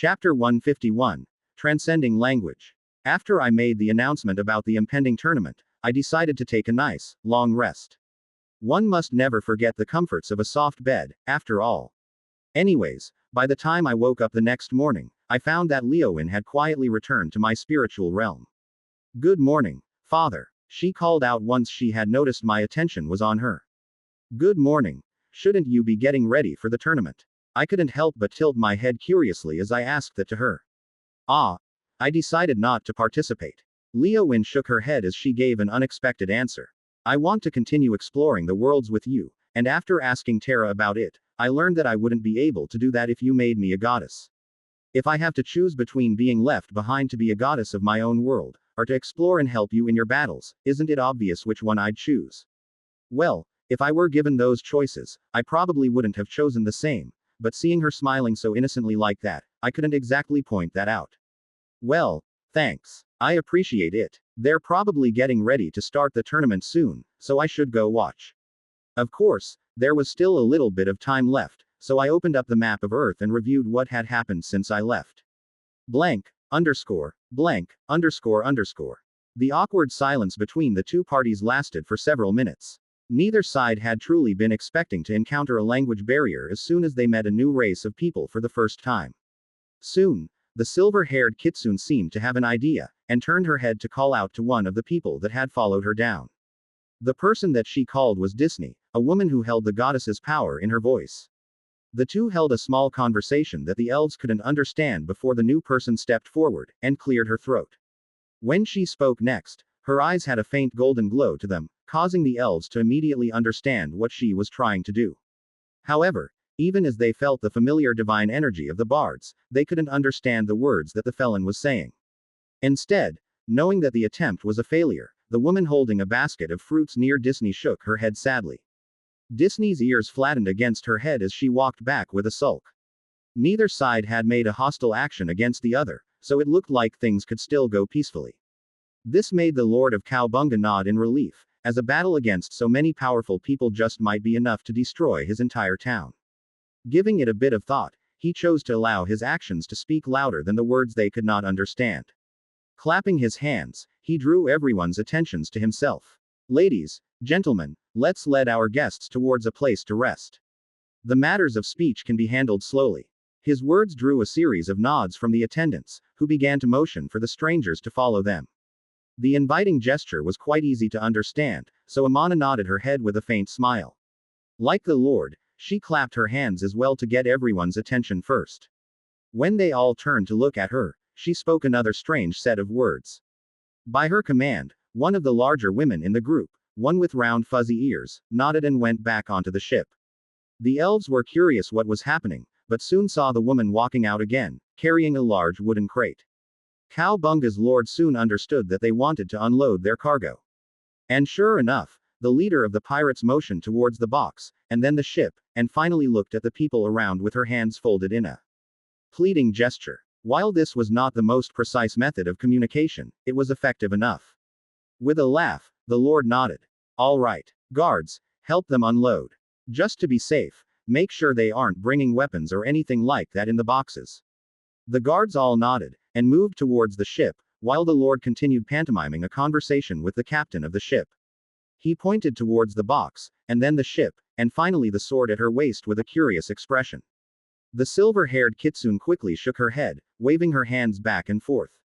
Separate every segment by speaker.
Speaker 1: Chapter 151. Transcending Language. After I made the announcement about the impending tournament, I decided to take a nice, long rest. One must never forget the comforts of a soft bed, after all. Anyways, by the time I woke up the next morning, I found that Leowin had quietly returned to my spiritual realm. "Good morning, Father," she called out once she had noticed my attention was on her. "Good morning. Shouldn't you be getting ready for the tournament?" I couldn't help but tilt my head curiously as I asked that to her. I decided not to participate. Leowin shook her head as she gave an unexpected answer. "I want to continue exploring the worlds with you, and after asking Terra about it, I learned that I wouldn't be able to do that if you made me a goddess. If I have to choose between being left behind to be a goddess of my own world, or to explore and help you in your battles, isn't it obvious which one I'd choose?" Well, if I were given those choices, I probably wouldn't have chosen the same, but seeing her smiling so innocently like that, I couldn't exactly point that out. "Well, thanks. I appreciate it. They're probably getting ready to start the tournament soon, so I should go watch." Of course, there was still a little bit of time left, so I opened up the map of Earth and reviewed what had happened since I left. Blank, underscore, blank, underscore, underscore. The awkward silence between the two parties lasted for several minutes. Neither side had truly been expecting to encounter a language barrier as soon as they met a new race of people for the first time. Soon, the silver-haired kitsune seemed to have an idea, and turned her head to call out to one of the people that had followed her down. The person that she called was Disney, a woman who held the goddess's power in her voice. The two held a small conversation that the elves couldn't understand before the new person stepped forward, and cleared her throat. When she spoke next, her eyes had a faint golden glow to them, causing the elves to immediately understand what she was trying to do. However, even as they felt the familiar divine energy of the bards, they couldn't understand the words that the felon was saying. Instead, knowing that the attempt was a failure, the woman holding a basket of fruits near Disney shook her head sadly. Disney's ears flattened against her head as she walked back with a sulk. Neither side had made a hostile action against the other, so it looked like things could still go peacefully. This made the Lord of Cowabunga nod in relief, as a battle against so many powerful people just might be enough to destroy his entire town. Giving it a bit of thought, he chose to allow his actions to speak louder than the words they could not understand. Clapping his hands, he drew everyone's attentions to himself. "Ladies, gentlemen, let's lead our guests towards a place to rest. The matters of speech can be handled slowly." His words drew a series of nods from the attendants, who began to motion for the strangers to follow them. The inviting gesture was quite easy to understand, so Amana nodded her head with a faint smile. Like the Lord, she clapped her hands as well to get everyone's attention first. When they all turned to look at her, she spoke another strange set of words. By her command, one of the larger women in the group, one with round fuzzy ears, nodded and went back onto the ship. The elves were curious what was happening, but soon saw the woman walking out again, carrying a large wooden crate. Cowabunga's lord soon understood that they wanted to unload their cargo. And sure enough, the leader of the pirates motioned towards the box, and then the ship, and finally looked at the people around with her hands folded in a pleading gesture. While this was not the most precise method of communication, it was effective enough. With a laugh, the Lord nodded. "All right, guards, help them unload. Just to be safe, make sure they aren't bringing weapons or anything like that in the boxes." The guards all nodded, and moved towards the ship, while the Lord continued pantomiming a conversation with the captain of the ship. He pointed towards the box, and then the ship, and finally the sword at her waist with a curious expression. The silver-haired kitsune quickly shook her head, waving her hands back and forth.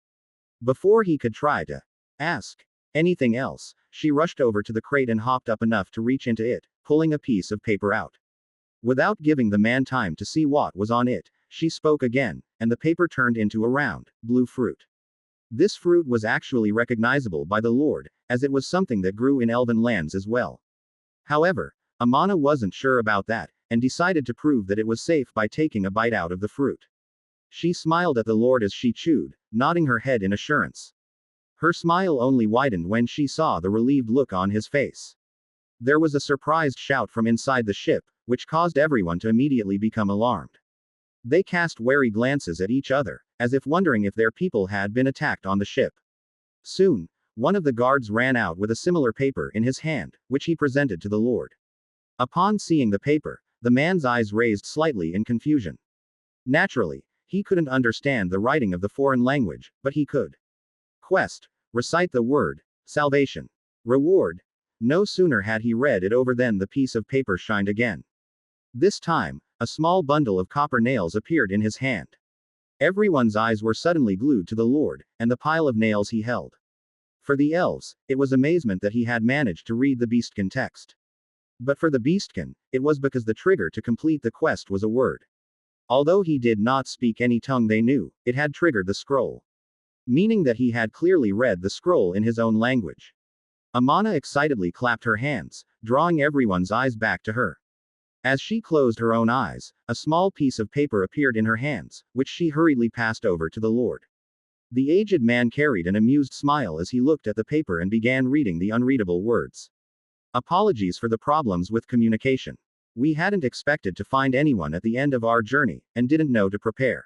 Speaker 1: Before he could try to ask anything else, she rushed over to the crate and hopped up enough to reach into it, pulling a piece of paper out. Without giving the man time to see what was on it, she spoke again, and the paper turned into a round, blue fruit. This fruit was actually recognizable by the Lord, as it was something that grew in elven lands as well. However, Amana wasn't sure about that, and decided to prove that it was safe by taking a bite out of the fruit. She smiled at the Lord as she chewed, nodding her head in assurance. Her smile only widened when she saw the relieved look on his face. There was a surprised shout from inside the ship, which caused everyone to immediately become alarmed. They cast wary glances at each other, as if wondering if their people had been attacked on the ship. Soon, one of the guards ran out with a similar paper in his hand, which he presented to the Lord. Upon seeing the paper, the man's eyes raised slightly in confusion. Naturally, He couldn't understand the writing of the foreign language, but he could. Quest. Recite the word. Salvation. Reward. No sooner had he read it over than the piece of paper shined again. This time, a small bundle of copper nails appeared in his hand. Everyone's eyes were suddenly glued to the Lord, and the pile of nails he held. For the elves, it was amazement that he had managed to read the beastkin text. But for the beastkin, it was because the trigger to complete the quest was a word. Although he did not speak any tongue they knew, it had triggered the scroll. Meaning that he had clearly read the scroll in his own language. Amana excitedly clapped her hands, drawing everyone's eyes back to her. As she closed her own eyes, a small piece of paper appeared in her hands, which she hurriedly passed over to the Lord. The aged man carried an amused smile as he looked at the paper and began reading the unreadable words. Apologies for the problems with communication. We hadn't expected to find anyone at the end of our journey, and didn't know to prepare.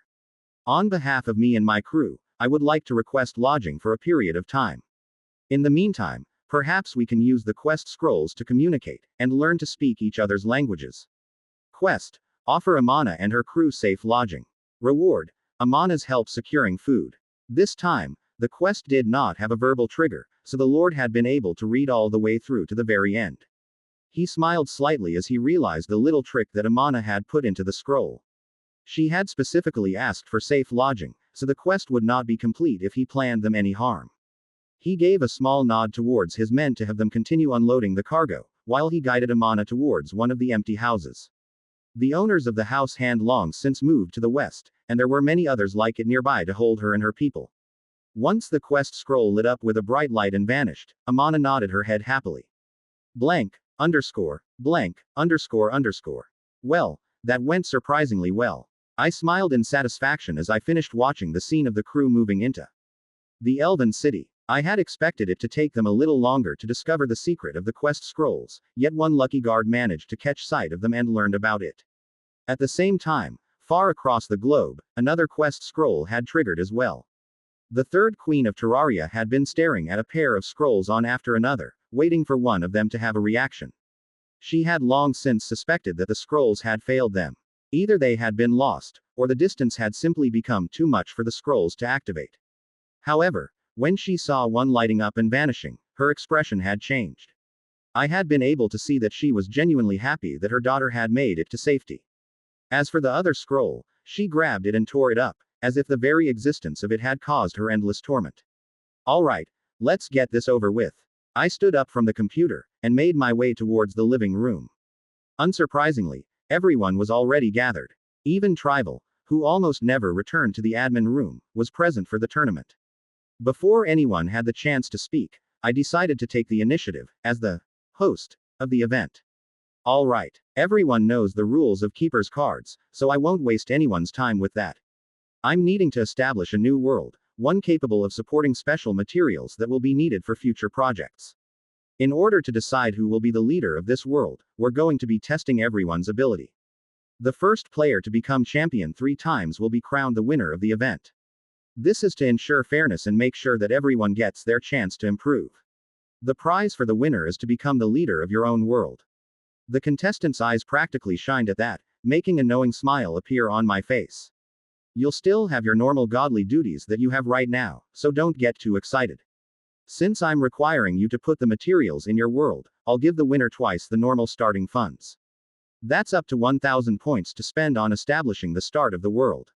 Speaker 1: On behalf of me and my crew, I would like to request lodging for a period of time. In the meantime, perhaps we can use the quest scrolls to communicate, and learn to speak each other's languages. Quest. Offer Amana and her crew safe lodging. Reward. Amana's help securing food. This time, the quest did not have a verbal trigger, so the Lord had been able to read all the way through to the very end. He smiled slightly as he realized the little trick that Amana had put into the scroll. She had specifically asked for safe lodging, so the quest would not be complete if he planned them any harm. He gave a small nod towards his men to have them continue unloading the cargo, while he guided Amana towards one of the empty houses. The owners of the house had long since moved to the west, and there were many others like it nearby to hold her and her people. Once the quest scroll lit up with a bright light and vanished, Amana nodded her head happily. Blank, underscore, blank, underscore underscore. Well, that went surprisingly well. I smiled in satisfaction as I finished watching the scene of the crew moving into the Elven City. I had expected it to take them a little longer to discover the secret of the quest scrolls, yet one lucky guard managed to catch sight of them and learned about it. At the same time, far across the globe, another quest scroll had triggered as well. The third queen of Terraria had been staring at a pair of scrolls on after another, waiting for one of them to have a reaction. She had long since suspected that the scrolls had failed them. Either they had been lost, or the distance had simply become too much for the scrolls to activate. However, when she saw one lighting up and vanishing, her expression had changed. I had been able to see that she was genuinely happy that her daughter had made it to safety. As for the other scroll, she grabbed it and tore it up, as if the very existence of it had caused her endless torment. Alright, let's get this over with. I stood up from the computer, and made my way towards the living room. Unsurprisingly, everyone was already gathered. Even Trival, who almost never returned to the admin room, was present for the tournament. Before anyone had the chance to speak, I decided to take the initiative, as the host of the event. Alright, everyone knows the rules of Keeper's Cards, so I won't waste anyone's time with that. I'm needing to establish a new world, one capable of supporting special materials that will be needed for future projects. In order to decide who will be the leader of this world, we're going to be testing everyone's ability. The first player to become champion 3 times will be crowned the winner of the event. This is to ensure fairness and make sure that everyone gets their chance to improve. The prize for the winner is to become the leader of your own world. The contestants' eyes practically shined at that, making a knowing smile appear on my face. You'll still have your normal godly duties that you have right now, so don't get too excited. Since I'm requiring you to put the materials in your world, I'll give the winner twice the normal starting funds. That's up to 1,000 points to spend on establishing the start of the world.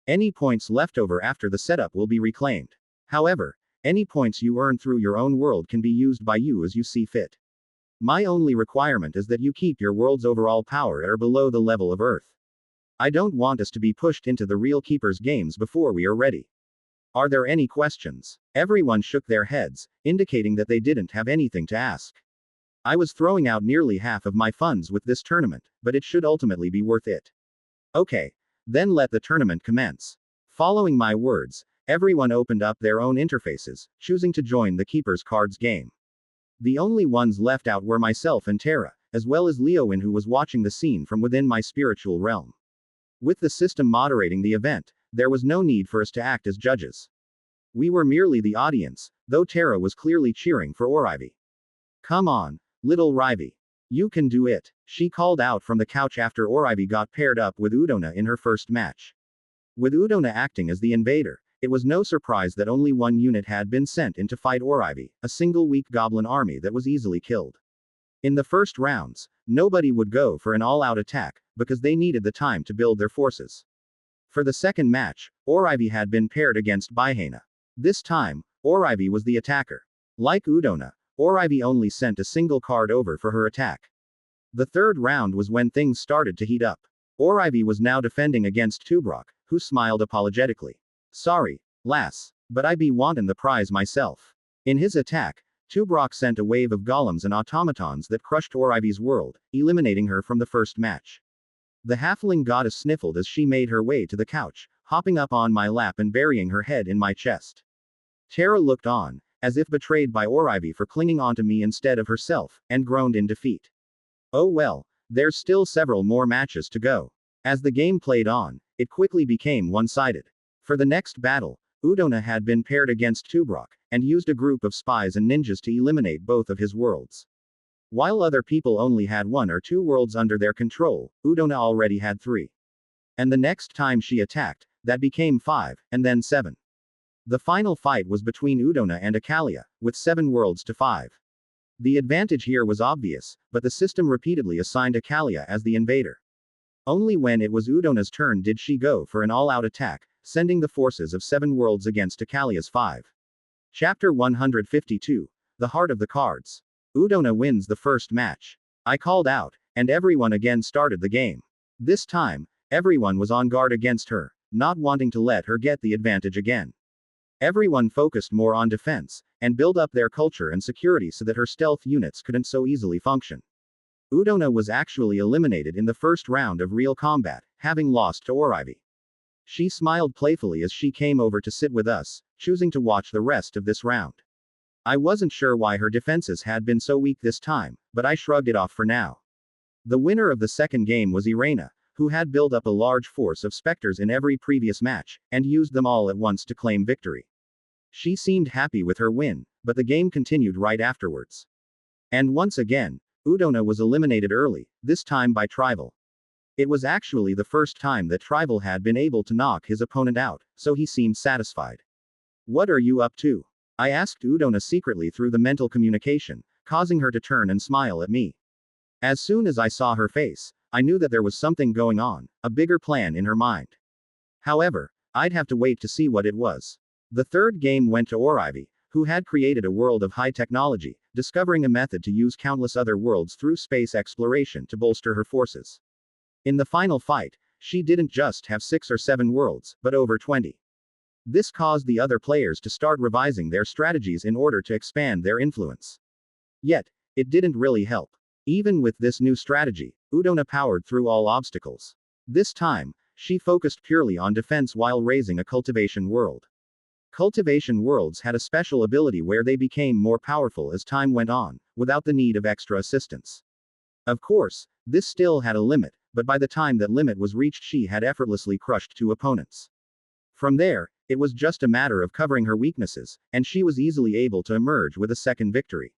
Speaker 1: Any points left over after the setup will be reclaimed. However, any points you earn through your own world can be used by you as you see fit. My only requirement is that you keep your world's overall power at or below the level of Earth. I don't want us to be pushed into the real Keeper's games before we are ready. Are there any questions? Everyone shook their heads, indicating that they didn't have anything to ask. I was throwing out nearly half of my funds with this tournament, but it should ultimately be worth it. Okay. Then let the tournament commence. Following my words, everyone opened up their own interfaces, choosing to join the Keeper's Cards game. The only ones left out were myself and Terra, as well as Leowin, who was watching the scene from within my spiritual realm. With the system moderating the event, there was no need for us to act as judges. We were merely the audience, though Terra was clearly cheering for Orivy. Come on, little Rivy. You can do it, she called out from the couch after Orivy got paired up with Udona in her first match. With Udona acting as the invader, it was no surprise that only one unit had been sent in to fight Orivy, a single weak goblin army that was easily killed. In the first rounds, nobody would go for an all-out attack, because they needed the time to build their forces. For the second match, Orivy had been paired against Bihana. This time, Orivy was the attacker. Like Udona, Orivy only sent a single card over for her attack. The third round was when things started to heat up. Orivy was now defending against Tubrok, who smiled apologetically. Sorry, lass, but I be wantin' the prize myself. In his attack, Tubrok sent a wave of golems and automatons that crushed Orivy's world, eliminating her from the first match. The halfling goddess sniffled as she made her way to the couch, hopping up on my lap and burying her head in my chest. Tara looked on, as if betrayed by Orivy for clinging onto me instead of herself, and groaned in defeat. Oh well, there's still several more matches to go. As the game played on, it quickly became one-sided. For the next battle, Udona had been paired against Tubrok, and used a group of spies and ninjas to eliminate both of his worlds. While other people only had 1 or 2 worlds under their control, Udona already had 3. And the next time she attacked, that became 5, and then 7. The final fight was between Udona and Akalia, with 7 worlds to 5. The advantage here was obvious, but the system repeatedly assigned Akalia as the invader. Only when it was Udona's turn did she go for an all-out attack, sending the forces of 7 worlds against Akalia's 5. Chapter 152. The Heart of the Cards. Udona wins the first match. I called out, and everyone again started the game. This time, everyone was on guard against her, not wanting to let her get the advantage again. Everyone focused more on defense, and build up their culture and security so that her stealth units couldn't so easily function. Udona was actually eliminated in the first round of real combat, having lost to Orivy. She smiled playfully as she came over to sit with us, choosing to watch the rest of this round. I wasn't sure why her defenses had been so weak this time, but I shrugged it off for now. The winner of the second game was Irena, who had built up a large force of specters in every previous match, and used them all at once to claim victory. She seemed happy with her win, but the game continued right afterwards. And once again, Udona was eliminated early, this time by Trival. It was actually the first time that Trival had been able to knock his opponent out, so he seemed satisfied. What are you up to? I asked Udona secretly through the mental communication, causing her to turn and smile at me. As soon as I saw her face, I knew that there was something going on, a bigger plan in her mind. However, I'd have to wait to see what it was. The third game went to Orivy, who had created a world of high technology, discovering a method to use countless other worlds through space exploration to bolster her forces. In the final fight, she didn't just have 6 or 7 worlds, but over 20. This caused the other players to start revising their strategies in order to expand their influence. Yet, it didn't really help. Even with this new strategy, Udona powered through all obstacles. This time, she focused purely on defense while raising a cultivation world. Cultivation worlds had a special ability where they became more powerful as time went on, without the need of extra assistance. Of course, this still had a limit, but by the time that limit was reached she had effortlessly crushed 2 opponents. From there, it was just a matter of covering her weaknesses, and she was easily able to emerge with a second victory.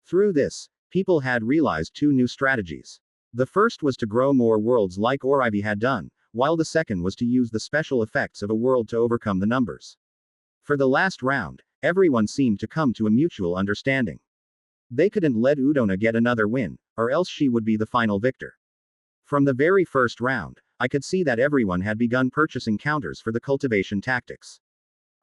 Speaker 1: Through this, people had realized 2 new strategies. The first was to grow more worlds like Orivy had done, while the second was to use the special effects of a world to overcome the numbers. For the last round, everyone seemed to come to a mutual understanding. They couldn't let Udona get another win, or else she would be the final victor. From the very first round, I could see that everyone had begun purchasing counters for the cultivation tactics.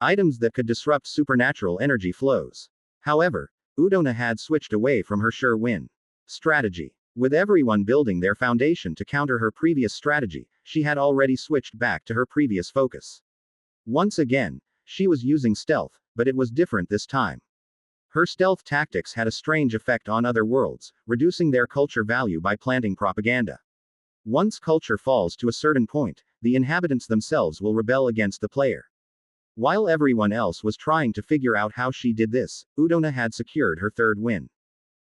Speaker 1: Items that could disrupt supernatural energy flows. However, Udona had switched away from her sure win strategy. With everyone building their foundation to counter her previous strategy, she had already switched back to her previous focus. Once again, she was using stealth, but it was different this time. Her stealth tactics had a strange effect on other worlds, reducing their culture value by planting propaganda. Once culture falls to a certain point, the inhabitants themselves will rebel against the player. While everyone else was trying to figure out how she did this, Udona had secured her third win.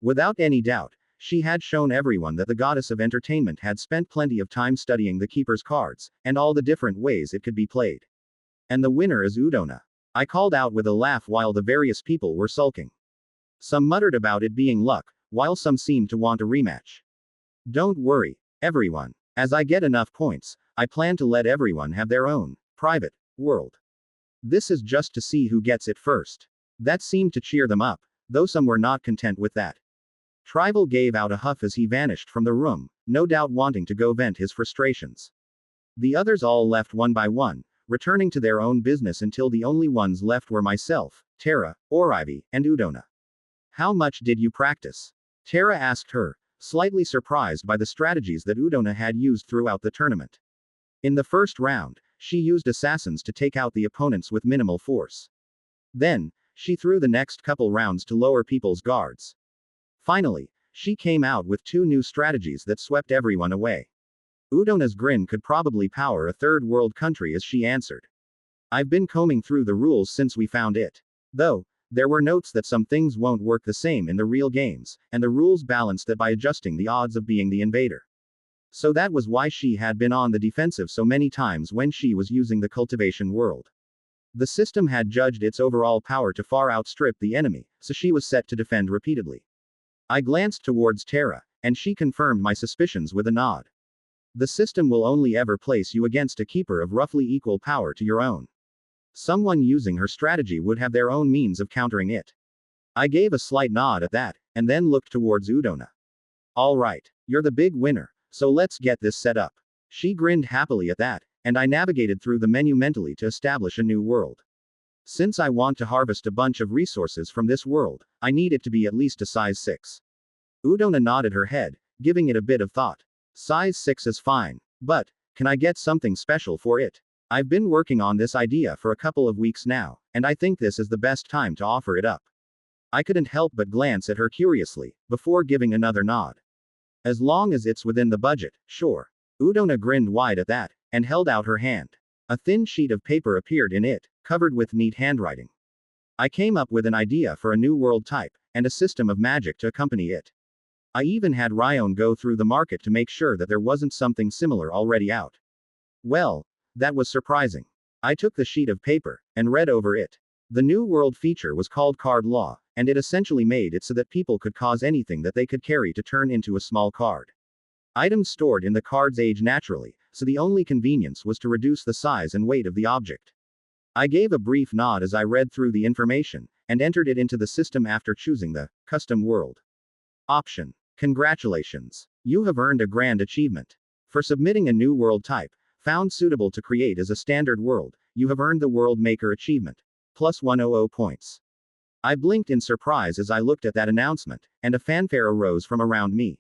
Speaker 1: Without any doubt, she had shown everyone that the goddess of entertainment had spent plenty of time studying the keeper's cards, and all the different ways it could be played. And the winner is Udona. I called out with a laugh while the various people were sulking. Some muttered about it being luck, while some seemed to want a rematch. Don't worry, everyone. As I get enough points, I plan to let everyone have their own Private world. This is just to see who gets it first. That seemed to cheer them up, though some were not content with that. Tribal gave out a huff as he vanished from the room, no doubt wanting to go vent his frustrations. The others all left one by one, returning to their own business until the only ones left were myself, Tara, Orivy, and Udona. How much did you practice? Tara asked her, slightly surprised by the strategies that Udona had used throughout the tournament. In the first round, she used assassins to take out the opponents with minimal force. Then, she threw the next couple rounds to lower people's guards. Finally, she came out with two new strategies that swept everyone away. Udona's grin could probably power a third world country as she answered. I've been combing through the rules since we found it. Though, there were notes that some things won't work the same in the real games, and the rules balanced that by adjusting the odds of being the invader. So that was why she had been on the defensive so many times when she was using the cultivation world. The system had judged its overall power to far outstrip the enemy, so she was set to defend repeatedly. I glanced towards Tara, and she confirmed my suspicions with a nod. The system will only ever place you against a keeper of roughly equal power to your own. Someone using her strategy would have their own means of countering it. I gave a slight nod at that, and then looked towards Udona. All right, you're the big winner, so let's get this set up. She grinned happily at that, and I navigated through the menu mentally to establish a new world. Since I want to harvest a bunch of resources from this world, I need it to be at least a size 6. Udona nodded her head, giving it a bit of thought. Size 6 is fine, but, can I get something special for it? I've been working on this idea for a couple of weeks now, and I think this is the best time to offer it up. I couldn't help but glance at her curiously, before giving another nod. As long as it's within the budget, sure. Udona grinned wide at that, and held out her hand. A thin sheet of paper appeared in it, covered with neat handwriting. I came up with an idea for a new world type, and a system of magic to accompany it. I even had Ryan go through the market to make sure that there wasn't something similar already out. Well, that was surprising. I took the sheet of paper, and read over it. The new world feature was called Card Law, and it essentially made it so that people could cause anything that they could carry to turn into a small card. Items stored in the cards age naturally, so the only convenience was to reduce the size and weight of the object. I gave a brief nod as I read through the information, and entered it into the system after choosing the Custom World option. Congratulations! You have earned a grand achievement. For submitting a new world type, found suitable to create as a standard world, you have earned the World Maker achievement. Plus 100 points. I blinked in surprise as I looked at that announcement, and a fanfare arose from around me.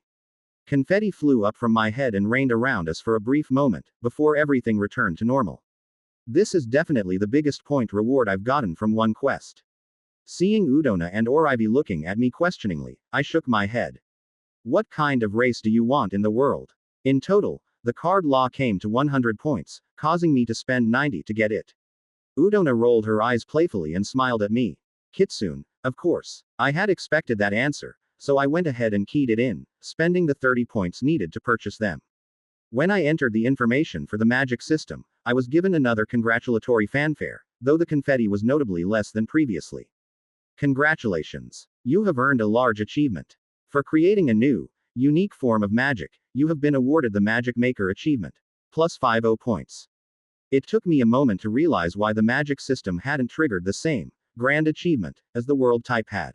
Speaker 1: Confetti flew up from my head and rained around us for a brief moment, before everything returned to normal. This is definitely the biggest point reward I've gotten from one quest. Seeing Udona and Orivy looking at me questioningly, I shook my head. What kind of race do you want in the world? In total, the card law came to 100 points, causing me to spend 90 to get it. Udona rolled her eyes playfully and smiled at me. Kitsune, of course. I had expected that answer, so I went ahead and keyed it in, spending the 30 points needed to purchase them. When I entered the information for the magic system, I was given another congratulatory fanfare, though the confetti was notably less than previously. Congratulations. You have earned a large achievement. For creating a new, unique form of magic, you have been awarded the Magic Maker achievement. Plus 50 points. It took me a moment to realize why the magic system hadn't triggered the same grand achievement as the world type had.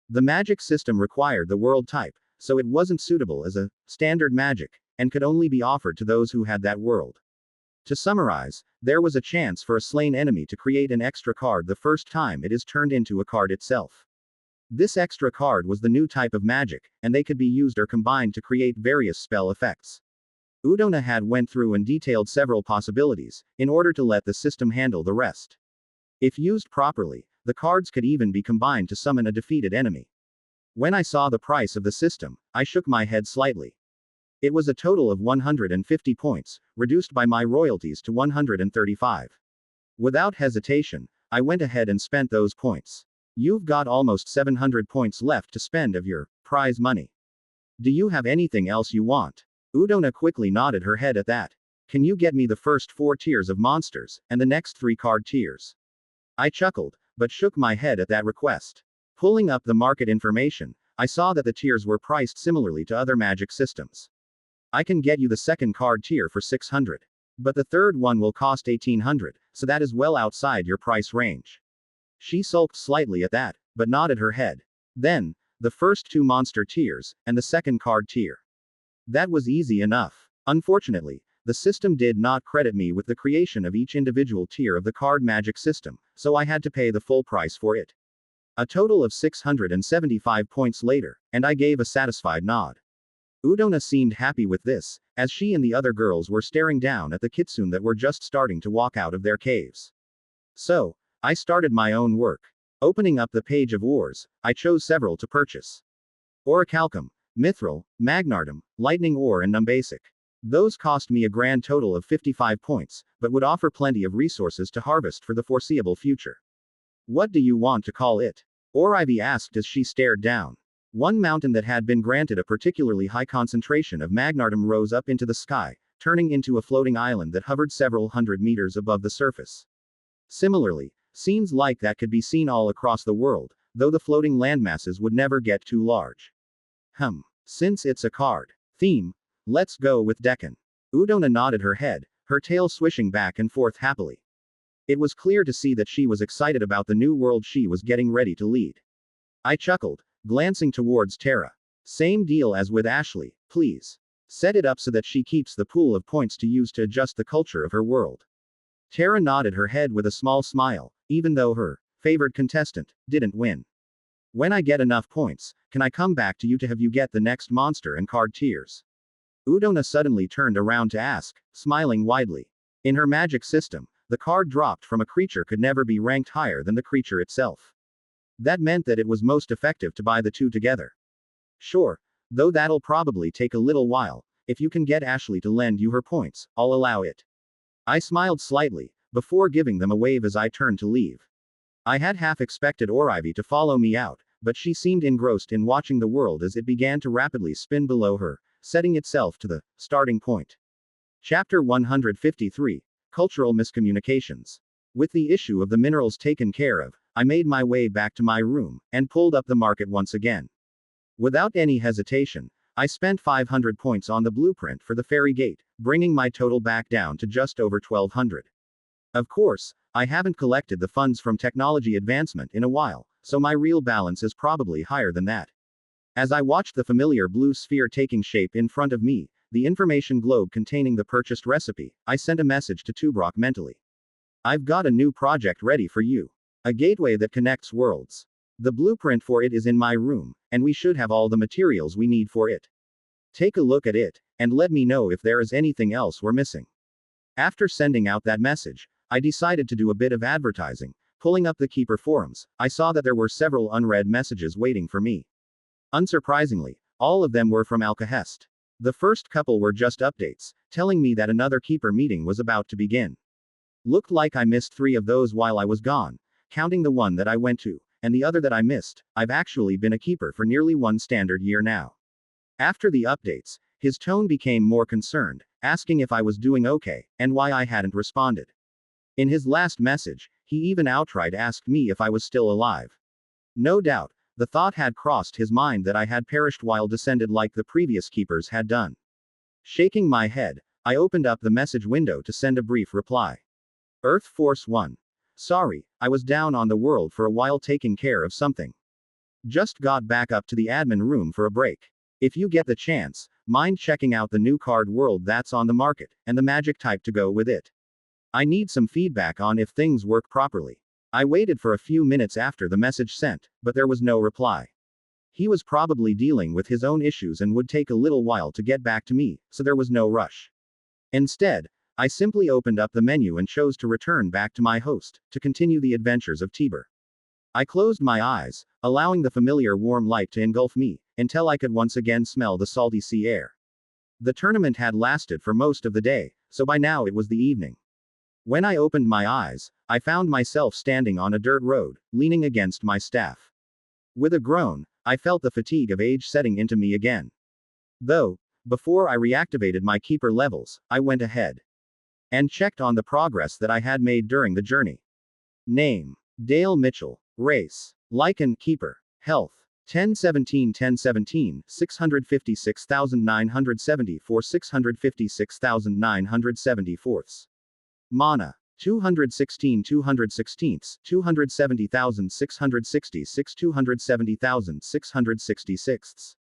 Speaker 1: The magic system required the world type, so it wasn't suitable as a standard magic, and could only be offered to those who had that world. To summarize, there was a chance for a slain enemy to create an extra card the first time it is turned into a card itself. This extra card was the new type of magic, and they could be used or combined to create various spell effects. Udona had went through and detailed several possibilities, in order to let the system handle the rest. If used properly, the cards could even be combined to summon a defeated enemy. When I saw the price of the system, I shook my head slightly. It was a total of 150 points, reduced by my royalties to 135. Without hesitation, I went ahead and spent those points. You've got almost 700 points left to spend of your prize money. Do you have anything else you want? Udona quickly nodded her head at that. Can you get me the first 4 tiers of monsters, and the next 3 card tiers? I chuckled, but shook my head at that request. Pulling up the market information, I saw that the tiers were priced similarly to other magic systems. I can get you the second card tier for 600. But the third one will cost 1800, so that is well outside your price range. She sulked slightly at that, but nodded her head. Then, the first two monster tiers, and the second card tier. That was easy enough. Unfortunately, the system did not credit me with the creation of each individual tier of the card magic system, so I had to pay the full price for it. A total of 675 points later, and I gave a satisfied nod. Udona seemed happy with this, as she and the other girls were staring down at the kitsune that were just starting to walk out of their caves. So, I started my own work. Opening up the page of ores, I chose several to purchase. Orichalcum, Mithril, Magnardum, Lightning Ore and Numbasic. Those cost me a grand total of 55 points, but would offer plenty of resources to harvest for the foreseeable future. What do you want to call it? Orivy asked as she stared down. One mountain that had been granted a particularly high concentration of Magnardum rose up into the sky, turning into a floating island that hovered several hundred meters above the surface. Similarly, scenes like that could be seen all across the world, though the floating landmasses would never get too large. Since it's a card theme, let's go with Deccan. Udona nodded her head, her tail swishing back and forth happily. It was clear to see that she was excited about the new world she was getting ready to lead. I chuckled, glancing towards Tara. Same deal as with Ashley, please. Set it up so that she keeps the pool of points to use to adjust the culture of her world. Tara nodded her head with a small smile, even though her favored contestant didn't win. When I get enough points, can I come back to you to have you get the next monster and card tiers? Udona suddenly turned around to ask, smiling widely. In her magic system, the card dropped from a creature could never be ranked higher than the creature itself. That meant that it was most effective to buy the two together. Sure, though that'll probably take a little while. If you can get Ashley to lend you her points, I'll allow it. I smiled slightly, before giving them a wave as I turned to leave. I had half expected Orivy to follow me out, but she seemed engrossed in watching the world as it began to rapidly spin below her, setting itself to the starting point. Chapter 153, Cultural Miscommunications. With the issue of the minerals taken care of, I made my way back to my room, and pulled up the market once again. Without any hesitation, I spent 500 points on the blueprint for the ferry gate, bringing my total back down to just over 1200. Of course, I haven't collected the funds from technology advancement in a while, so my real balance is probably higher than that. As I watched the familiar blue sphere taking shape in front of me, the information globe containing the purchased recipe, I sent a message to Tubrok mentally. I've got a new project ready for you. A gateway that connects worlds. The blueprint for it is in my room, and we should have all the materials we need for it. Take a look at it, and let me know if there is anything else we're missing. After sending out that message, I decided to do a bit of advertising. Pulling up the Keeper forums, I saw that there were several unread messages waiting for me. Unsurprisingly, all of them were from Alcahest. The first couple were just updates, telling me that another Keeper meeting was about to begin. Looked like I missed 3 of those while I was gone, counting the one that I went to, and the other that I missed. I've actually been a Keeper for nearly 1 standard year now. After the updates, his tone became more concerned, asking if I was doing okay, and why I hadn't responded. In his last message, he even outright asked me if I was still alive. No doubt, the thought had crossed his mind that I had perished while descended like the previous Keepers had done. Shaking my head, I opened up the message window to send a brief reply. Earth Force 1. Sorry, I was down on the world for a while taking care of something. Just got back up to the admin room for a break. If you get the chance, mind checking out the new card world that's on the market, and the magic type to go with it. I need some feedback on if things work properly. I waited for a few minutes after the message sent, but there was no reply. He was probably dealing with his own issues and would take a little while to get back to me, so there was no rush. Instead, I simply opened up the menu and chose to return back to my host, to continue the adventures of Tiber. I closed my eyes, allowing the familiar warm light to engulf me, until I could once again smell the salty sea air. The tournament had lasted for most of the day, so by now it was the evening. When I opened my eyes, I found myself standing on a dirt road, leaning against my staff. With a groan, I felt the fatigue of age setting into me again. Though, before I reactivated my Keeper levels, I went ahead and checked on the progress that I had made during the journey. Name: Dale Mitchell. Race: Lycan Keeper. Health: 1017 1017 656,974 656,974. Mana. 216 216 270,666 270,666.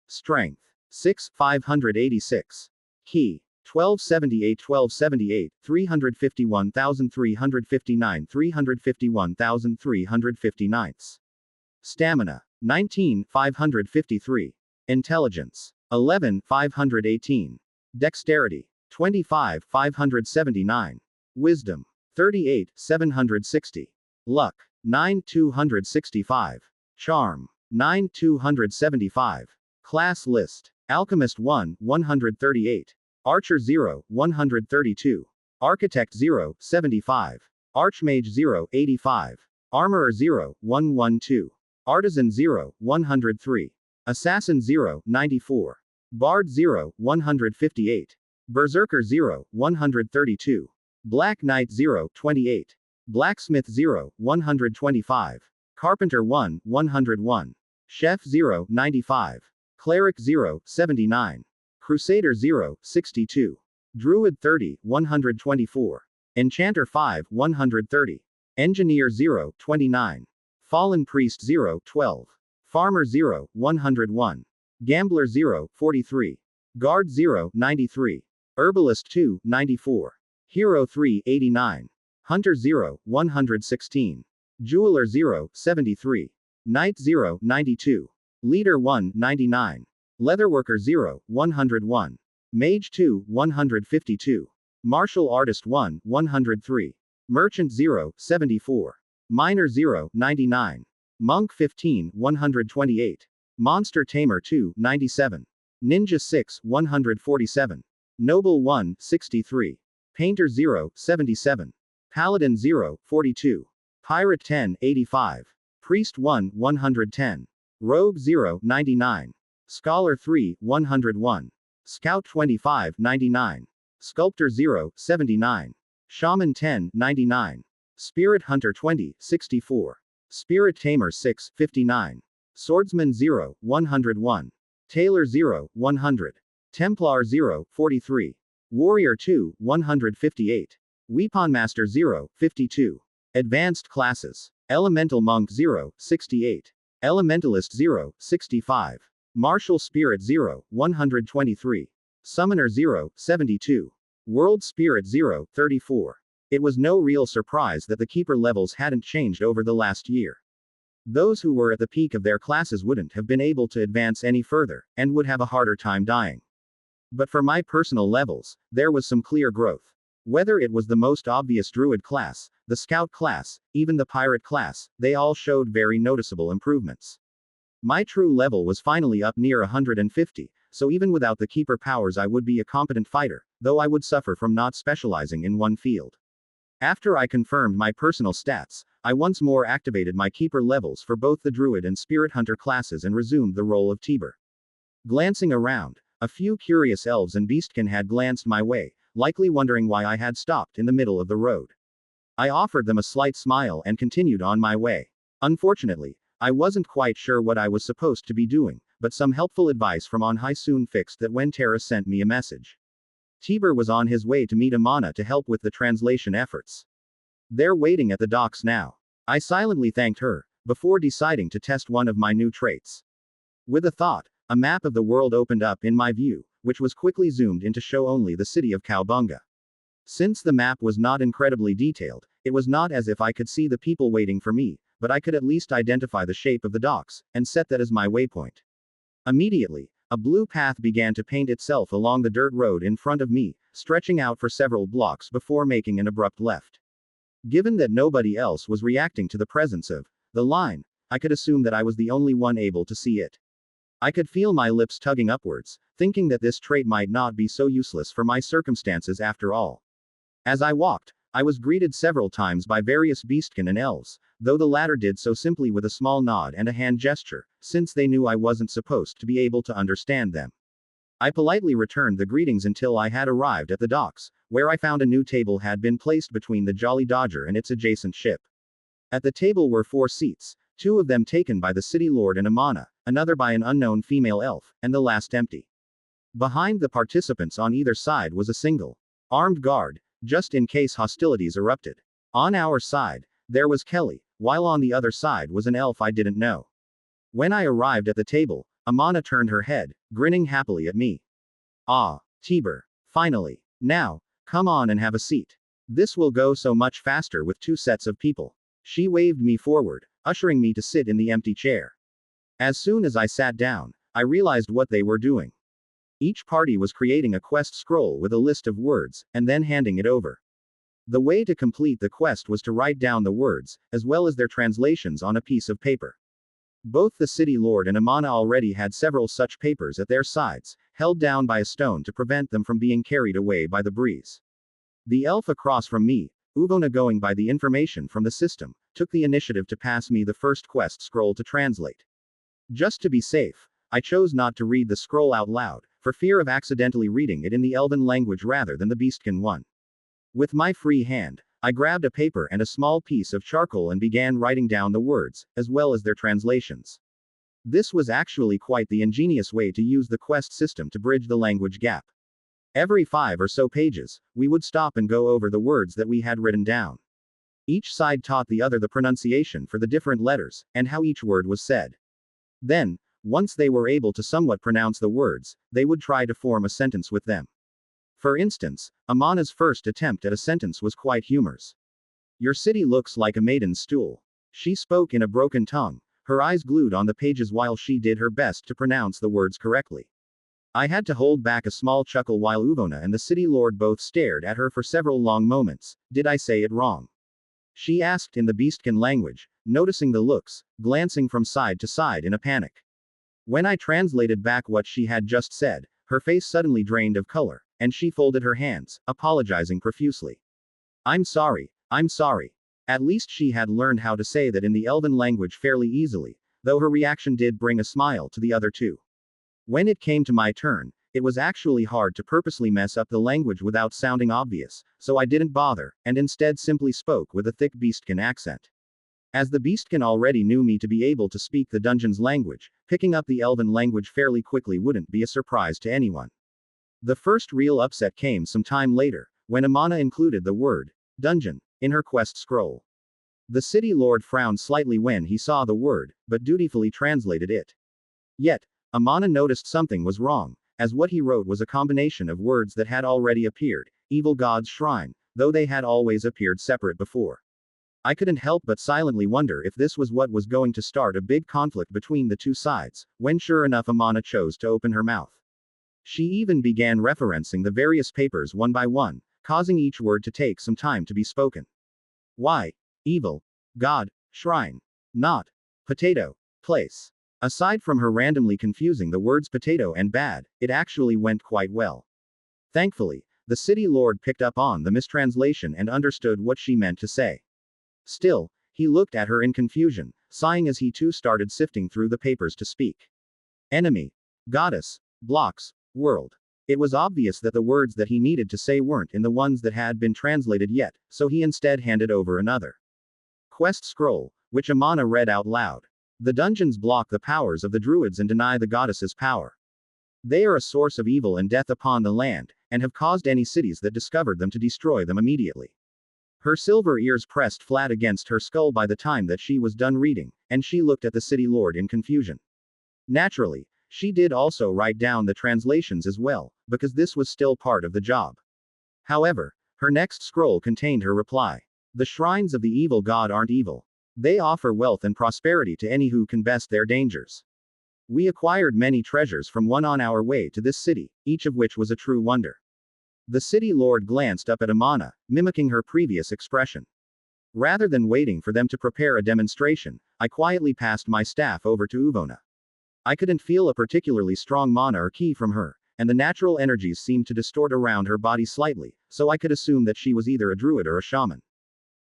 Speaker 1: Strength. 6 586. Key. 1278 1278 351,359 351,359. Stamina. 19 553. Intelligence. 11 518. Dexterity. 25 579. Wisdom. 38 760. Luck. 9 265. Charm. 9 275. Class list. Alchemist 1 138. Archer 0 132. Architect 0 75. Archmage 0 85. Armorer 0 112. Artisan 0 103. Assassin 0 94. Bard 0 158. Berserker 0 132. Black Knight 0 28. Blacksmith 0 125. Carpenter 1 101. Chef 0 95. Cleric 0 79. Crusader 0 62. Druid 30 124. Enchanter 5 130. Engineer 0 29. Fallen Priest 0 12. Farmer 0 101. Gambler 0 43. Guard 0 93. Herbalist 2 94. Hero 3 89. Hunter 0 116. Jeweler 0 73. Knight 0 92. Leader 1 99. Leatherworker 0 101. Mage 2 152. Martial Artist 1 103. Merchant 0 74. Miner 0 99. Monk 15 128. Monster Tamer 2 97. Ninja 6 147. Noble 1 63. Painter 0 77. Paladin 0 42. Pirate 10 85. Priest 1 110. Rogue 0 99. Scholar 3 101. Scout 25 99. Sculptor 0 79. Shaman 10 99. Spirit Hunter 20 64. Spirit Tamer 6 59. Swordsman 0 101. Tailor 0 100. Templar 0 43. Warrior 2 158. Weaponmaster 0 52. Advanced classes. Elemental Monk 0 68. Elementalist 0 65. Martial Spirit 0 123. Summoner 0 72. World Spirit 0 34. It was no real surprise that the Keeper levels hadn't changed over the last year. Those who were at the peak of their classes wouldn't have been able to advance any further, and would have a harder time dying. But for my personal levels, there was some clear growth. Whether it was the most obvious Druid class, the Scout class, even the Pirate class, they all showed very noticeable improvements. My true level was finally up near 150, so even without the Keeper powers I would be a competent fighter, though I would suffer from not specializing in one field. After I confirmed my personal stats, I once more activated my Keeper levels for both the Druid and Spirit Hunter classes and resumed the role of Tiber. Glancing around, a few curious elves and beastkin had glanced my way, likely wondering why I had stopped in the middle of the road. I offered them a slight smile and continued on my way. Unfortunately, I wasn't quite sure what I was supposed to be doing, but some helpful advice from on high soon fixed that when Terra sent me a message. Tiber was on his way to meet Amana to help with the translation efforts. They're waiting at the docks now. I silently thanked her, before deciding to test one of my new traits. With a thought, a map of the world opened up in my view, which was quickly zoomed in to show only the city of Cowabunga. Since the map was not incredibly detailed, it was not as if I could see the people waiting for me, but I could at least identify the shape of the docks, and set that as my waypoint. Immediately, a blue path began to paint itself along the dirt road in front of me, stretching out for several blocks before making an abrupt left. Given that nobody else was reacting to the presence of the line, I could assume that I was the only one able to see it. I could feel my lips tugging upwards, thinking that this trait might not be so useless for my circumstances after all. As I walked, I was greeted several times by various beastkin and elves, though the latter did so simply with a small nod and a hand gesture, since they knew I wasn't supposed to be able to understand them. I politely returned the greetings until I had arrived at the docks, where I found a new table had been placed between the Jolly Dodger and its adjacent ship. At the table were 4 seats, 2 of them taken by the city lord and Amana, another by an unknown female elf, and the last empty. Behind the participants on either side was a single, armed guard, just in case hostilities erupted. On our side, there was Kelly, while on the other side was an elf I didn't know. When I arrived at the table, Amana turned her head, grinning happily at me. Ah, Tiber. Finally. Now, come on and have a seat. This will go so much faster with 2 sets of people. She waved me forward, ushering me to sit in the empty chair. As soon as I sat down, I realized what they were doing. Each party was creating a quest scroll with a list of words, and then handing it over. The way to complete the quest was to write down the words, as well as their translations on a piece of paper. Both the city lord and Amana already had several such papers at their sides, held down by a stone to prevent them from being carried away by the breeze. The elf across from me, Uvona, going by the information from the system, took the initiative to pass me the first quest scroll to translate. Just to be safe, I chose not to read the scroll out loud, for fear of accidentally reading it in the Elven language rather than the Beastkin one. With my free hand, I grabbed a paper and a small piece of charcoal and began writing down the words, as well as their translations. This was actually quite the ingenious way to use the quest system to bridge the language gap. Every 5 or so pages, we would stop and go over the words that we had written down. Each side taught the other the pronunciation for the different letters, and how each word was said. Then, once they were able to somewhat pronounce the words, they would try to form a sentence with them. For instance, Amana's first attempt at a sentence was quite humorous. Your city looks like a maiden's stool. She spoke in a broken tongue, her eyes glued on the pages while she did her best to pronounce the words correctly. I had to hold back a small chuckle while Uvona and the city lord both stared at her for several long moments. Did I say it wrong? She asked in the Beastkin language, noticing the looks, glancing from side to side in a panic. When I translated back what she had just said, her face suddenly drained of color, and she folded her hands, apologizing profusely. I'm sorry. At least she had learned how to say that in the Elven language fairly easily, though her reaction did bring a smile to the other 2. When it came to my turn, it was actually hard to purposely mess up the language without sounding obvious, so I didn't bother, and instead simply spoke with a thick Beastkin accent. As the Beastkin already knew me to be able to speak the dungeon's language, picking up the Elven language fairly quickly wouldn't be a surprise to anyone. The first real upset came some time later, when Amana included the word, dungeon, in her quest scroll. The city lord frowned slightly when he saw the word, but dutifully translated it. Yet, Amana noticed something was wrong, as what he wrote was a combination of words that had already appeared, evil god's shrine, though they had always appeared separate before. I couldn't help but silently wonder if this was what was going to start a big conflict between the 2 sides, when sure enough Amana chose to open her mouth. She even began referencing the various papers one by one, causing each word to take some time to be spoken. Why? Evil. God. Shrine. Not. Potato. Place. Aside from her randomly confusing the words potato and bad, it actually went quite well. Thankfully, the city lord picked up on the mistranslation and understood what she meant to say. Still, he looked at her in confusion, sighing as he too started sifting through the papers to speak. Enemy. Goddess. Blocks. World. It was obvious that the words that he needed to say weren't in the ones that had been translated yet, so he instead handed over another quest scroll, which Amana read out loud. The dungeons block the powers of the druids and deny the goddess's power. They are a source of evil and death upon the land, and have caused any cities that discovered them to destroy them immediately. Her silver ears pressed flat against her skull by the time that she was done reading, and she looked at the city lord in confusion. Naturally, she did also write down the translations as well, because this was still part of the job. However, her next scroll contained her reply. The shrines of the evil god aren't evil. They offer wealth and prosperity to any who can best their dangers. We acquired many treasures from one on our way to this city, each of which was a true wonder. The city lord glanced up at Amana, mimicking her previous expression. Rather than waiting for them to prepare a demonstration, I quietly passed my staff over to Uvona. I couldn't feel a particularly strong mana or ki from her, and the natural energies seemed to distort around her body slightly, so I could assume that she was either a druid or a shaman.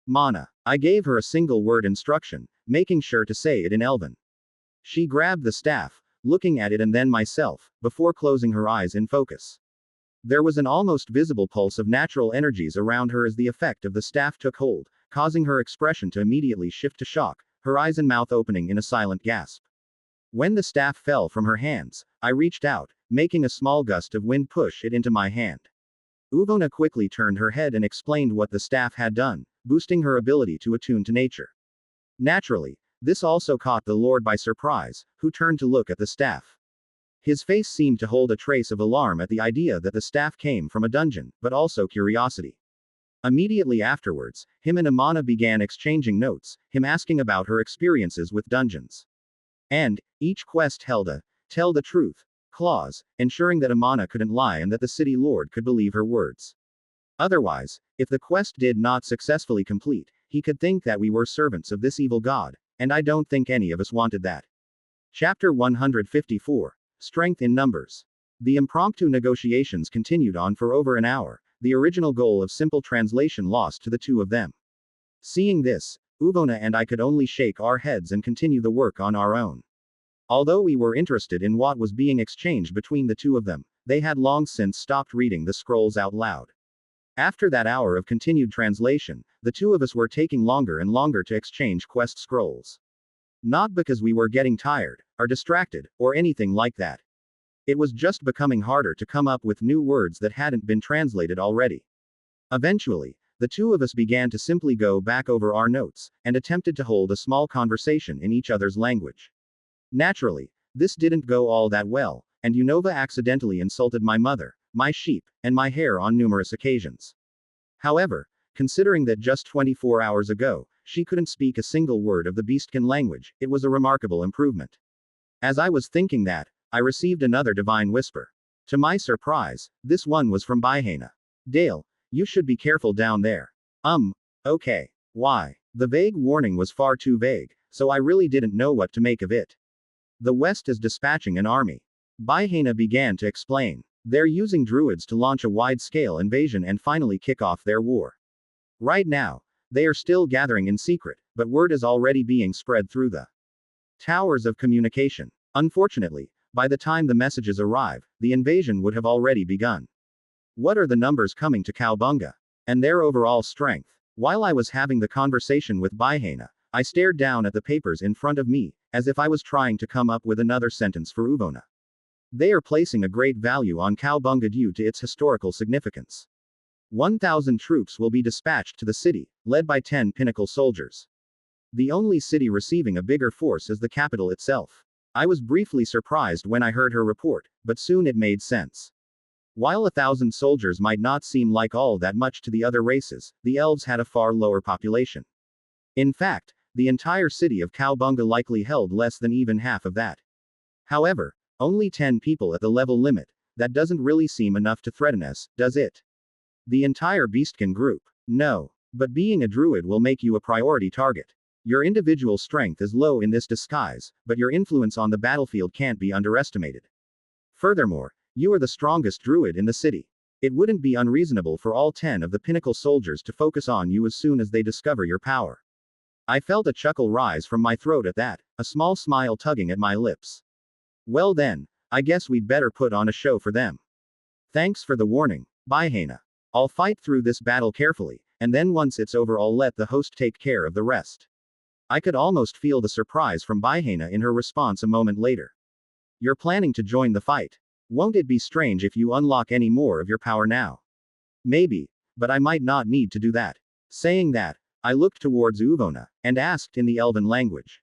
Speaker 1: Mana. I gave her a single word instruction, making sure to say it in Elven. She grabbed the staff, looking at it and then myself, before closing her eyes in focus. There was an almost visible pulse of natural energies around her as the effect of the staff took hold, causing her expression to immediately shift to shock, her eyes and mouth opening in a silent gasp. When the staff fell from her hands, I reached out, making a small gust of wind push it into my hand. Uvona quickly turned her head and explained what the staff had done, boosting her ability to attune to nature. Naturally, this also caught the Lord by surprise, who turned to look at the staff. His face seemed to hold a trace of alarm at the idea that the staff came from a dungeon, but also curiosity. Immediately afterwards, him and Amana began exchanging notes, him asking about her experiences with dungeons. And, each quest held a tell the truth clause, ensuring that Amana couldn't lie and that the city lord could believe her words. Otherwise, if the quest did not successfully complete, he could think that we were servants of this evil god, and I don't think any of us wanted that. Chapter 154. Strength in Numbers. The impromptu negotiations continued on for over an hour, the original goal of simple translation lost to the two of them. Seeing this, Uvona and I could only shake our heads and continue the work on our own. Although we were interested in what was being exchanged between the two of them, they had long since stopped reading the scrolls out loud. After that hour of continued translation, the two of us were taking longer and longer to exchange quest scrolls. Not because we were getting tired, or distracted, or anything like that. It was just becoming harder to come up with new words that hadn't been translated already. Eventually, the two of us began to simply go back over our notes, and attempted to hold a small conversation in each other's language. Naturally, this didn't go all that well, and Unova accidentally insulted my mother, my sheep, and my hair on numerous occasions. However, considering that just 24 hours ago, she couldn't speak a single word of the Beastkin language, it was a remarkable improvement. As I was thinking that, I received another divine whisper. To my surprise, this one was from Bihana. Dale, you should be careful down there. Okay. Why? The vague warning was far too vague, so I really didn't know what to make of it. The West is dispatching an army. Bihana began to explain. They're using druids to launch a wide-scale invasion and finally kick off their war. Right now, they are still gathering in secret, but word is already being spread through the towers of communication. Unfortunately, by the time the messages arrive, the invasion would have already begun. What are the numbers coming to Cowabunga? And their overall strength? While I was having the conversation with Bihana, I stared down at the papers in front of me, as if I was trying to come up with another sentence for Uvona. They are placing a great value on Cowabunga due to its historical significance. 1,000 troops will be dispatched to the city, led by 10 pinnacle soldiers. The only city receiving a bigger force is the capital itself. I was briefly surprised when I heard her report, but soon it made sense. While 1,000 soldiers might not seem like all that much to the other races, the elves had a far lower population. In fact, the entire city of Cowabunga likely held less than even half of that. However, only 10 people at the level limit, that doesn't really seem enough to threaten us, does it? The entire Beastkin group? No. But being a druid will make you a priority target. Your individual strength is low in this disguise, but your influence on the battlefield can't be underestimated. Furthermore, you are the strongest druid in the city. It wouldn't be unreasonable for all 10 of the pinnacle soldiers to focus on you as soon as they discover your power. I felt a chuckle rise from my throat at that, a small smile tugging at my lips. Well then, I guess we'd better put on a show for them. Thanks for the warning, Bihana. I'll fight through this battle carefully, and then once it's over I'll let the host take care of the rest. I could almost feel the surprise from Bihana in her response a moment later. You're planning to join the fight. Won't it be strange if you unlock any more of your power now? Maybe, but I might not need to do that. Saying that, I looked towards Uvona, and asked in the Elven language.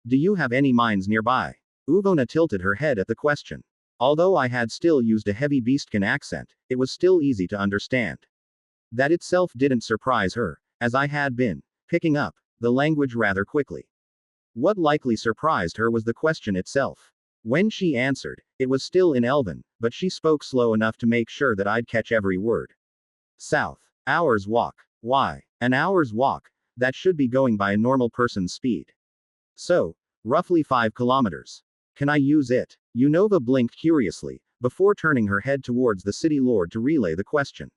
Speaker 1: Do you have any mines nearby? Uvona tilted her head at the question. Although I had still used a heavy Beastkin accent, it was still easy to understand. That itself didn't surprise her, as I had been picking up the language rather quickly. What likely surprised her was the question itself. When she answered, it was still in Elven, but she spoke slow enough to make sure that I'd catch every word. South. Hour's walk. Why? An hour's walk? That should be going by a normal person's speed. So, roughly 5 kilometers. Can I use it? Unova blinked curiously, before turning her head towards the city lord to relay the question.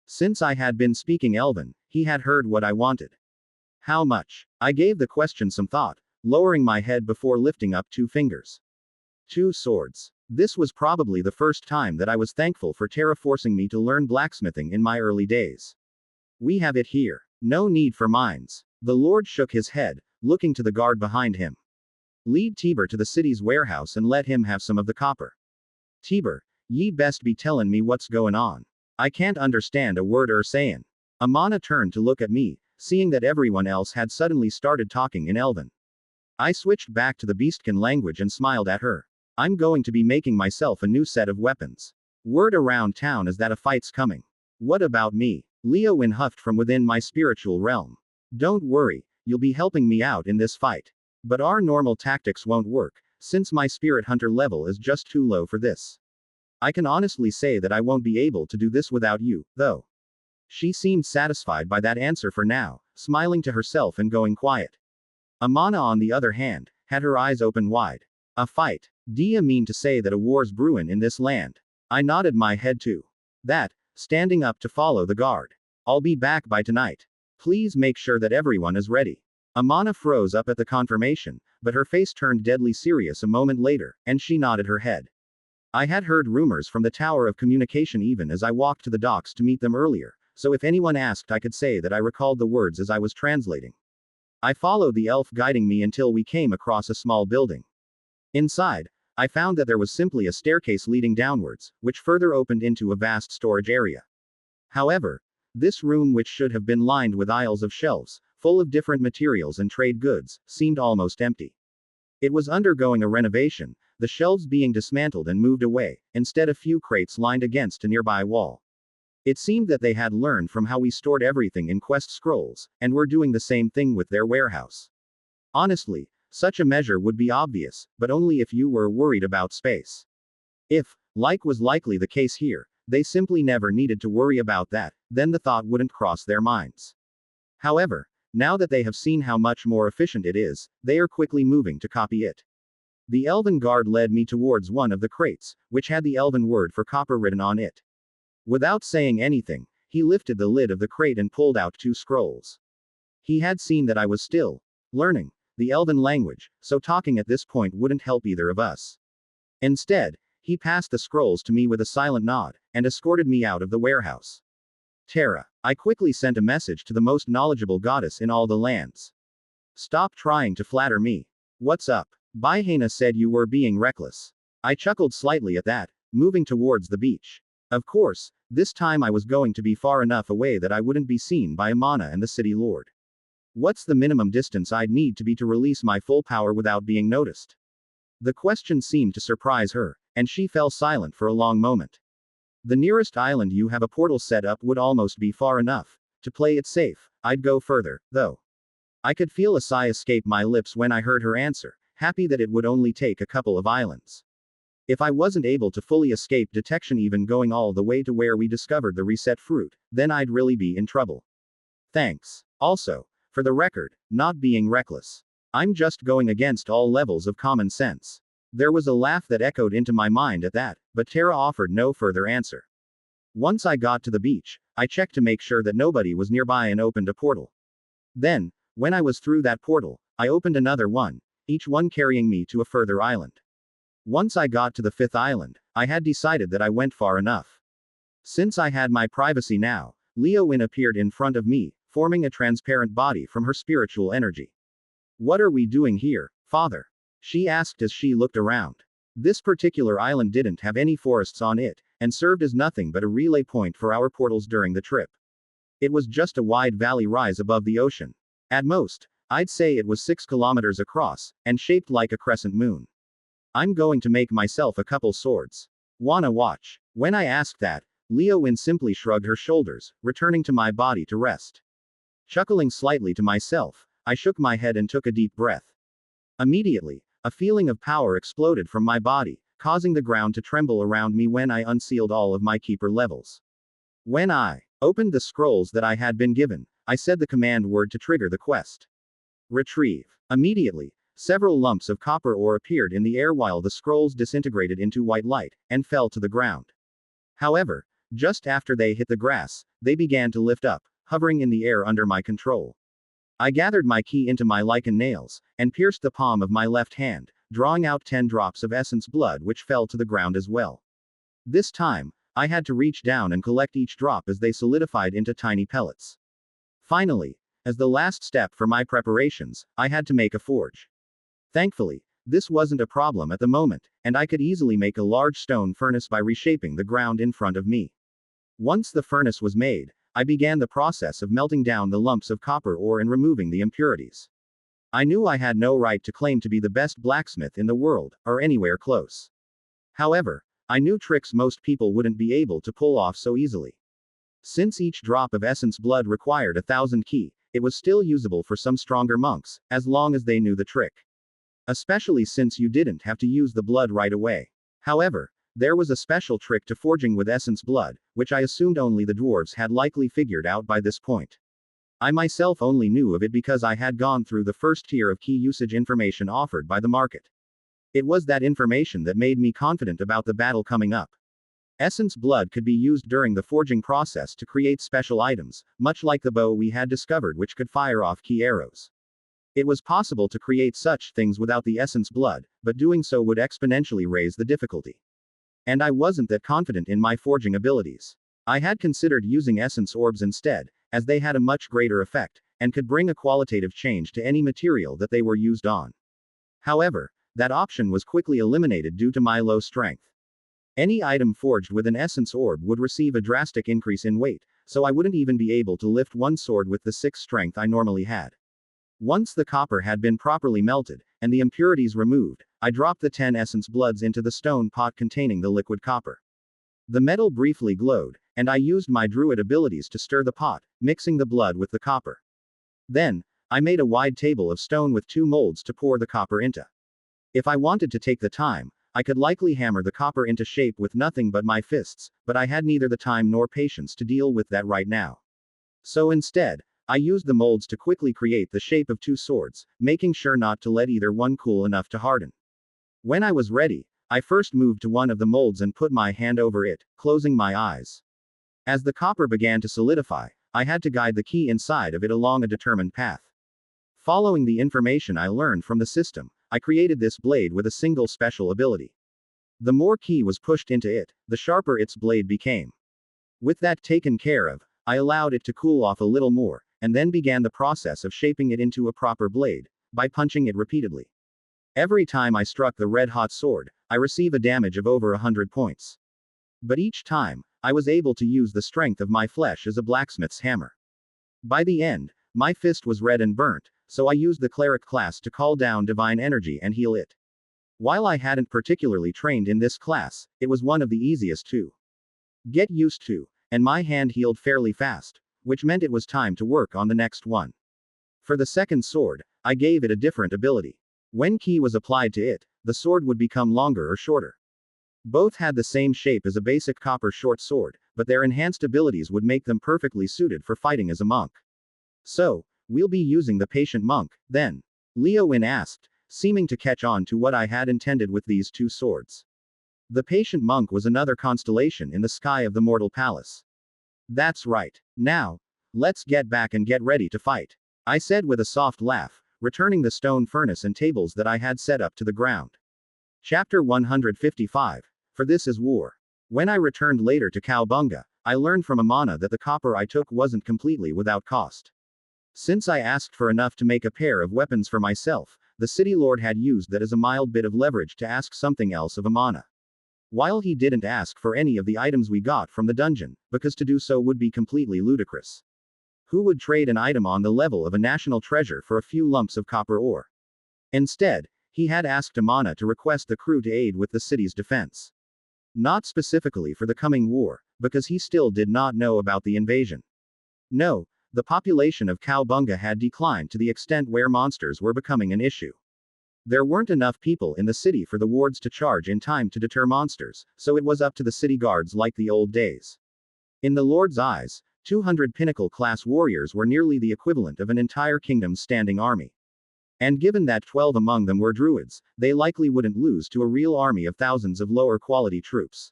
Speaker 1: Since I had been speaking Elven, he had heard what I wanted. How much? I gave the question some thought, lowering my head before lifting up 2 fingers. 2 swords. This was probably the first time that I was thankful for Terra forcing me to learn blacksmithing in my early days. We have it here. No need for mines. The Lord shook his head, looking to the guard behind him. Lead Tiber to the city's warehouse and let him have some of the copper. Tiber, ye best be tellin' me what's goin' on. I can't understand a word sayin'. Amana turned to look at me, seeing that everyone else had suddenly started talking in Elven. I switched back to the Beastkin language and smiled at her. I'm going to be making myself a new set of weapons. Word around town is that a fight's coming. What about me? Leowyn huffed from within my spiritual realm. Don't worry, you'll be helping me out in this fight. But our normal tactics won't work, since my spirit hunter level is just too low for this. I can honestly say that I won't be able to do this without you, though. She seemed satisfied by that answer for now, smiling to herself and going quiet. Amana, on the other hand, had her eyes open wide. A fight? D'ya mean to say that a war's brewin' in this land? I nodded my head to that, standing up to follow the guard. I'll be back by tonight. Please make sure that everyone is ready. Amana froze up at the confirmation, but her face turned deadly serious a moment later, and she nodded her head. I had heard rumors from the Tower of Communication even as I walked to the docks to meet them earlier, so if anyone asked I could say that I recalled the words as I was translating. I followed the elf guiding me until we came across a small building. Inside, I found that there was simply a staircase leading downwards, which further opened into a vast storage area. However, this room, which should have been lined with aisles of shelves, full of different materials and trade goods, seemed almost empty. It was undergoing a renovation, the shelves being dismantled and moved away, instead a few crates lined against a nearby wall. It seemed that they had learned from how we stored everything in quest scrolls, and were doing the same thing with their warehouse. Honestly, such a measure would be obvious, but only if you were worried about space. If, like was likely the case here, they simply never needed to worry about that, then the thought wouldn't cross their minds. However, now that they have seen how much more efficient it is, they are quickly moving to copy it. The elven guard led me towards one of the crates, which had the elven word for copper written on it. Without saying anything, he lifted the lid of the crate and pulled out 2 scrolls. He had seen that I was still learning the elven language, so talking at this point wouldn't help either of us. Instead, he passed the scrolls to me with a silent nod, and escorted me out of the warehouse. Terra, I quickly sent a message to the most knowledgeable goddess in all the lands. Stop trying to flatter me. What's up? Bihana said you were being reckless. I chuckled slightly at that, moving towards the beach. Of course, this time I was going to be far enough away that I wouldn't be seen by Amana and the city lord. What's the minimum distance I'd need to release my full power without being noticed? The question seemed to surprise her, and she fell silent for a long moment. The nearest island you have a portal set up would almost be far enough. To play it safe, I'd go further, though. I could feel a sigh escape my lips when I heard her answer, happy that it would only take a couple of islands. If I wasn't able to fully escape detection even going all the way to where we discovered the reset fruit, then I'd really be in trouble. Thanks. Also, for the record, not being reckless. I'm just going against all levels of common sense. There was a laugh that echoed into my mind at that, but Terra offered no further answer. Once I got to the beach, I checked to make sure that nobody was nearby and opened a portal. Then, when I was through that portal, I opened another one, each one carrying me to a further island. Once I got to the 5th island, I had decided that I went far enough. Since I had my privacy now, Leowyn appeared in front of me, forming a transparent body from her spiritual energy. What are we doing here, Father? She asked as she looked around. This particular island didn't have any forests on it, and served as nothing but a relay point for our portals during the trip. It was just a wide valley rise above the ocean. At most, I'd say it was 6 kilometers across, and shaped like a crescent moon. I'm going to make myself a couple swords. Wanna watch? When I asked that, Leowyn simply shrugged her shoulders, returning to my body to rest. Chuckling slightly to myself, I shook my head and took a deep breath. Immediately, a feeling of power exploded from my body, causing the ground to tremble around me when I unsealed all of my keeper levels. When I opened the scrolls that I had been given, I said the command word to trigger the quest. Retrieve. Immediately, several lumps of copper ore appeared in the air while the scrolls disintegrated into white light, and fell to the ground. However, just after they hit the grass, they began to lift up, hovering in the air under my control. I gathered my key into my lichen nails, and pierced the palm of my left hand, drawing out 10 drops of essence blood which fell to the ground as well. This time, I had to reach down and collect each drop as they solidified into tiny pellets. Finally, As the last step for my preparations, I had to make a forge. Thankfully, this wasn't a problem at the moment, and I could easily make a large stone furnace by reshaping the ground in front of me. Once the furnace was made, I began the process of melting down the lumps of copper ore and removing the impurities. I knew I had no right to claim to be the best blacksmith in the world, or anywhere close. However, I knew tricks most people wouldn't be able to pull off so easily. Since each drop of essence blood required 1,000 ki, it was still usable for some stronger monks, as long as they knew the trick. Especially since you didn't have to use the blood right away. However, there was a special trick to forging with essence blood, which I assumed only the dwarves had likely figured out by this point. I myself only knew of it because I had gone through the first tier of key usage information offered by the market. It was that information that made me confident about the battle coming up. Essence blood could be used during the forging process to create special items, much like the bow we had discovered which could fire off key arrows. It was possible to create such things without the essence blood, but doing so would exponentially raise the difficulty. And I wasn't that confident in my forging abilities. I had considered using essence orbs instead, as they had a much greater effect, and could bring a qualitative change to any material that they were used on. However, that option was quickly eliminated due to my low strength. Any item forged with an essence orb would receive a drastic increase in weight, so I wouldn't even be able to lift one sword with the 6 strength I normally had. Once the copper had been properly melted, and the impurities removed, I dropped the 10 essence bloods into the stone pot containing the liquid copper. The metal briefly glowed, and I used my druid abilities to stir the pot, mixing the blood with the copper. Then, I made a wide table of stone with 2 molds to pour the copper into. If I wanted to take the time, I could likely hammer the copper into shape with nothing but my fists, but I had neither the time nor patience to deal with that right now. So instead, I used the molds to quickly create the shape of 2 swords, making sure not to let either one cool enough to harden. When I was ready, I first moved to one of the molds and put my hand over it, closing my eyes. As the copper began to solidify, I had to guide the key inside of it along a determined path. Following the information I learned from the system, I created this blade with a single special ability. The more key was pushed into it, the sharper its blade became. With that taken care of, I allowed it to cool off a little more, and then began the process of shaping it into a proper blade, by punching it repeatedly. Every time I struck the red-hot sword, I receive a damage of over 100 points. But each time, I was able to use the strength of my flesh as a blacksmith's hammer. By the end, my fist was red and burnt, so I used the cleric class to call down divine energy and heal it. While I hadn't particularly trained in this class, it was one of the easiest to get used to, and my hand healed fairly fast, which meant it was time to work on the next one. For the second sword, I gave it a different ability. When ki was applied to it, the sword would become longer or shorter. Both had the same shape as a basic copper short sword, but their enhanced abilities would make them perfectly suited for fighting as a monk. So, we'll be using the patient monk, then? Leo Win asked, seeming to catch on to what I had intended with these 2 swords. The patient monk was another constellation in the sky of the mortal palace. That's right. Now, let's get back and get ready to fight, I said with a soft laugh, returning the stone furnace and tables that I had set up to the ground. Chapter 155. For this is war. When I returned later to Cowabunga, I learned from Amana that the copper I took wasn't completely without cost. Since I asked for enough to make a pair of weapons for myself, the city lord had used that as a mild bit of leverage to ask something else of Amana. While he didn't ask for any of the items we got from the dungeon, because to do so would be completely ludicrous. Who would trade an item on the level of a national treasure for a few lumps of copper ore? Instead, he had asked Amana to request the crew to aid with the city's defense. Not specifically for the coming war, because he still did not know about the invasion. No, the population of Cowabunga had declined to the extent where monsters were becoming an issue. There weren't enough people in the city for the wards to charge in time to deter monsters, so it was up to the city guards like the old days. In the Lord's eyes, 200 pinnacle-class warriors were nearly the equivalent of an entire kingdom's standing army. And given that 12 among them were druids, they likely wouldn't lose to a real army of thousands of lower-quality troops.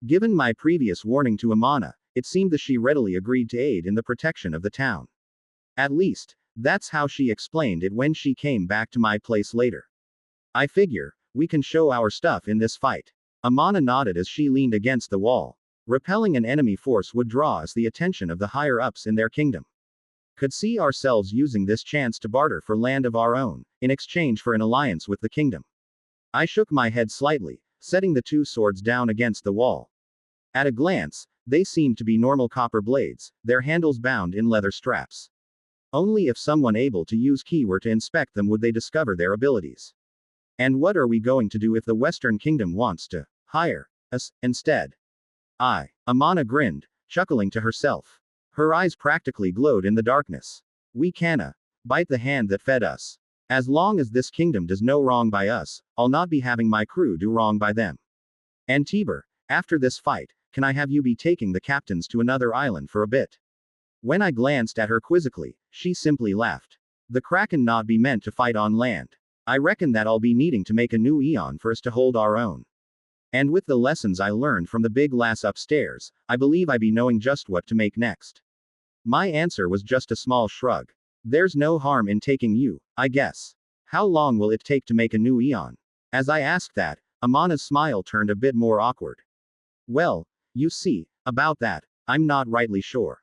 Speaker 1: Given my previous warning to Amana, it seemed that she readily agreed to aid in the protection of the town. At least, that's how she explained it when she came back to my place later. I figure, we can show our stuff in this fight. Amana nodded as she leaned against the wall. Repelling an enemy force would draw us the attention of the higher-ups in their kingdom. could see ourselves using this chance to barter for land of our own, in exchange for an alliance with the kingdom. I shook my head slightly, setting the two swords down against the wall. At a glance, they seemed to be normal copper blades, their handles bound in leather straps. Only if someone able to use key were to inspect them would they discover their abilities. And what are we going to do if the Western Kingdom wants to hire us instead? Amana grinned, chuckling to herself. Her eyes practically glowed in the darkness. We canna bite the hand that fed us. As long as this kingdom does no wrong by us, I'll not be having my crew do wrong by them. And Tiber, after this fight, can I have you be taking the captains to another island for a bit? When I glanced at her quizzically, she simply laughed. The Kraken not be meant to fight on land. I reckon that I'll be needing to make a new eon for us to hold our own. And with the lessons I learned from the big lass upstairs, I believe I be knowing just what to make next. My answer was just a small shrug. There's no harm in taking you, I guess. How long will it take to make a new eon? As I asked that, Amana's smile turned a bit more awkward. Well, you see, about that, I'm not rightly sure.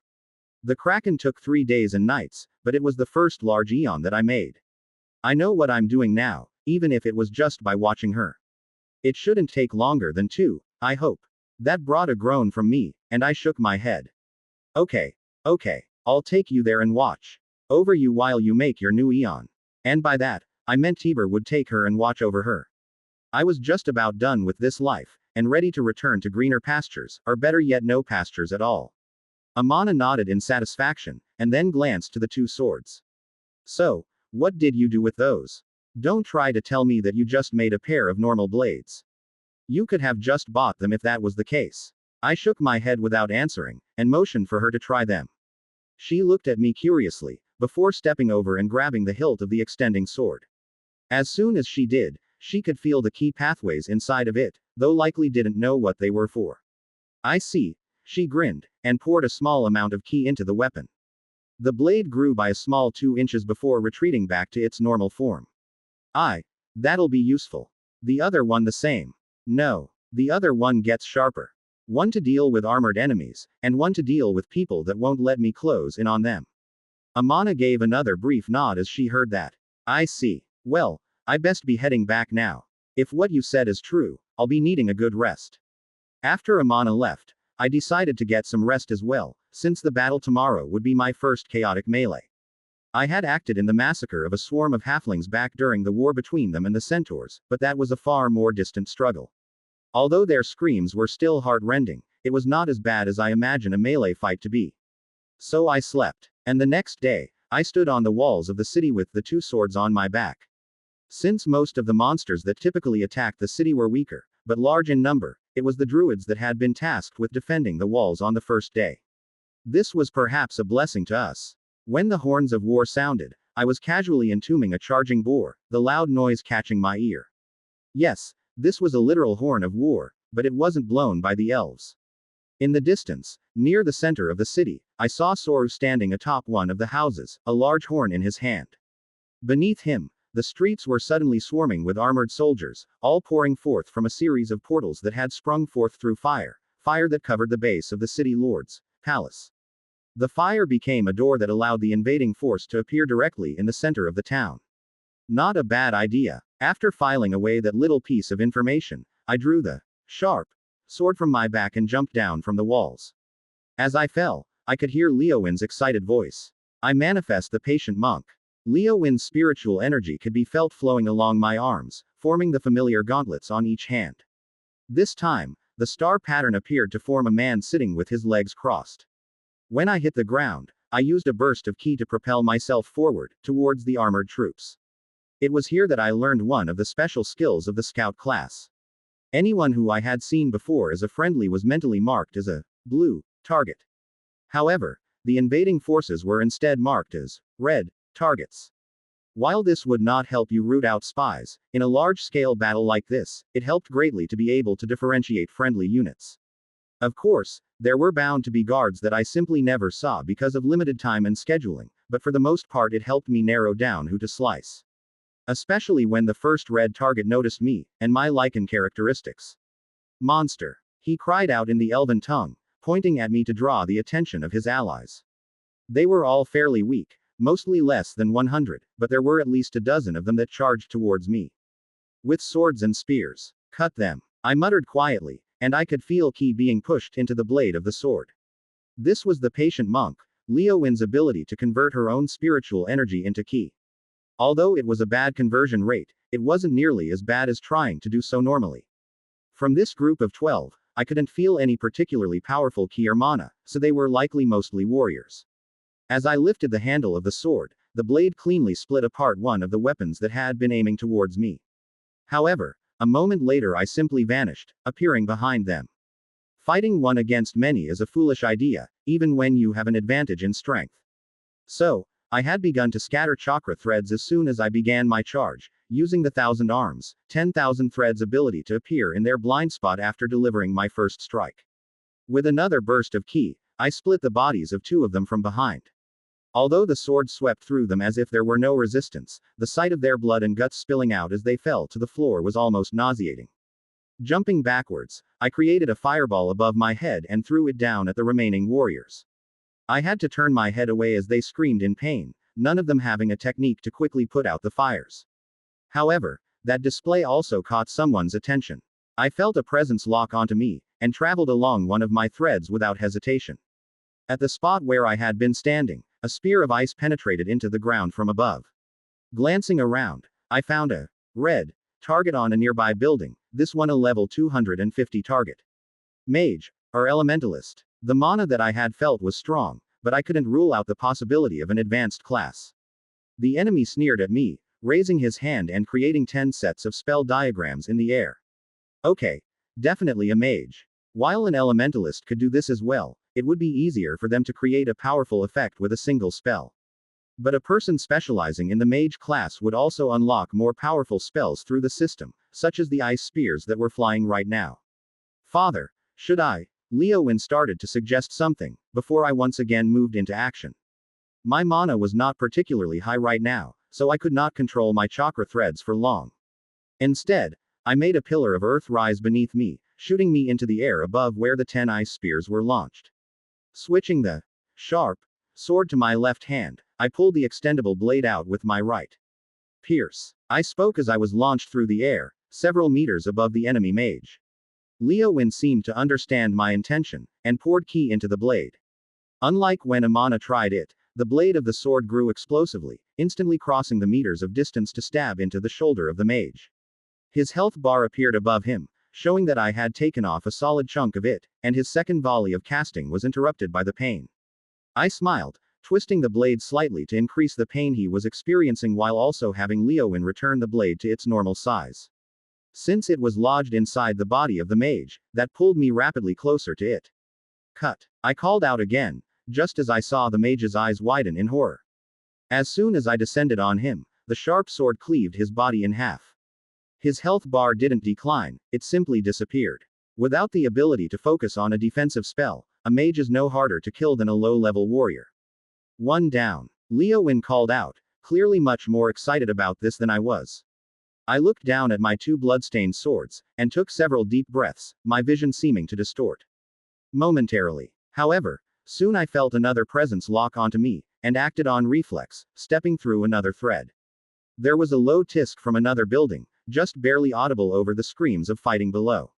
Speaker 1: The Kraken took 3 days and nights, but it was the first large eon that I made. I know what I'm doing now, even if it was just by watching her. It shouldn't take longer than 2, I hope. That brought a groan from me, and I shook my head. Okay, I'll take you there and watch over you while you make your new eon. And by that, I meant Tiber would take her and watch over her. I was just about done with this life, and ready to return to greener pastures, or better yet no pastures at all. Amana nodded in satisfaction, and then glanced to the two swords. So, what did you do with those? Don't try to tell me that you just made a pair of normal blades. You could have just bought them if that was the case. I shook my head without answering, and motioned for her to try them. She looked at me curiously, before stepping over and grabbing the hilt of the extending sword. As soon as she did, she could feel the key pathways inside of it, though likely didn't know what they were for. I see, she grinned, and poured a small amount of key into the weapon. The blade grew by a small 2 inches before retreating back to its normal form. That'll be useful. The other one the same. No, the other one gets sharper. One to deal with armored enemies, and one to deal with people that won't let me close in on them. Amana gave another brief nod as she heard that. I see. Well, I best be heading back now. If what you said is true, I'll be needing a good rest. After Amana left, I decided to get some rest as well, since the battle tomorrow would be my first chaotic melee. I had acted in the massacre of a swarm of halflings back during the war between them and the centaurs, but that was a far more distant struggle. Although their screams were still heart-rending, it was not as bad as I imagine a melee fight to be. So I slept. And the next day, I stood on the walls of the city with the two swords on my back. Since most of the monsters that typically attacked the city were weaker, but large in number, it was the druids that had been tasked with defending the walls on the first day. This was perhaps a blessing to us. When the horns of war sounded, I was casually entombing a charging boar, the loud noise catching my ear. Yes, this was a literal horn of war, but it wasn't blown by the elves. In the distance, near the center of the city, I saw Soru standing atop one of the houses, a large horn in his hand. Beneath him, the streets were suddenly swarming with armored soldiers, all pouring forth from a series of portals that had sprung forth through fire that covered the base of the city lord's palace. The fire became a door that allowed the invading force to appear directly in the center of the town. Not a bad idea. After filing away that little piece of information, I drew the sharp sword from my back and jumped down from the walls. As I fell, I could hear Leowin's excited voice. I manifest the patient monk. Leowin's spiritual energy could be felt flowing along my arms, forming the familiar gauntlets on each hand. This time, the star pattern appeared to form a man sitting with his legs crossed. When I hit the ground, I used a burst of ki to propel myself forward, towards the armored troops. It was here that I learned one of the special skills of the scout class. Anyone who I had seen before as a friendly was mentally marked as a blue target. However, the invading forces were instead marked as red targets. While this would not help you root out spies, in a large-scale battle like this, it helped greatly to be able to differentiate friendly units. Of course, there were bound to be guards that I simply never saw because of limited time and scheduling, but for the most part it helped me narrow down who to slice. Especially when the first red target noticed me, and my lichen characteristics. Monster! He cried out in the elven tongue, pointing at me to draw the attention of his allies. They were all fairly weak, mostly less than 100, but there were at least a dozen of them that charged towards me. With swords and spears. Cut them. I muttered quietly, and I could feel ki being pushed into the blade of the sword. This was the patient monk, Leowin's ability to convert her own spiritual energy into ki. Although it was a bad conversion rate, it wasn't nearly as bad as trying to do so normally. From this group of 12, I couldn't feel any particularly powerful ki or mana, so they were likely mostly warriors. As I lifted the handle of the sword, the blade cleanly split apart one of the weapons that had been aiming towards me. However, a moment later I simply vanished, appearing behind them. Fighting one against many is a foolish idea, even when you have an advantage in strength. So, I had begun to scatter chakra threads as soon as I began my charge, using the 1,000 arms, 10,000 threads ability to appear in their blind spot after delivering my first strike. With another burst of ki, I split the bodies of 2 of them from behind. Although the sword swept through them as if there were no resistance, the sight of their blood and guts spilling out as they fell to the floor was almost nauseating. Jumping backwards, I created a fireball above my head and threw it down at the remaining warriors. I had to turn my head away as they screamed in pain, none of them having a technique to quickly put out the fires. However, that display also caught someone's attention. I felt a presence lock onto me, and traveled along one of my threads without hesitation. At the spot where I had been standing, a spear of ice penetrated into the ground from above. Glancing around, I found a red target on a nearby building, this one a level 250 target. Mage, or elementalist. The mana that I had felt was strong, but I couldn't rule out the possibility of an advanced class. The enemy sneered at me, raising his hand and creating 10 sets of spell diagrams in the air. Okay, definitely a mage. While an elementalist could do this as well, it would be easier for them to create a powerful effect with a single spell. But a person specializing in the mage class would also unlock more powerful spells through the system, such as the ice spears that were flying right now. Father, should I? Leowin started to suggest something, before I once again moved into action. My mana was not particularly high right now, so I could not control my chakra threads for long. Instead, I made a pillar of earth rise beneath me, shooting me into the air above where the 10 ice spears were launched. Switching the sharp sword to my left hand, I pulled the extendable blade out with my right. Pierce. I spoke as I was launched through the air, several meters above the enemy mage. Leowin seemed to understand my intention, and poured ki into the blade. Unlike when Amana tried it, the blade of the sword grew explosively, instantly crossing the meters of distance to stab into the shoulder of the mage. His health bar appeared above him, showing that I had taken off a solid chunk of it, and his second volley of casting was interrupted by the pain. I smiled, twisting the blade slightly to increase the pain he was experiencing while also having Leowin return the blade to its normal size. Since it was lodged inside the body of the mage, that pulled me rapidly closer to it. Cut. I called out again, just as I saw the mage's eyes widen in horror. As soon as I descended on him, the sharp sword cleaved his body in half. His health bar didn't decline, it simply disappeared. Without the ability to focus on a defensive spell, a mage is no harder to kill than a low-level warrior. One down. Leowin called out, clearly much more excited about this than I was. I looked down at my 2 bloodstained swords, and took several deep breaths, my vision seeming to distort. Momentarily. However, soon I felt another presence lock onto me, and acted on reflex, stepping through another thread. There was a low tisk from another building, just barely audible over the screams of fighting below.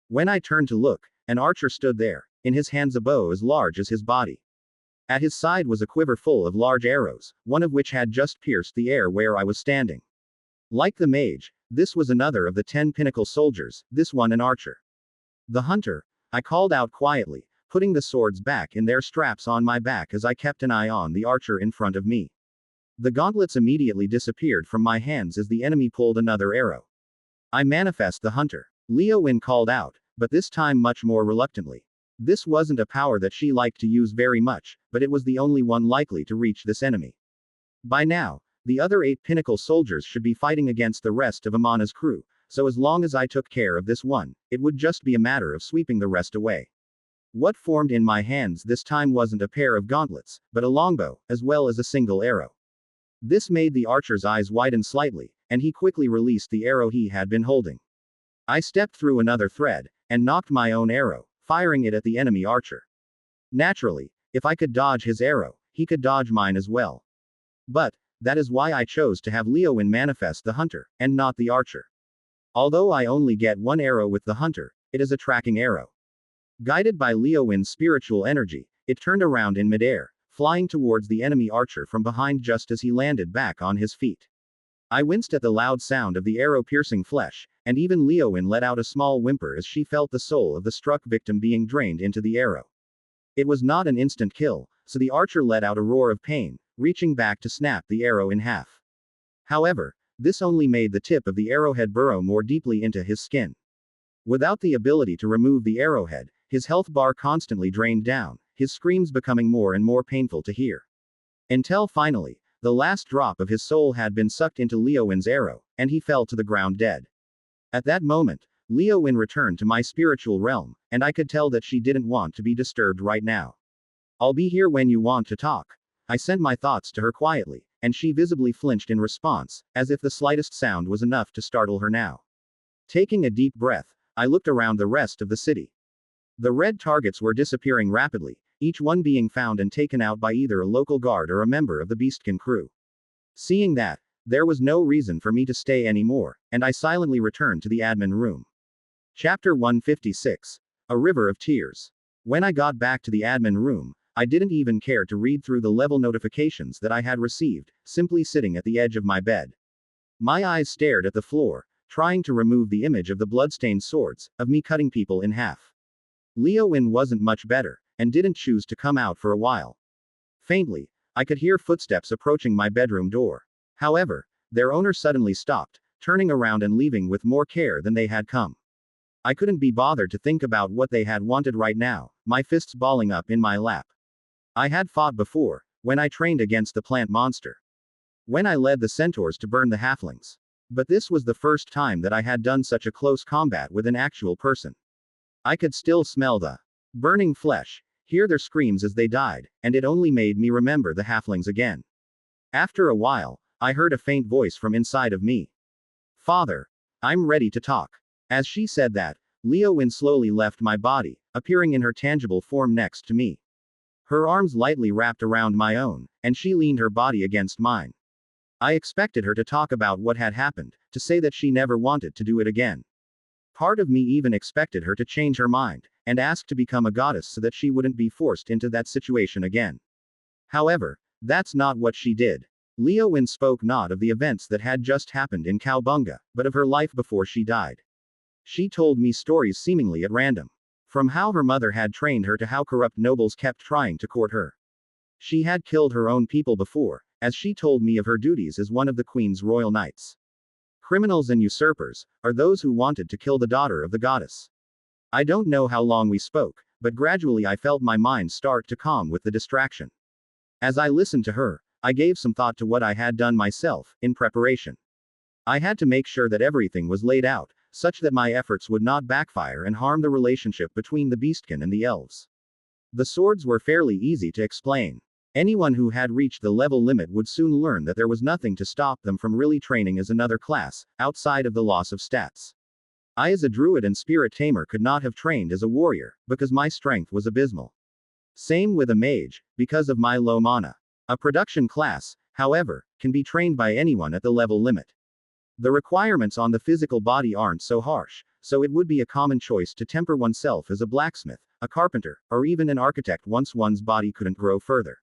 Speaker 1: When I turned to look, an archer stood there, in his hands a bow as large as his body. At his side was a quiver full of large arrows, one of which had just pierced the air where I was standing. Like the mage, this was another of the 10 pinnacle soldiers, this one an archer. The hunter, I called out quietly, putting the swords back in their straps on my back as I kept an eye on the archer in front of me. The gauntlets immediately disappeared from my hands as the enemy pulled another arrow. I manifest the hunter. Leowin called out, but this time much more reluctantly. This wasn't a power that she liked to use very much, but it was the only one likely to reach this enemy. By now, the other 8 pinnacle soldiers should be fighting against the rest of Amana's crew, so as long as I took care of this one, it would just be a matter of sweeping the rest away. What formed in my hands this time wasn't a pair of gauntlets, but a longbow, as well as a single arrow. This made the archer's eyes widen slightly, and he quickly released the arrow he had been holding. I stepped through another thread, and knocked my own arrow, firing it at the enemy archer. Naturally, if I could dodge his arrow, he could dodge mine as well. But, that is why I chose to have Leowin manifest the hunter, and not the archer. Although I only get one arrow with the hunter, it is a tracking arrow. Guided by Leowin's spiritual energy, it turned around in midair, flying towards the enemy archer from behind just as he landed back on his feet. I winced at the loud sound of the arrow piercing flesh, and even Leowin let out a small whimper as she felt the soul of the struck victim being drained into the arrow. It was not an instant kill, so the archer let out a roar of pain, reaching back to snap the arrow in half. However, this only made the tip of the arrowhead burrow more deeply into his skin. Without the ability to remove the arrowhead, his health bar constantly drained down, his screams becoming more and more painful to hear. Until finally, the last drop of his soul had been sucked into Leowin's arrow, and he fell to the ground dead. At that moment, Leowin returned to my spiritual realm, and I could tell that she didn't want to be disturbed right now. "I'll be here when you want to talk." I sent my thoughts to her quietly, and she visibly flinched in response, as if the slightest sound was enough to startle her now. Taking a deep breath, I looked around the rest of the city. The red targets were disappearing rapidly, each one being found and taken out by either a local guard or a member of the Beastkin crew. Seeing that, there was no reason for me to stay anymore, and I silently returned to the admin room. Chapter 156. A River of Tears. When I got back to the admin room, I didn't even care to read through the level notifications that I had received, simply sitting at the edge of my bed. My eyes stared at the floor, trying to remove the image of the bloodstained swords, of me cutting people in half. Leowin wasn't much better, and didn't choose to come out for a while. Faintly, I could hear footsteps approaching my bedroom door. However, their owner suddenly stopped, turning around and leaving with more care than they had come. I couldn't be bothered to think about what they had wanted right now, my fists balling up in my lap. I had fought before, when I trained against the plant monster. When I led the centaurs to burn the halflings. But this was the first time that I had done such a close combat with an actual person. I could still smell the burning flesh, hear their screams as they died, and it only made me remember the halflings again. After a while, I heard a faint voice from inside of me. "Father, I'm ready to talk." As she said that, Leowin slowly left my body, appearing in her tangible form next to me. Her arms lightly wrapped around my own, and she leaned her body against mine. I expected her to talk about what had happened, to say that she never wanted to do it again. Part of me even expected her to change her mind, and ask to become a goddess so that she wouldn't be forced into that situation again. However, that's not what she did. Leowin spoke not of the events that had just happened in Cowabunga, but of her life before she died. She told me stories seemingly at random. From how her mother had trained her to how corrupt nobles kept trying to court her. She had killed her own people before, as she told me of her duties as one of the Queen's royal knights. Criminals and usurpers are those who wanted to kill the daughter of the goddess. I don't know how long we spoke, but gradually I felt my mind start to calm with the distraction. As I listened to her, I gave some thought to what I had done myself, in preparation. I had to make sure that everything was laid out, such that my efforts would not backfire and harm the relationship between the Beastkin and the elves. The swords were fairly easy to explain. Anyone who had reached the level limit would soon learn that there was nothing to stop them from really training as another class, outside of the loss of stats. I as a druid and spirit tamer could not have trained as a warrior, because my strength was abysmal. Same with a mage, because of my low mana. A production class, however, can be trained by anyone at the level limit. The requirements on the physical body aren't so harsh, so it would be a common choice to temper oneself as a blacksmith, a carpenter, or even an architect once one's body couldn't grow further.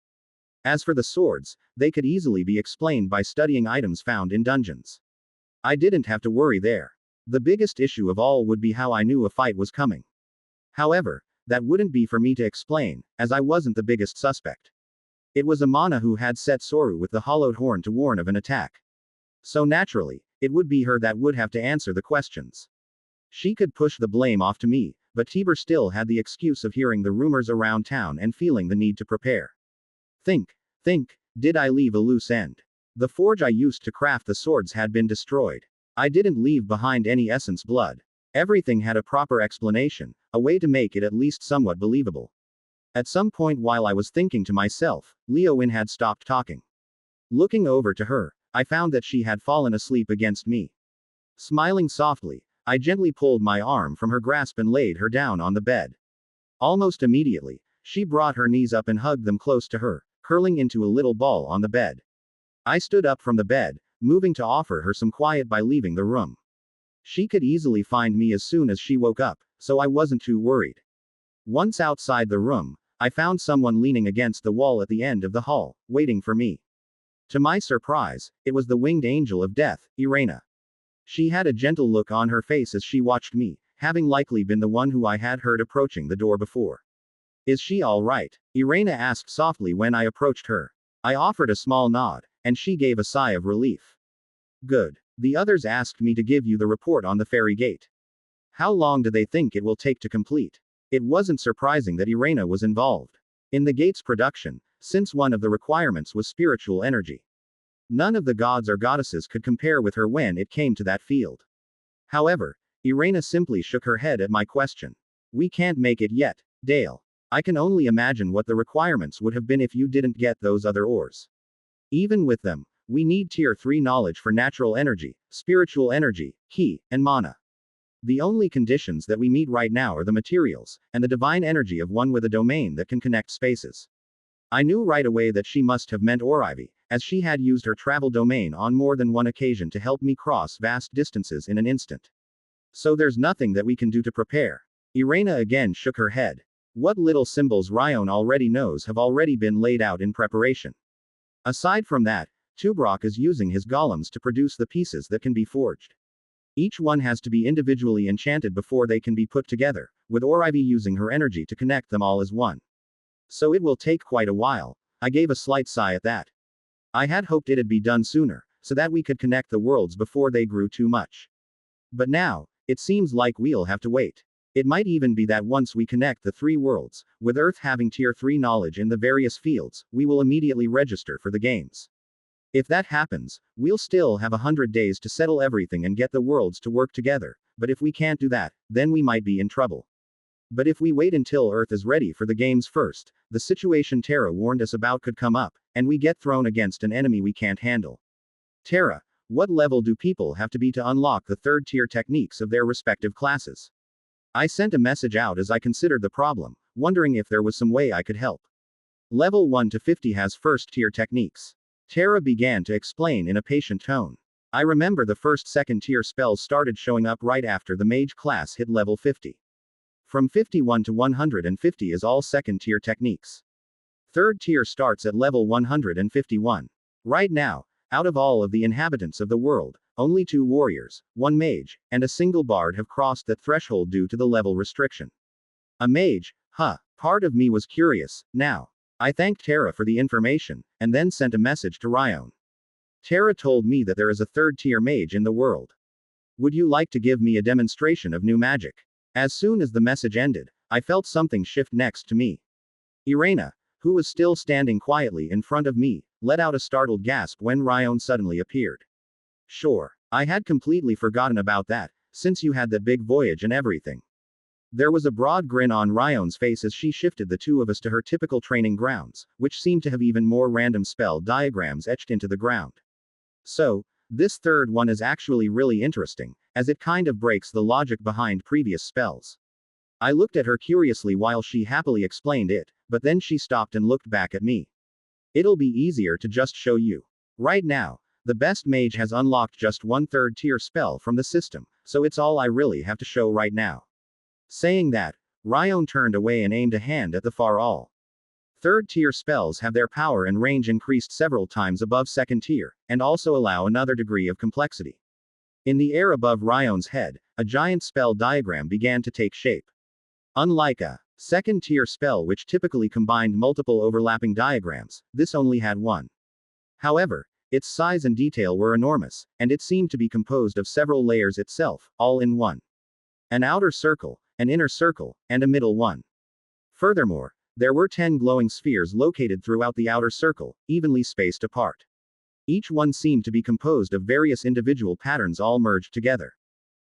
Speaker 1: As for the swords, they could easily be explained by studying items found in dungeons. I didn't have to worry there. The biggest issue of all would be how I knew a fight was coming. However, that wouldn't be for me to explain, as I wasn't the biggest suspect. It was Amana who had set Soru with the hollowed horn to warn of an attack. So naturally, it would be her that would have to answer the questions. She could push the blame off to me, but Tiber still had the excuse of hearing the rumors around town and feeling the need to prepare. Think, did I leave a loose end? The forge I used to craft the swords had been destroyed. I didn't leave behind any essence blood. Everything had a proper explanation, a way to make it at least somewhat believable. At some point while I was thinking to myself, Leowin had stopped talking. Looking over to her, I found that she had fallen asleep against me. Smiling softly, I gently pulled my arm from her grasp and laid her down on the bed. Almost immediately, she brought her knees up and hugged them close to her, curling into a little ball on the bed. I stood up from the bed, moving to offer her some quiet by leaving the room. She could easily find me as soon as she woke up, so I wasn't too worried. Once outside the room, I found someone leaning against the wall at the end of the hall, waiting for me. To my surprise, it was the winged angel of death, Irena. She had a gentle look on her face as she watched me, having likely been the one who I had heard approaching the door before. Is she all right? Irena asked softly when I approached her. I offered a small nod, and she gave a sigh of relief. Good. The others asked me to give you the report on the ferry gate. How long do they think it will take to complete? It wasn't surprising that Irena was involved in the gate's production, since one of the requirements was spiritual energy. None of the gods or goddesses could compare with her when it came to that field. However, Irena simply shook her head at my question. We can't make it yet, Dale. I can only imagine what the requirements would have been if you didn't get those other ores. Even with them, we need tier 3 knowledge for natural energy, spiritual energy, ki, and mana. The only conditions that we meet right now are the materials, and the divine energy of one with a domain that can connect spaces. I knew right away that she must have meant Orivy, as she had used her travel domain on more than one occasion to help me cross vast distances in an instant. So there's nothing that we can do to prepare. Irena again shook her head. What little symbols Ryan already knows have already been laid out in preparation. Aside from that, Tubrok is using his golems to produce the pieces that can be forged. Each one has to be individually enchanted before they can be put together, with Orivy using her energy to connect them all as one. So it will take quite a while. I gave a slight sigh at that. I had hoped it'd be done sooner, so that we could connect the worlds before they grew too much. But now, it seems like we'll have to wait. It might even be that once we connect the 3 worlds, with Earth having tier 3 knowledge in the various fields, we will immediately register for the games. If that happens, we'll still have 100 days to settle everything and get the worlds to work together, but if we can't do that, then we might be in trouble. But if we wait until Earth is ready for the games first, the situation Terra warned us about could come up, and we get thrown against an enemy we can't handle. Terra, what level do people have to be to unlock the 3rd tier techniques of their respective classes? I sent a message out as I considered the problem, wondering if there was some way I could help. Level 1 to 50 has 1st tier techniques. Terra began to explain in a patient tone. I remember the first 2nd tier spells started showing up right after the mage class hit level 50. From 51 to 150 is all 2nd tier techniques. 3rd tier starts at level 151. Right now, out of all of the inhabitants of the world, only 2 warriors, 1 mage, and a single bard have crossed that threshold due to the level restriction. A mage, huh? Part of me was curious. Now, I thanked Terra for the information, and then sent a message to Ryan. Terra told me that there is a 3rd tier mage in the world. Would you like to give me a demonstration of new magic? As soon as the message ended, I felt something shift next to me. Irena, who was still standing quietly in front of me, let out a startled gasp when Ryan suddenly appeared. Sure, I had completely forgotten about that, since you had that big voyage and everything. There was a broad grin on Ryan's face as she shifted the 2 of us to her typical training grounds, which seemed to have even more random spell diagrams etched into the ground. So, this 3rd one is actually really interesting, as it kind of breaks the logic behind previous spells. I looked at her curiously while she happily explained it, but then she stopped and looked back at me. It'll be easier to just show you. Right now, the best mage has unlocked just 1 3rd tier spell from the system, so it's all I really have to show right now. Saying that, Ryan turned away and aimed a hand at the far all. 3rd tier spells have their power and range increased several times above 2nd tier, and also allow another degree of complexity. In the air above Ryan's head, a giant spell diagram began to take shape. Unlike a 2nd tier spell which typically combined multiple overlapping diagrams, this only had one. However, its size and detail were enormous, and it seemed to be composed of several layers itself, all in one. An outer circle, an inner circle, and a middle one. Furthermore, there were 10 glowing spheres located throughout the outer circle, evenly spaced apart. Each one seemed to be composed of various individual patterns all merged together.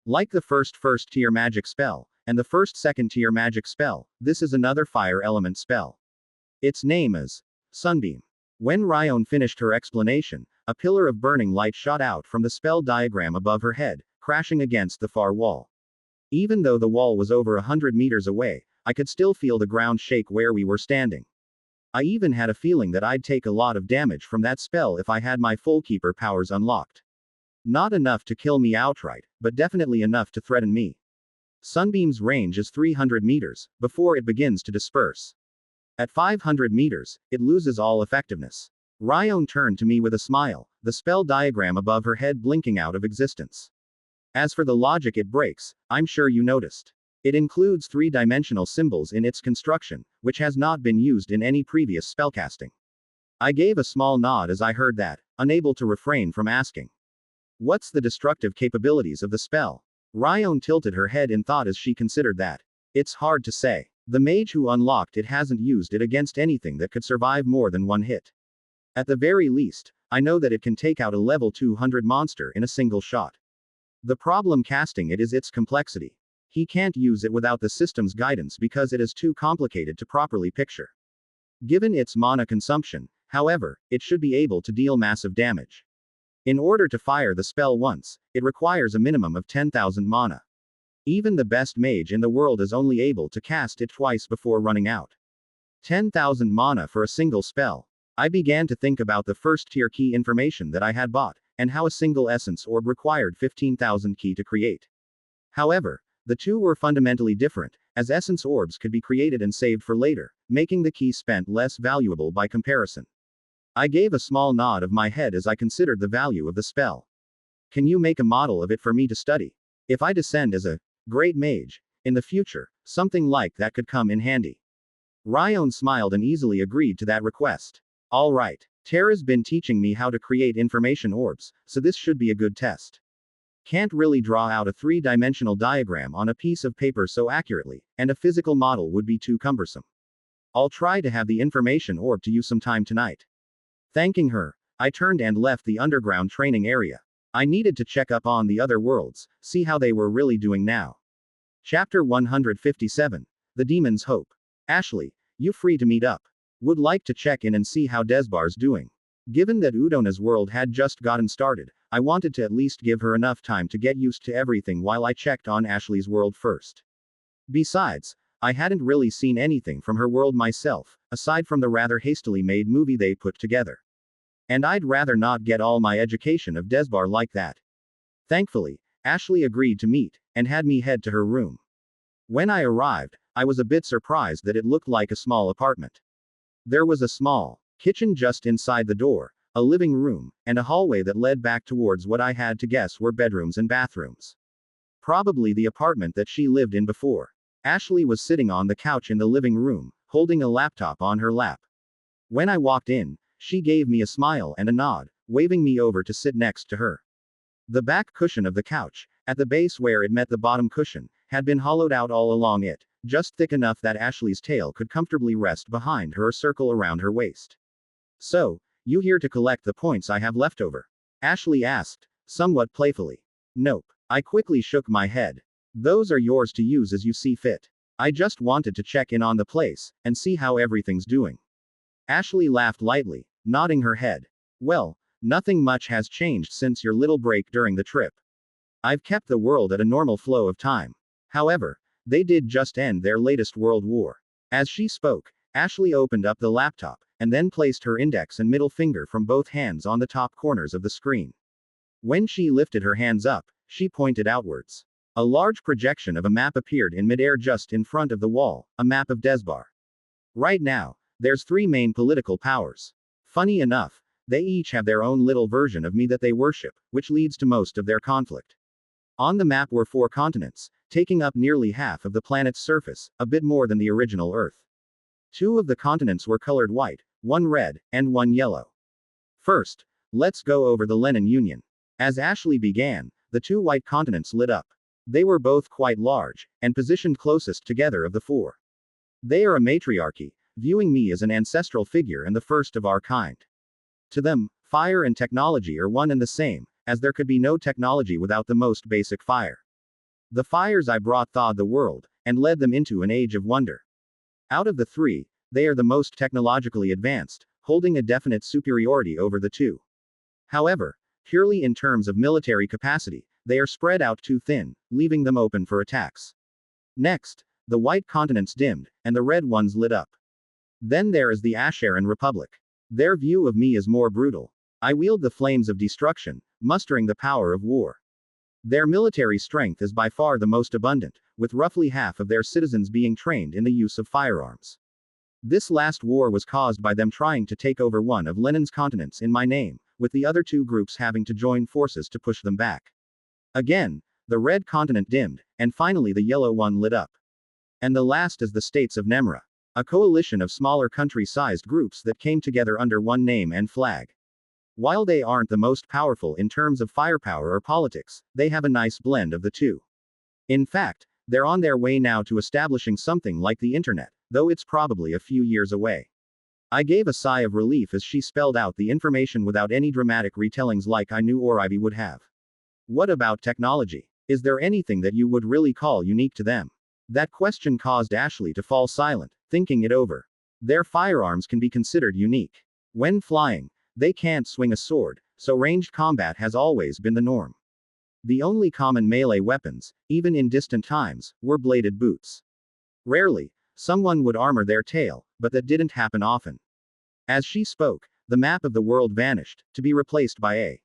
Speaker 1: Like the first tier magic spell, and the first 2nd tier magic spell, this is another fire element spell. Its name is Sunbeam. When Ryan finished her explanation, a pillar of burning light shot out from the spell diagram above her head, crashing against the far wall. Even though the wall was over 100 meters away, I could still feel the ground shake where we were standing. I even had a feeling that I'd take a lot of damage from that spell if I had my full keeper powers unlocked. Not enough to kill me outright, but definitely enough to threaten me. Sunbeam's range is 300 meters, before it begins to disperse. At 500 meters, it loses all effectiveness. Ryan turned to me with a smile, the spell diagram above her head blinking out of existence. As for the logic it breaks, I'm sure you noticed. It includes three-dimensional symbols in its construction, which has not been used in any previous spellcasting. I gave a small nod as I heard that, unable to refrain from asking. What's the destructive capabilities of the spell? Ryan tilted her head in thought as she considered that. It's hard to say. The mage who unlocked it hasn't used it against anything that could survive more than one hit. At the very least, I know that it can take out a level 200 monster in a single shot. The problem casting it is its complexity. He can't use it without the system's guidance because it is too complicated to properly picture. Given its mana consumption, however, it should be able to deal massive damage. In order to fire the spell once, it requires a minimum of 10,000 mana. Even the best mage in the world is only able to cast it twice before running out. 10,000 mana for a single spell. I began to think about the first tier key information that I had bought, and how a single essence orb required 15,000 key to create. However, the two were fundamentally different, as essence orbs could be created and saved for later, making the key spent less valuable by comparison. I gave a small nod of my head as I considered the value of the spell. Can you make a model of it for me to study? If I descend as a great mage, in the future, something like that could come in handy. Ryan smiled and easily agreed to that request. All right. Tara's been teaching me how to create information orbs, so this should be a good test. Can't really draw out a three-dimensional diagram on a piece of paper so accurately, and a physical model would be too cumbersome. I'll try to have the information orb to you sometime tonight. Thanking her, I turned and left the underground training area. I needed to check up on the other worlds, see how they were really doing now. Chapter 157. The Demon's Hope. Ashley, you free to meet up? Would like to check in and see how Desbar's doing. Given that Udona's world had just gotten started, I wanted to at least give her enough time to get used to everything while I checked on Ashley's world first. Besides, I hadn't really seen anything from her world myself, aside from the rather hastily made movie they put together. And I'd rather not get all my education of Desbar like that. Thankfully, Ashley agreed to meet, and had me head to her room. When I arrived, I was a bit surprised that it looked like a small apartment. There was a small kitchen just inside the door, a living room, and a hallway that led back towards what I had to guess were bedrooms and bathrooms. Probably the apartment that she lived in before. Ashley was sitting on the couch in the living room, holding a laptop on her lap. When I walked in, she gave me a smile and a nod, waving me over to sit next to her. The back cushion of the couch, at the base where it met the bottom cushion, had been hollowed out all along it, just thick enough that Ashley's tail could comfortably rest behind her or circle around her waist. So, you here to collect the points I have left over? Ashley asked, somewhat playfully. Nope. I quickly shook my head. Those are yours to use as you see fit. I just wanted to check in on the place, and see how everything's doing. Ashley laughed lightly, nodding her head. Well, nothing much has changed since your little break during the trip. I've kept the world at a normal flow of time. However, they did just end their latest world war. As she spoke, Ashley opened up the laptop, and then placed her index and middle finger from both hands on the top corners of the screen. When she lifted her hands up, she pointed outwards. A large projection of a map appeared in midair just in front of the wall, a map of Desbar. Right now, there's 3 main political powers. Funny enough, they each have their own little version of me that they worship, which leads to most of their conflict. On the map were 4 continents, taking up nearly half of the planet's surface, a bit more than the original Earth. 2 of the continents were colored white, 1 red, and 1 yellow. First, let's go over the Lenin Union. As Ashley began, the 2 white continents lit up. They were both quite large, and positioned closest together of the 4. They are a matriarchy, viewing me as an ancestral figure and the first of our kind. To them, fire and technology are one and the same, as there could be no technology without the most basic fire. The fires I brought thawed the world, and led them into an age of wonder. Out of the 3, they are the most technologically advanced, holding a definite superiority over the 2. However, purely in terms of military capacity, they are spread out too thin, leaving them open for attacks. Next, the white continents dimmed, and the red ones lit up. Then there is the Asheran Republic. Their view of me is more brutal. I wield the flames of destruction, mustering the power of war. Their military strength is by far the most abundant, with roughly half of their citizens being trained in the use of firearms. This last war was caused by them trying to take over one of Lenin's continents in my name, with the other two groups having to join forces to push them back. Again, the red continent dimmed, and finally the yellow one lit up. And the last is the states of Nemra, a coalition of smaller country-sized groups that came together under one name and flag. While they aren't the most powerful in terms of firepower or politics, they have a nice blend of the two. In fact, they're on their way now to establishing something like the internet, though it's probably a few years away. I gave a sigh of relief as she spelled out the information without any dramatic retellings like I knew or Ivy would have. What about technology? Is there anything that you would really call unique to them? That question caused Ashley to fall silent, thinking it over. Their firearms can be considered unique. When flying, they can't swing a sword, so ranged combat has always been the norm. The only common melee weapons, even in distant times, were bladed boots. Rarely, someone would armor their tail, but that didn't happen often. As she spoke, the map of the world vanished, to be replaced by a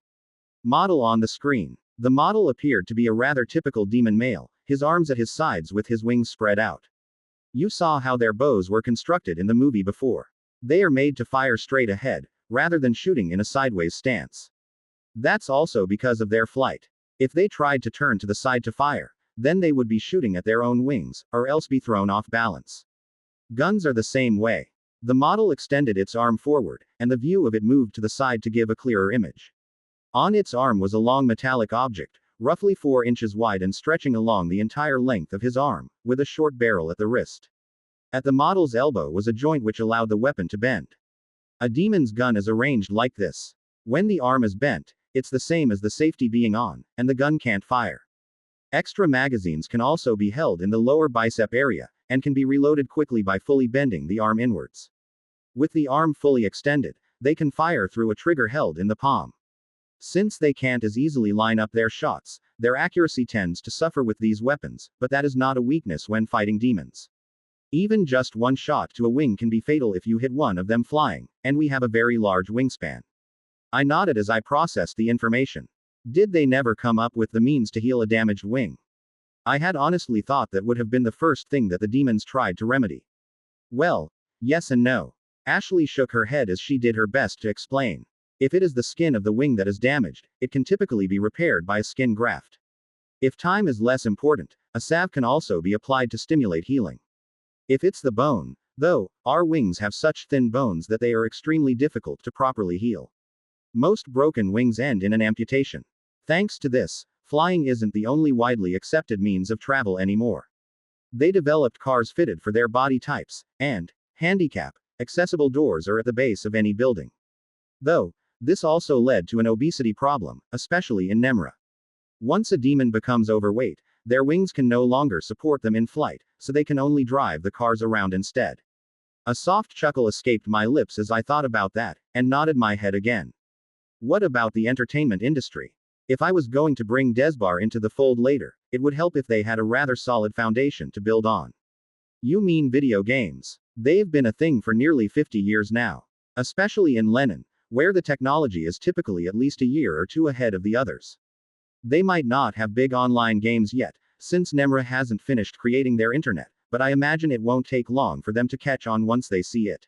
Speaker 1: model on the screen. The model appeared to be a rather typical demon male, his arms at his sides with his wings spread out. You saw how their bows were constructed in the movie before. They are made to fire straight ahead, rather than shooting in a sideways stance. That's also because of their flight. If they tried to turn to the side to fire, then they would be shooting at their own wings, or else be thrown off balance. Guns are the same way. The model extended its arm forward, and the view of it moved to the side to give a clearer image. On its arm was a long metallic object, roughly 4 inches wide and stretching along the entire length of his arm, with a short barrel at the wrist. At the model's elbow was a joint which allowed the weapon to bend. A demon's gun is arranged like this. When the arm is bent, it's the same as the safety being on, and the gun can't fire. Extra magazines can also be held in the lower bicep area, and can be reloaded quickly by fully bending the arm inwards. With the arm fully extended, they can fire through a trigger held in the palm. Since they can't as easily line up their shots, their accuracy tends to suffer with these weapons, but that is not a weakness when fighting demons. Even just one shot to a wing can be fatal if you hit one of them flying, and we have a very large wingspan. I nodded as I processed the information. Did they never come up with the means to heal a damaged wing? I had honestly thought that would have been the first thing that the demons tried to remedy. Well, yes and no. Ashley shook her head as she did her best to explain. If it is the skin of the wing that is damaged, it can typically be repaired by a skin graft. If time is less important, a salve can also be applied to stimulate healing. If it's the bone, though, our wings have such thin bones that they are extremely difficult to properly heal. Most broken wings end in an amputation. Thanks to this, flying isn't the only widely accepted means of travel anymore. They developed cars fitted for their body types, and handicap accessible doors are at the base of any building. Though, this also led to an obesity problem, especially in Nemra. Once a demon becomes overweight, their wings can no longer support them in flight, so they can only drive the cars around instead. A soft chuckle escaped my lips as I thought about that, and nodded my head again. What about the entertainment industry? If I was going to bring Desbar into the fold later, it would help if they had a rather solid foundation to build on. You mean video games? They've been a thing for nearly 50 years now. Especially in Lenin, where the technology is typically at least a year or two ahead of the others. They might not have big online games yet, since Nemra hasn't finished creating their internet, but I imagine it won't take long for them to catch on once they see it.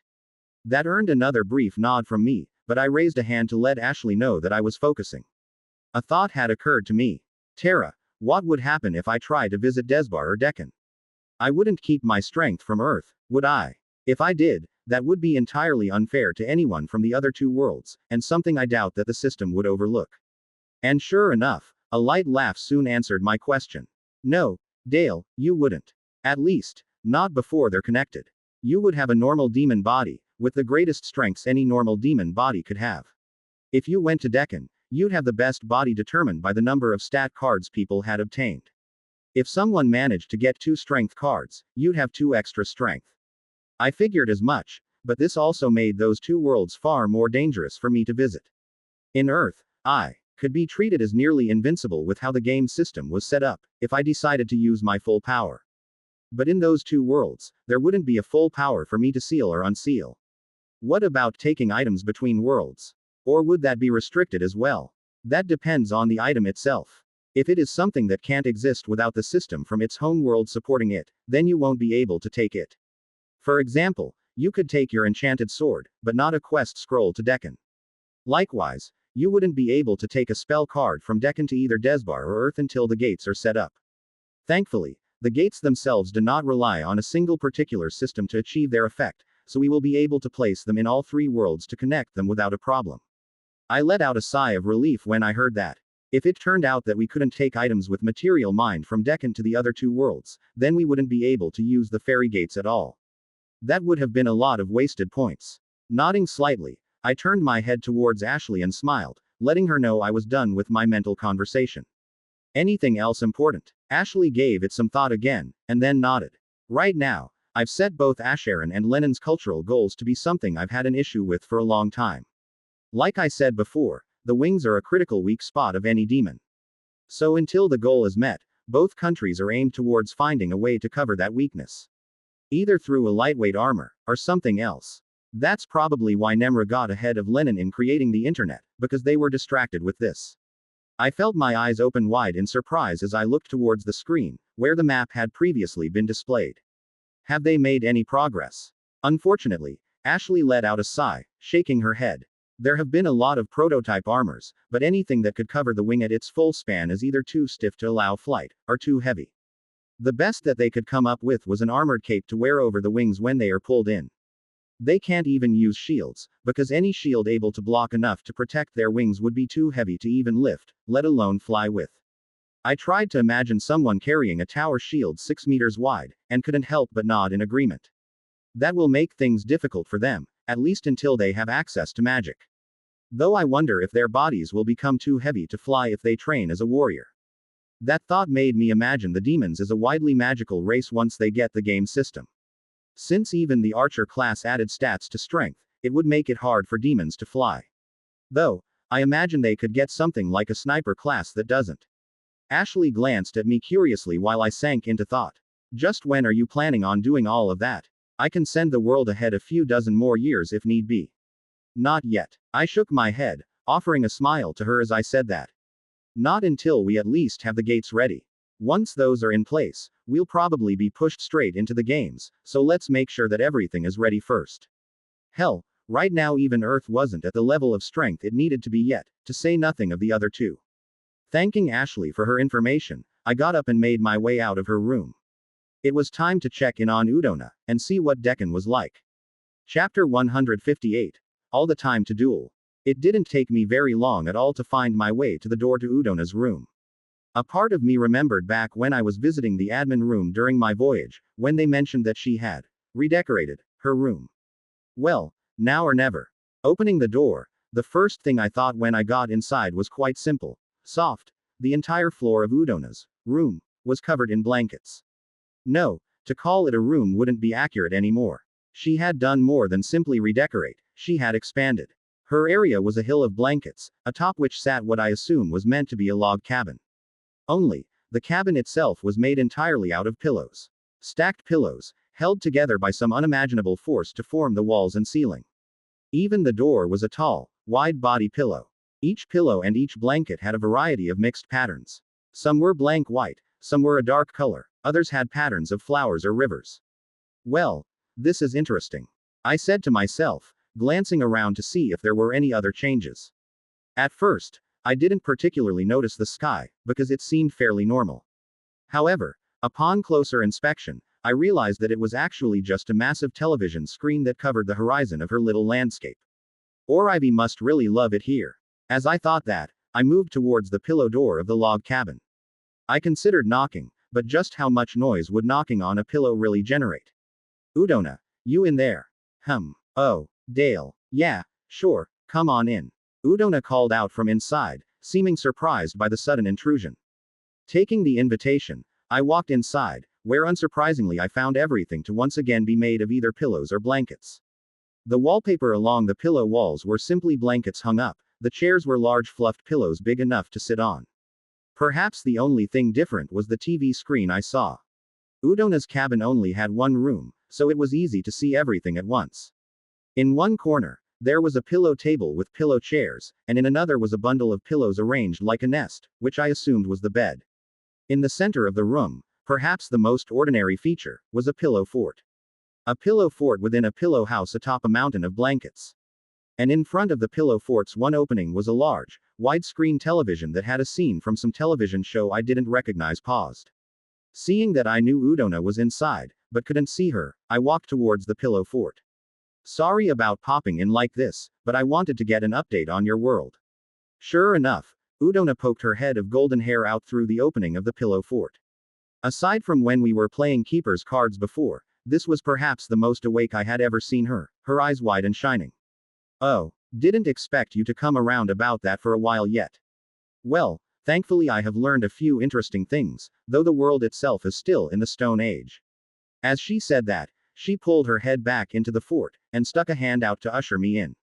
Speaker 1: That earned another brief nod from me, but I raised a hand to let Ashley know that I was focusing. A thought had occurred to me. Tara, what would happen if I tried to visit Desbar or Deccan? I wouldn't keep my strength from Earth, would I? If I did, that would be entirely unfair to anyone from the other two worlds, and something I doubt that the system would overlook. And sure enough, a light laugh soon answered my question. No, Dale, you wouldn't. At least, not before they're connected. You would have a normal demon body, with the greatest strengths any normal demon body could have. If you went to Deccan, you'd have the best body determined by the number of stat cards people had obtained. If someone managed to get 2 strength cards, you'd have 2 extra strength. I figured as much, but this also made those two worlds far more dangerous for me to visit. In Earth, I could be treated as nearly invincible with how the game system was set up, if I decided to use my full power. But in those two worlds, there wouldn't be a full power for me to seal or unseal. What about taking items between worlds? Or would that be restricted as well? That depends on the item itself. If it is something that can't exist without the system from its home world supporting it, then you won't be able to take it. For example, you could take your enchanted sword, but not a quest scroll to Deccan. Likewise, you wouldn't be able to take a spell card from Deccan to either Desbar or Earth until the gates are set up. Thankfully, the gates themselves do not rely on a single particular system to achieve their effect, so we will be able to place them in all three worlds to connect them without a problem. I let out a sigh of relief when I heard that. If it turned out that we couldn't take items with material mind from Deccan to the other two worlds, then we wouldn't be able to use the fairy gates at all. That would have been a lot of wasted points. Nodding slightly, I turned my head towards Ashley and smiled, letting her know I was done with my mental conversation. Anything else important? Ashley gave it some thought again, and then nodded. Right now, I've set both Asheron and Lennon's cultural goals to be something I've had an issue with for a long time. Like I said before, the wings are a critical weak spot of any demon. So until the goal is met, both countries are aimed towards finding a way to cover that weakness. Either through a lightweight armor, or something else. That's probably why Nemra got ahead of Lennon in creating the internet, because they were distracted with this. I felt my eyes open wide in surprise as I looked towards the screen, where the map had previously been displayed. Have they made any progress? Unfortunately, Ashley let out a sigh, shaking her head. There have been a lot of prototype armors, but anything that could cover the wing at its full span is either too stiff to allow flight, or too heavy. The best that they could come up with was an armored cape to wear over the wings when they are pulled in. They can't even use shields, because any shield able to block enough to protect their wings would be too heavy to even lift, let alone fly with. I tried to imagine someone carrying a tower shield 6 meters wide, and couldn't help but nod in agreement. That will make things difficult for them, at least until they have access to magic. Though I wonder if their bodies will become too heavy to fly if they train as a warrior. That thought made me imagine the demons as a widely magical race once they get the game system. Since even the archer class added stats to strength, it would make it hard for demons to fly. Though, I imagine they could get something like a sniper class that doesn't. Ashley glanced at me curiously while I sank into thought. Just when are you planning on doing all of that? I can send the world ahead a few dozen more years if need be. Not yet. I shook my head, offering a smile to her as I said that. Not until we at least have the gates ready. Once those are in place, we'll probably be pushed straight into the games, so let's make sure that everything is ready first. Hell, right now even Earth wasn't at the level of strength it needed to be yet, to say nothing of the other two. Thanking Ashley for her information, I got up and made my way out of her room. It was time to check in on Udona, and see what Deccan was like. Chapter 158. All the time to duel. It didn't take me very long at all to find my way to the door to Udona's room. A part of me remembered back when I was visiting the admin room during my voyage, when they mentioned that she had redecorated her room. Well, now or never. Opening the door, the first thing I thought when I got inside was quite simple. Soft. The entire floor of Udona's room was covered in blankets. No, to call it a room wouldn't be accurate anymore. She had done more than simply redecorate, she had expanded. Her area was a hill of blankets, atop which sat what I assume was meant to be a log cabin. Only, the cabin itself was made entirely out of pillows. Stacked pillows, held together by some unimaginable force to form the walls and ceiling. Even the door was a tall, wide-body pillow. Each pillow and each blanket had a variety of mixed patterns. Some were blank white, some were a dark color, others had patterns of flowers or rivers. Well, this is interesting, I said to myself, glancing around to see if there were any other changes. At first, I didn't particularly notice the sky, because it seemed fairly normal. However, upon closer inspection, I realized that it was actually just a massive television screen that covered the horizon of her little landscape. Or Ivy must really love it here. As I thought that, I moved towards the pillow door of the log cabin. I considered knocking, but just how much noise would knocking on a pillow really generate? Udona, you in there? Oh, Dale. Yeah, sure, come on in. Udona called out from inside, seeming surprised by the sudden intrusion. Taking the invitation, I walked inside, where unsurprisingly I found everything to once again be made of either pillows or blankets. The wallpaper along the pillow walls were simply blankets hung up, the chairs were large fluffed pillows big enough to sit on. Perhaps the only thing different was the TV screen I saw. Udona's cabin only had one room, so it was easy to see everything at once. In one corner, there was a pillow table with pillow chairs, and in another was a bundle of pillows arranged like a nest, which I assumed was the bed. In the center of the room, perhaps the most ordinary feature, was a pillow fort. A pillow fort within a pillow house atop a mountain of blankets. And in front of the pillow fort's one opening was a large, widescreen television that had a scene from some television show I didn't recognize paused. Seeing that I knew Udona was inside, but couldn't see her, I walked towards the pillow fort. Sorry about popping in like this, but I wanted to get an update on your world. Sure enough, Udona poked her head of golden hair out through the opening of the pillow fort. Aside from when we were playing keeper's cards before, this was perhaps the most awake I had ever seen her, her eyes wide and shining. Oh, didn't expect you to come around about that for a while yet. Well, thankfully I have learned a few interesting things, though the world itself is still in the Stone Age. As she said that, she pulled her head back into the fort, and stuck a hand out to usher me in.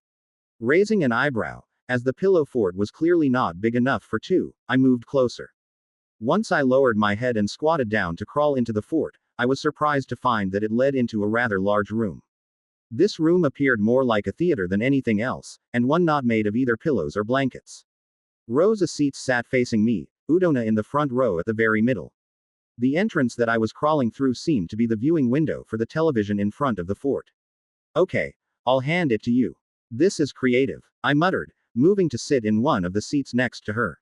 Speaker 1: Raising an eyebrow, as the pillow fort was clearly not big enough for two, I moved closer. Once I lowered my head and squatted down to crawl into the fort, I was surprised to find that it led into a rather large room. This room appeared more like a theater than anything else, and one not made of either pillows or blankets. Rows of seats sat facing me, Udona in the front row at the very middle. The entrance that I was crawling through seemed to be the viewing window for the television in front of the fort. Okay, I'll hand it to you. This is creative, I muttered, moving to sit in one of the seats next to her.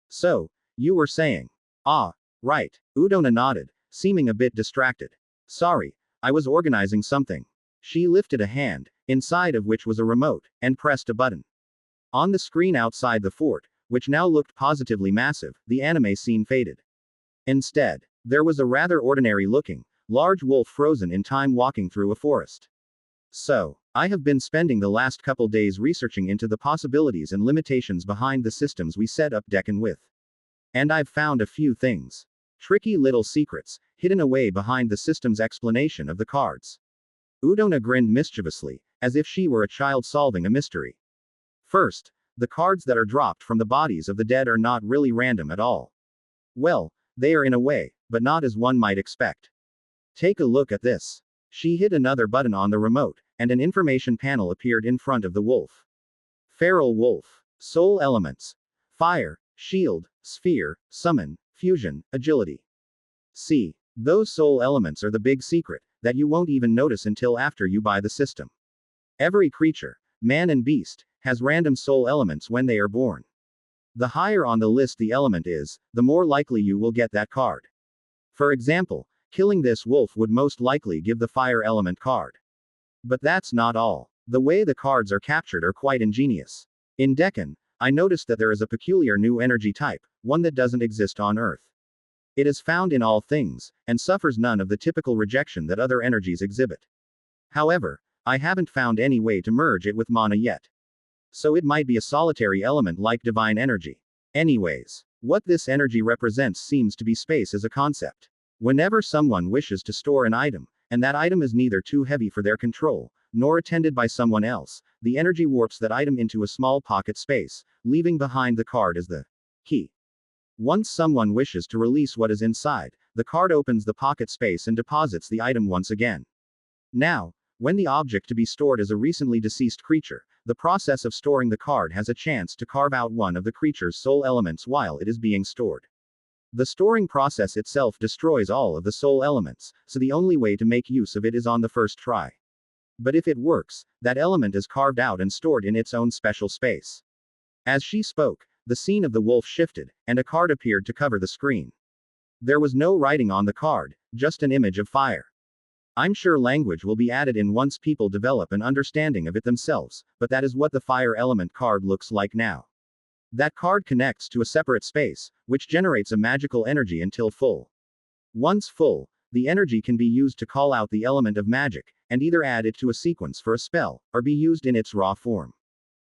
Speaker 1: So, you were saying. Ah, right, Udona nodded, seeming a bit distracted. Sorry, I was organizing something. She lifted a hand, inside of which was a remote, and pressed a button. On the screen outside the fort, which now looked positively massive, the anime scene faded. Instead, there was a rather ordinary-looking, large wolf frozen in time walking through a forest. So, I have been spending the last couple days researching into the possibilities and limitations behind the systems we set up Decan with. And I've found a few things. Tricky little secrets, hidden away behind the system's explanation of the cards. Udona grinned mischievously, as if she were a child solving a mystery. First, the cards that are dropped from the bodies of the dead are not really random at all. Well, they are in a way, but not as one might expect. Take a look at this. She hit another button on the remote, and an information panel appeared in front of the wolf. Feral wolf. Soul elements. Fire, shield, sphere, summon, fusion, agility. See, those soul elements are the big secret, that you won't even notice until after you buy the system. Every creature, man and beast, has random soul elements when they are born. The higher on the list the element is, the more likely you will get that card. For example, killing this wolf would most likely give the fire element card. But that's not all. The way the cards are captured are quite ingenious. In Decan, I noticed that there is a peculiar new energy type, one that doesn't exist on Earth. It is found in all things, and suffers none of the typical rejection that other energies exhibit. However, I haven't found any way to merge it with mana yet. So it might be a solitary element like divine energy. Anyways, what this energy represents seems to be space as a concept. Whenever someone wishes to store an item, and that item is neither too heavy for their control, nor attended by someone else, the energy warps that item into a small pocket space, leaving behind the card as the key. Once someone wishes to release what is inside, the card opens the pocket space and deposits the item once again. Now, when the object to be stored is a recently deceased creature, the process of storing the card has a chance to carve out one of the creature's soul elements while it is being stored. The storing process itself destroys all of the soul elements, so the only way to make use of it is on the first try. But if it works, that element is carved out and stored in its own special space. As she spoke, the scene of the wolf shifted, and a card appeared to cover the screen. There was no writing on the card, just an image of fire. I'm sure language will be added in once people develop an understanding of it themselves, but that is what the fire element card looks like now. That card connects to a separate space, which generates a magical energy until full. Once full, the energy can be used to call out the element of magic, and either add it to a sequence for a spell, or be used in its raw form.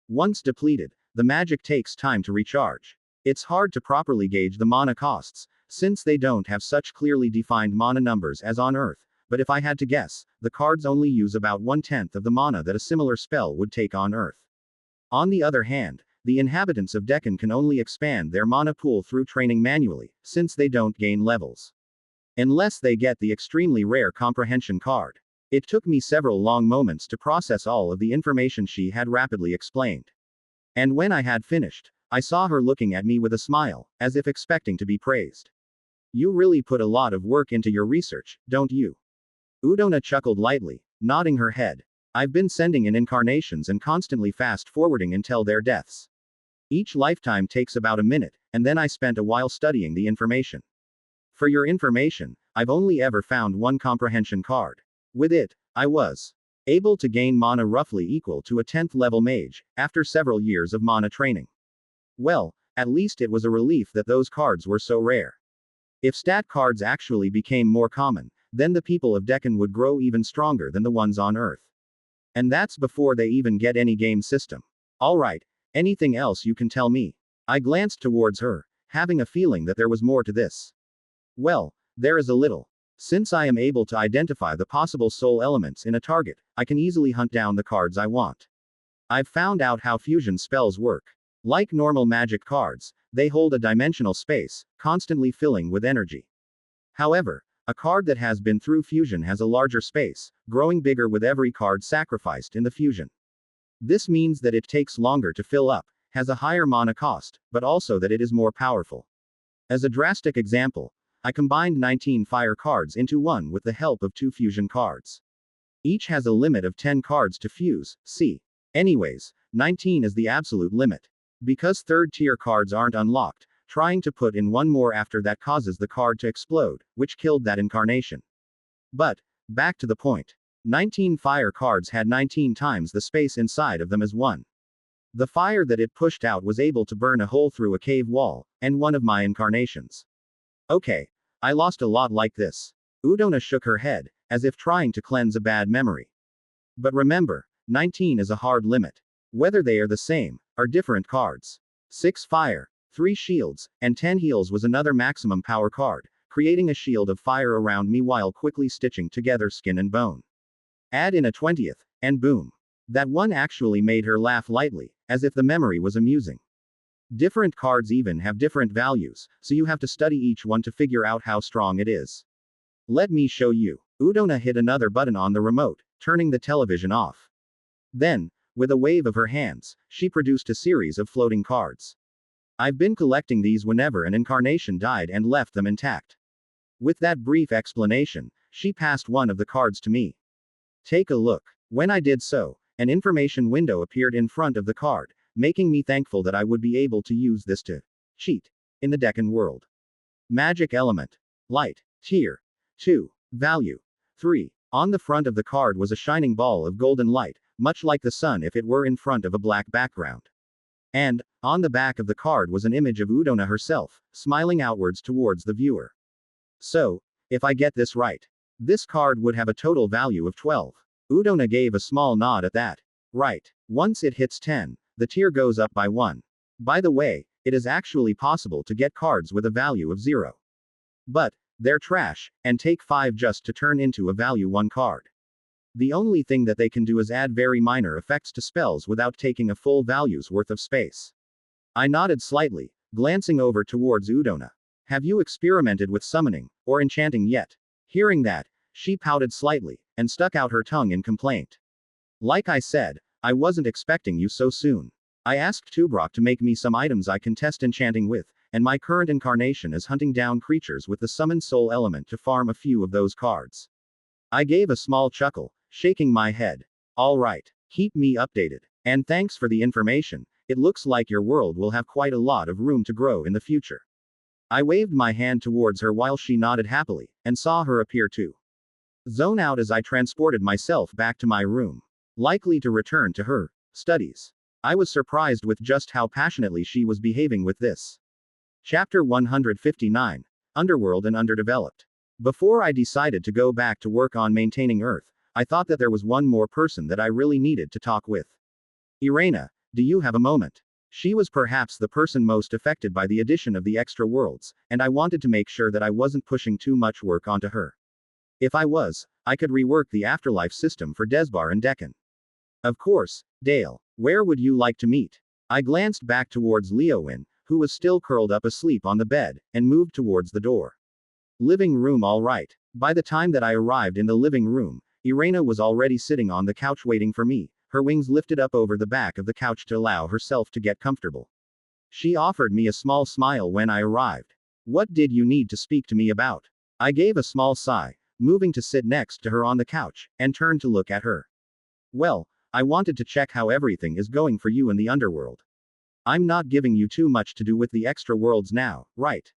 Speaker 1: Once depleted, the magic takes time to recharge. It's hard to properly gauge the mana costs, since they don't have such clearly defined mana numbers as on Earth, but if I had to guess, the cards only use about 1/10 of the mana that a similar spell would take on Earth. On the other hand, the inhabitants of Decan can only expand their mana pool through training manually, since they don't gain levels. Unless they get the extremely rare comprehension card. It took me several long moments to process all of the information she had rapidly explained. And when I had finished, I saw her looking at me with a smile, as if expecting to be praised. You really put a lot of work into your research, don't you? Udona chuckled lightly, nodding her head. I've been sending in incarnations and constantly fast-forwarding until their deaths. Each lifetime takes about a minute, and then I spent a while studying the information. For your information, I've only ever found one comprehension card. With it, I was able to gain mana roughly equal to a 10th level mage, after several years of mana training. Well, at least it was a relief that those cards were so rare. If stat cards actually became more common, then the people of Deccan would grow even stronger than the ones on Earth. And that's before they even get any game system. Alright, anything else you can tell me? I glanced towards her, having a feeling that there was more to this. Well, there is a little. Since I am able to identify the possible soul elements in a target, I can easily hunt down the cards I want. I've found out how fusion spells work. Like normal magic cards, they hold a dimensional space, constantly filling with energy. However, a card that has been through fusion has a larger space, growing bigger with every card sacrificed in the fusion. This means that it takes longer to fill up, has a higher mana cost, but also that it is more powerful. As a drastic example, I combined 19 fire cards into one with the help of 2 fusion cards. Each has a limit of 10 cards to fuse, see. Anyways, 19 is the absolute limit. Because third tier cards aren't unlocked, trying to put in one more after that causes the card to explode, which killed that incarnation. But, back to the point. 19 fire cards had 19 times the space inside of them as one. The fire that it pushed out was able to burn a hole through a cave wall, and one of my incarnations. Okay, I lost a lot like this. Udona shook her head, as if trying to cleanse a bad memory. But remember, 19 is a hard limit. Whether they are the same, are different cards. 6 fire, 3 shields, and 10 heals was another maximum power card, creating a shield of fire around me while quickly stitching together skin and bone. Add in a 20th, and boom. That one actually made her laugh lightly, as if the memory was amusing. Different cards even have different values, so you have to study each one to figure out how strong it is. Let me show you. Udona hit another button on the remote, turning the television off. Then, with a wave of her hands, she produced a series of floating cards. I've been collecting these whenever an incarnation died and left them intact. With that brief explanation, she passed one of the cards to me. Take a look. When I did so, an information window appeared in front of the card, making me thankful that I would be able to use this to cheat in the Deccan world. Magic element. Light. Tier 2. Value 3. On the front of the card was a shining ball of golden light, much like the sun if it were in front of a black background. And, on the back of the card was an image of Udona herself, smiling outwards towards the viewer. So, if I get this right, this card would have a total value of 12. Udona gave a small nod at that. Right. Once it hits 10, the tier goes up by 1. By the way, it is actually possible to get cards with a value of 0. But, they're trash, and take 5 just to turn into a value 1 card. The only thing that they can do is add very minor effects to spells without taking a full value's worth of space. I nodded slightly, glancing over towards Udona. Have you experimented with summoning, or enchanting yet? Hearing that, she pouted slightly, and stuck out her tongue in complaint. Like I said, I wasn't expecting you so soon. I asked Tubrok to make me some items I can test enchanting with, and my current incarnation is hunting down creatures with the summoned soul element to farm a few of those cards. I gave a small chuckle, shaking my head. Alright, keep me updated. And thanks for the information, it looks like your world will have quite a lot of room to grow in the future. I waved my hand towards her while she nodded happily, and saw her appear to zone out as I transported myself back to my room, likely to return to her studies. I was surprised with just how passionately she was behaving with this. Chapter 159. Underworld and Underdeveloped. Before I decided to go back to work on maintaining Earth, I thought that there was one more person that I really needed to talk with. Irena, do you have a moment? She was perhaps the person most affected by the addition of the extra worlds, and I wanted to make sure that I wasn't pushing too much work onto her. If I was, I could rework the afterlife system for Desbar and Deccan. Of course, Dale. Where would you like to meet? I glanced back towards Leowin, who was still curled up asleep on the bed, and moved towards the door. Living room, all right. By the time that I arrived in the living room, Irena was already sitting on the couch waiting for me, her wings lifted up over the back of the couch to allow herself to get comfortable. She offered me a small smile when I arrived. What did you need to speak to me about? I gave a small sigh, moving to sit next to her on the couch, and turned to look at her. Well, I wanted to check how everything is going for you in the underworld. I'm not giving you too much to do with the extra worlds now, right?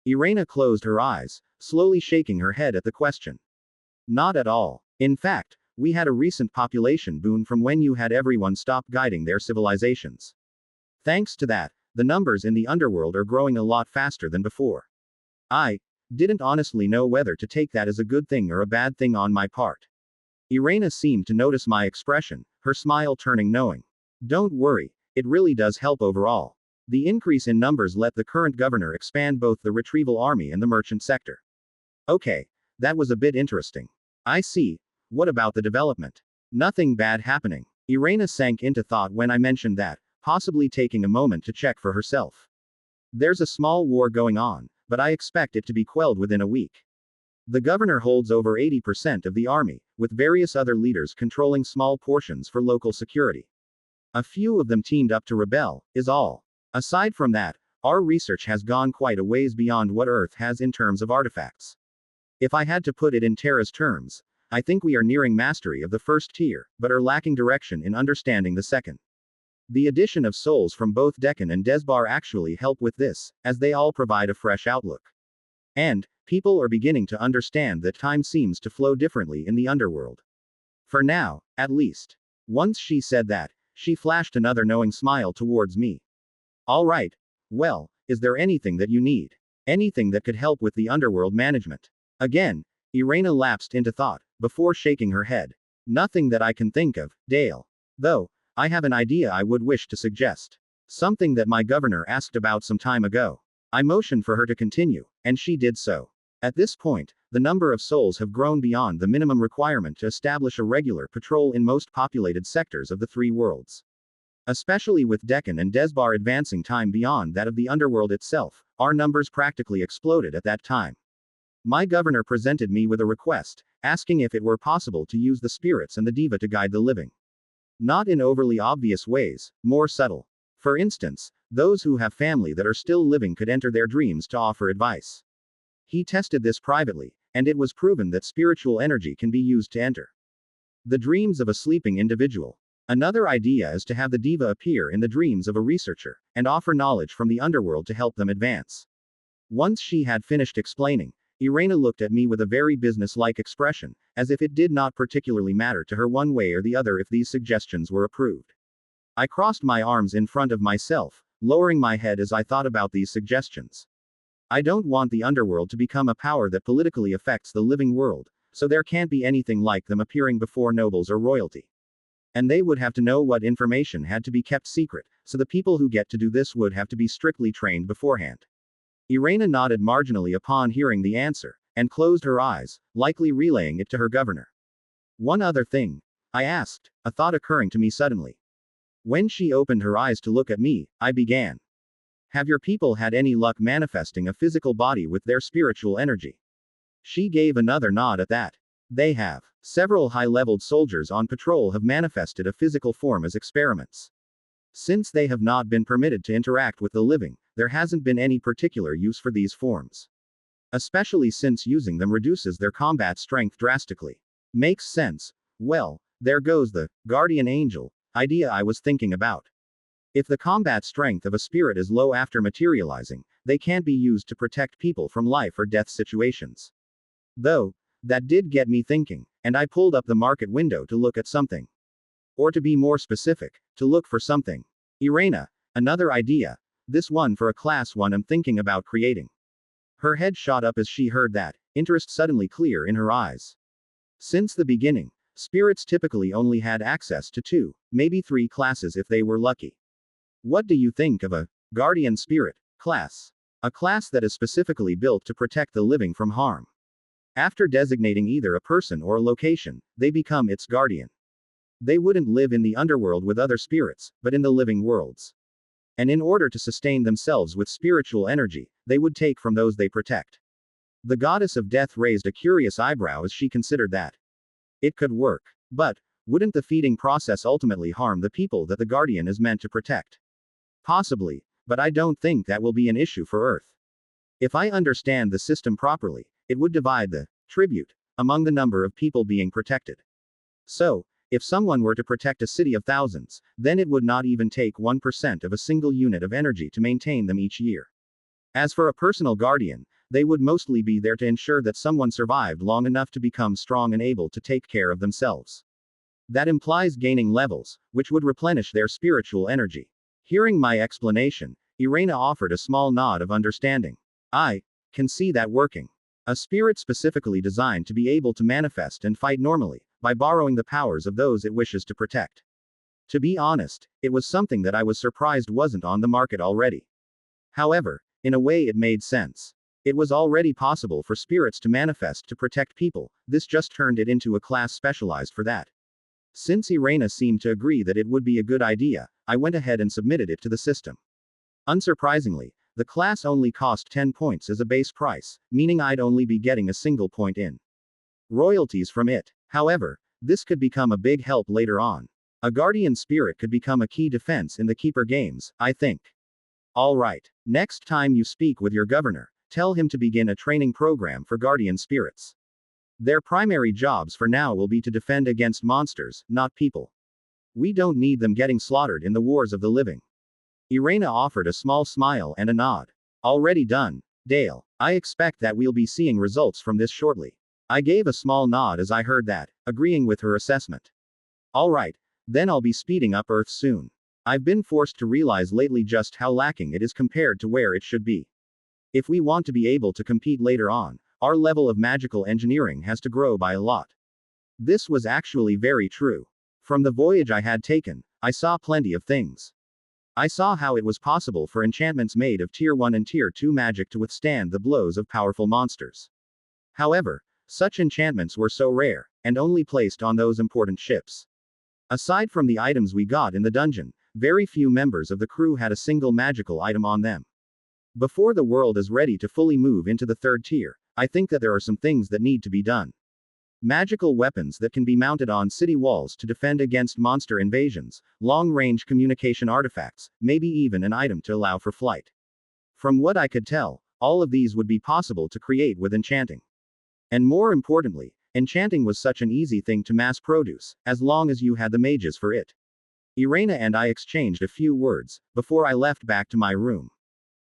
Speaker 1: Irena closed her eyes, slowly shaking her head at the question. Not at all. In fact, we had a recent population boon from when you had everyone stop guiding their civilizations. Thanks to that, the numbers in the underworld are growing a lot faster than before. I didn't honestly know whether to take that as a good thing or a bad thing on my part. Irena seemed to notice my expression, her smile turning knowing. Don't worry, it really does help overall. The increase in numbers let the current governor expand both the retrieval army and the merchant sector. Okay, that was a bit interesting. I see. What about the development? Nothing bad happening. Irena sank into thought when I mentioned that, possibly taking a moment to check for herself. There's a small war going on, but I expect it to be quelled within a week. The governor holds over 80% of the army, with various other leaders controlling small portions for local security. A few of them teamed up to rebel, is all. Aside from that, our research has gone quite a ways beyond what Earth has in terms of artifacts. If I had to put it in Terra's terms, I think we are nearing mastery of the first tier, but are lacking direction in understanding the second. The addition of souls from both Deccan and Desbar actually help with this, as they all provide a fresh outlook. And, people are beginning to understand that time seems to flow differently in the underworld. For now, at least. Once she said that, she flashed another knowing smile towards me. All right. Well, is there anything that you need? Anything that could help with the underworld management? Again, Irena lapsed into thought, before shaking her head. Nothing that I can think of, Dale. Though, I have an idea I would wish to suggest. Something that my governor asked about some time ago. I motioned for her to continue, and she did so. At this point, the number of souls have grown beyond the minimum requirement to establish a regular patrol in most populated sectors of the three worlds. Especially with Deccan and Desbar advancing time beyond that of the underworld itself, our numbers practically exploded at that time. My governor presented me with a request, asking if it were possible to use the spirits and the diva to guide the living. Not in overly obvious ways, more subtle. For instance, those who have family that are still living could enter their dreams to offer advice. He tested this privately, and it was proven that spiritual energy can be used to enter the dreams of a sleeping individual. Another idea is to have the diva appear in the dreams of a researcher, and offer knowledge from the underworld to help them advance. Once she had finished explaining, Irena looked at me with a very business-like expression, as if it did not particularly matter to her one way or the other if these suggestions were approved. I crossed my arms in front of myself, lowering my head as I thought about these suggestions. I don't want the underworld to become a power that politically affects the living world, so there can't be anything like them appearing before nobles or royalty. And they would have to know what information had to be kept secret, so the people who get to do this would have to be strictly trained beforehand. Irena nodded marginally upon hearing the answer, and closed her eyes, likely relaying it to her governor. One other thing, I asked, a thought occurring to me suddenly. When she opened her eyes to look at me, I began. Have your people had any luck manifesting a physical body with their spiritual energy? She gave another nod at that. They have. Several high-leveled soldiers on patrol have manifested a physical form as experiments. Since they have not been permitted to interact with the living, there hasn't been any particular use for these forms. Especially since using them reduces their combat strength drastically. Makes sense. Well, there goes the guardian angel idea I was thinking about. If the combat strength of a spirit is low after materializing, they can't be used to protect people from life or death situations. Though, that did get me thinking, and I pulled up the market window to look at something. Or to be more specific, to look for something. Irena, another idea, this one for a class 1 I'm thinking about creating. Her head shot up as she heard that, interest suddenly clear in her eyes. Since the beginning, spirits typically only had access to 2, maybe 3 classes if they were lucky. What do you think of a guardian spirit class? A class that is specifically built to protect the living from harm. After designating either a person or a location, they become its guardian. They wouldn't live in the underworld with other spirits, but in the living worlds. And in order to sustain themselves with spiritual energy, they would take from those they protect. The goddess of death raised a curious eyebrow as she considered that. It could work. But, wouldn't the feeding process ultimately harm the people that the Guardian is meant to protect? Possibly, but I don't think that will be an issue for Earth. If I understand the system properly, it would divide the tribute among the number of people being protected. So, if someone were to protect a city of thousands, then it would not even take 1% of a single unit of energy to maintain them each year. As for a personal guardian, they would mostly be there to ensure that someone survived long enough to become strong and able to take care of themselves. That implies gaining levels, which would replenish their spiritual energy. Hearing my explanation, Irena offered a small nod of understanding. I can see that working. A spirit specifically designed to be able to manifest and fight normally, by borrowing the powers of those it wishes to protect. To be honest, it was something that I was surprised wasn't on the market already. However, in a way it made sense. It was already possible for spirits to manifest to protect people, this just turned it into a class specialized for that. Since Irena seemed to agree that it would be a good idea, I went ahead and submitted it to the system. Unsurprisingly, the class only cost 10 points as a base price, meaning I'd only be getting a single point in royalties from it. However, this could become a big help later on. A guardian spirit could become a key defense in the Keeper games, I think. Alright, next time you speak with your governor, tell him to begin a training program for guardian spirits. Their primary jobs for now will be to defend against monsters, not people. We don't need them getting slaughtered in the wars of the living. Irena offered a small smile and a nod. Already done, Dale. I expect that we'll be seeing results from this shortly. I gave a small nod as I heard that, agreeing with her assessment. Alright, then I'll be speeding up Earth soon. I've been forced to realize lately just how lacking it is compared to where it should be. If we want to be able to compete later on, our level of magical engineering has to grow by a lot. This was actually very true. From the voyage I had taken, I saw plenty of things. I saw how it was possible for enchantments made of Tier 1 and Tier 2 magic to withstand the blows of powerful monsters. However, such enchantments were so rare, and only placed on those important ships. Aside from the items we got in the dungeon, very few members of the crew had a single magical item on them. Before the world is ready to fully move into the third tier, I think that there are some things that need to be done. Magical weapons that can be mounted on city walls to defend against monster invasions, long-range communication artifacts, maybe even an item to allow for flight. From what I could tell, all of these would be possible to create with enchanting. And more importantly, enchanting was such an easy thing to mass produce, as long as you had the mages for it. Irena and I exchanged a few words, before I left back to my room.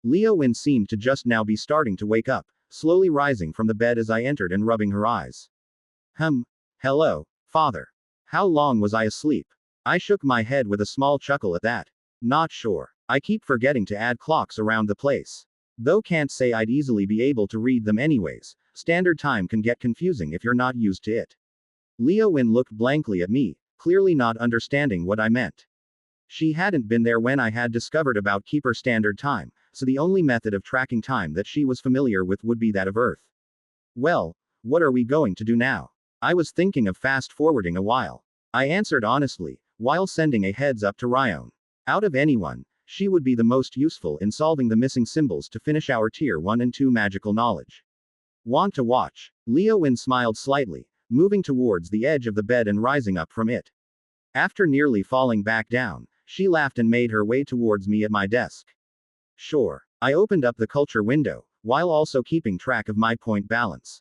Speaker 1: Leowyn seemed to just now be starting to wake up, slowly rising from the bed as I entered and rubbing her eyes. Hello, father. How long was I asleep? I shook my head with a small chuckle at that. Not sure. I keep forgetting to add clocks around the place. Though can't say I'd easily be able to read them anyways, standard time can get confusing if you're not used to it. Leowyn looked blankly at me, clearly not understanding what I meant. She hadn't been there when I had discovered about Keeper Standard Time, so the only method of tracking time that she was familiar with would be that of Earth. Well, what are we going to do now? I was thinking of fast-forwarding a while. I answered honestly, while sending a heads up to Ryan. Out of anyone, she would be the most useful in solving the missing symbols to finish our Tier 1 and 2 magical knowledge. Want to watch? Leowyn smiled slightly, moving towards the edge of the bed and rising up from it. After nearly falling back down, she laughed and made her way towards me at my desk. Sure. I opened up the culture window, while also keeping track of my point balance.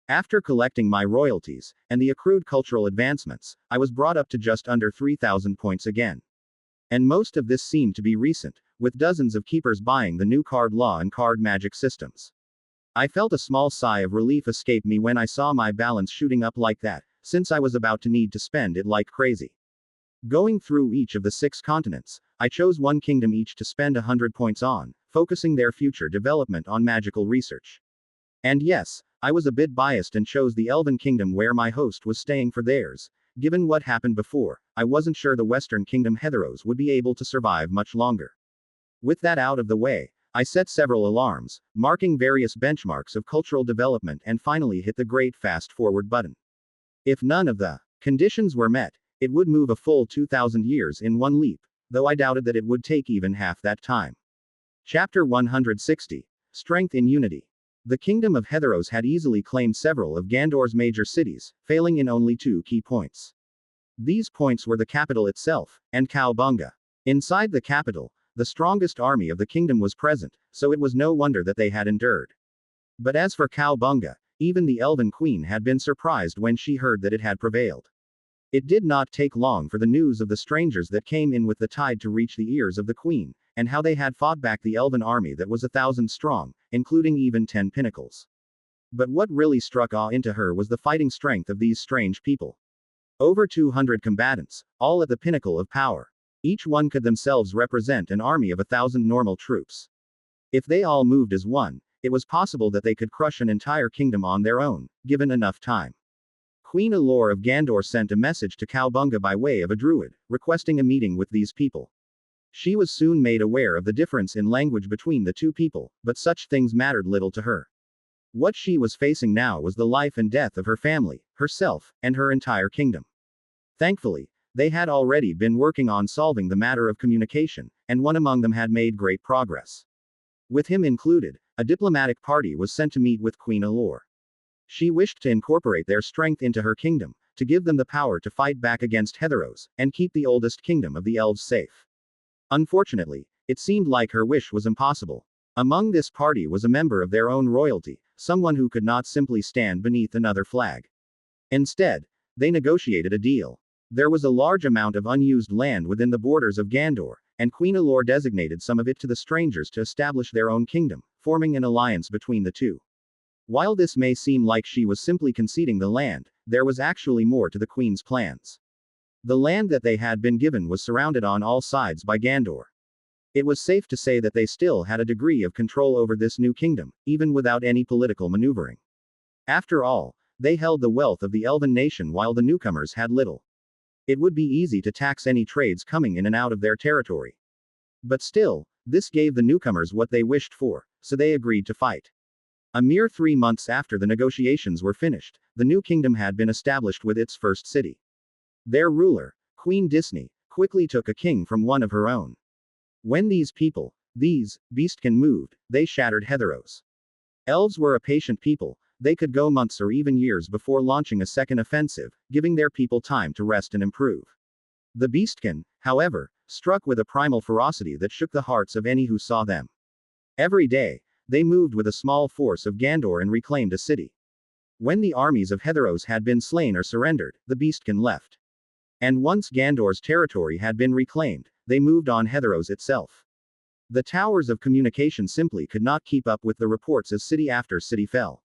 Speaker 1: After collecting my royalties, and the accrued cultural advancements, I was brought up to just under 3,000 points again. And most of this seemed to be recent, with dozens of keepers buying the new card law and card magic systems. I felt a small sigh of relief escape me when I saw my balance shooting up like that, since I was about to need to spend it like crazy. Going through each of the 6 continents, I chose one kingdom each to spend 100 points on, focusing their future development on magical research. And yes, I was a bit biased and chose the Elven Kingdom where my host was staying for theirs. Given what happened before, I wasn't sure the Western Kingdom Heteros would be able to survive much longer. With that out of the way, I set several alarms, marking various benchmarks of cultural development and finally hit the great fast forward button. If none of the conditions were met, it would move a full 2,000 years in one leap, though I doubted that it would take even half that time. Chapter 160. Strength in Unity. The kingdom of Hetheros had easily claimed several of Gandor's major cities, failing in only two key points. These points were the capital itself, and Cowabunga. Inside the capital, the strongest army of the kingdom was present, so it was no wonder that they had endured. But as for Cowabunga, even the elven queen had been surprised when she heard that it had prevailed. It did not take long for the news of the strangers that came in with the tide to reach the ears of the queen, and how they had fought back the elven army that was 1,000 strong, including even 10 pinnacles. But what really struck awe into her was the fighting strength of these strange people. Over 200 combatants, all at the pinnacle of power. Each one could themselves represent an army of 1,000 normal troops. If they all moved as one, it was possible that they could crush an entire kingdom on their own, given enough time. Queen Allure of Gandor sent a message to Cowabunga by way of a druid, requesting a meeting with these people. She was soon made aware of the difference in language between the two people, but such things mattered little to her. What she was facing now was the life and death of her family, herself, and her entire kingdom. Thankfully, they had already been working on solving the matter of communication, and one among them had made great progress. With him included, a diplomatic party was sent to meet with Queen Allure. She wished to incorporate their strength into her kingdom, to give them the power to fight back against Hetheros, and keep the oldest kingdom of the elves safe. Unfortunately, it seemed like her wish was impossible. Among this party was a member of their own royalty, someone who could not simply stand beneath another flag. Instead, they negotiated a deal. There was a large amount of unused land within the borders of Gandor, and Queen Allure designated some of it to the strangers to establish their own kingdom, forming an alliance between the two. While this may seem like she was simply conceding the land, there was actually more to the queen's plans. The land that they had been given was surrounded on all sides by Gandor. It was safe to say that they still had a degree of control over this new kingdom, even without any political maneuvering. After all, they held the wealth of the elven nation while the newcomers had little. It would be easy to tax any trades coming in and out of their territory. But still, this gave the newcomers what they wished for, so they agreed to fight. A mere 3 months after the negotiations were finished, the new kingdom had been established with its first city. Their ruler, Queen Disney, quickly took a king from one of her own. When these beastkin moved, they shattered Hetheros. Elves were a patient people, they could go months or even years before launching a second offensive, giving their people time to rest and improve. The beastkin, however, struck with a primal ferocity that shook the hearts of any who saw them. Every day, they moved with a small force of Gandor and reclaimed a city. When the armies of Hetheros had been slain or surrendered, the beastkin left. And once Gandor's territory had been reclaimed, they moved on Hetheros itself. The towers of communication simply could not keep up with the reports as city after city fell.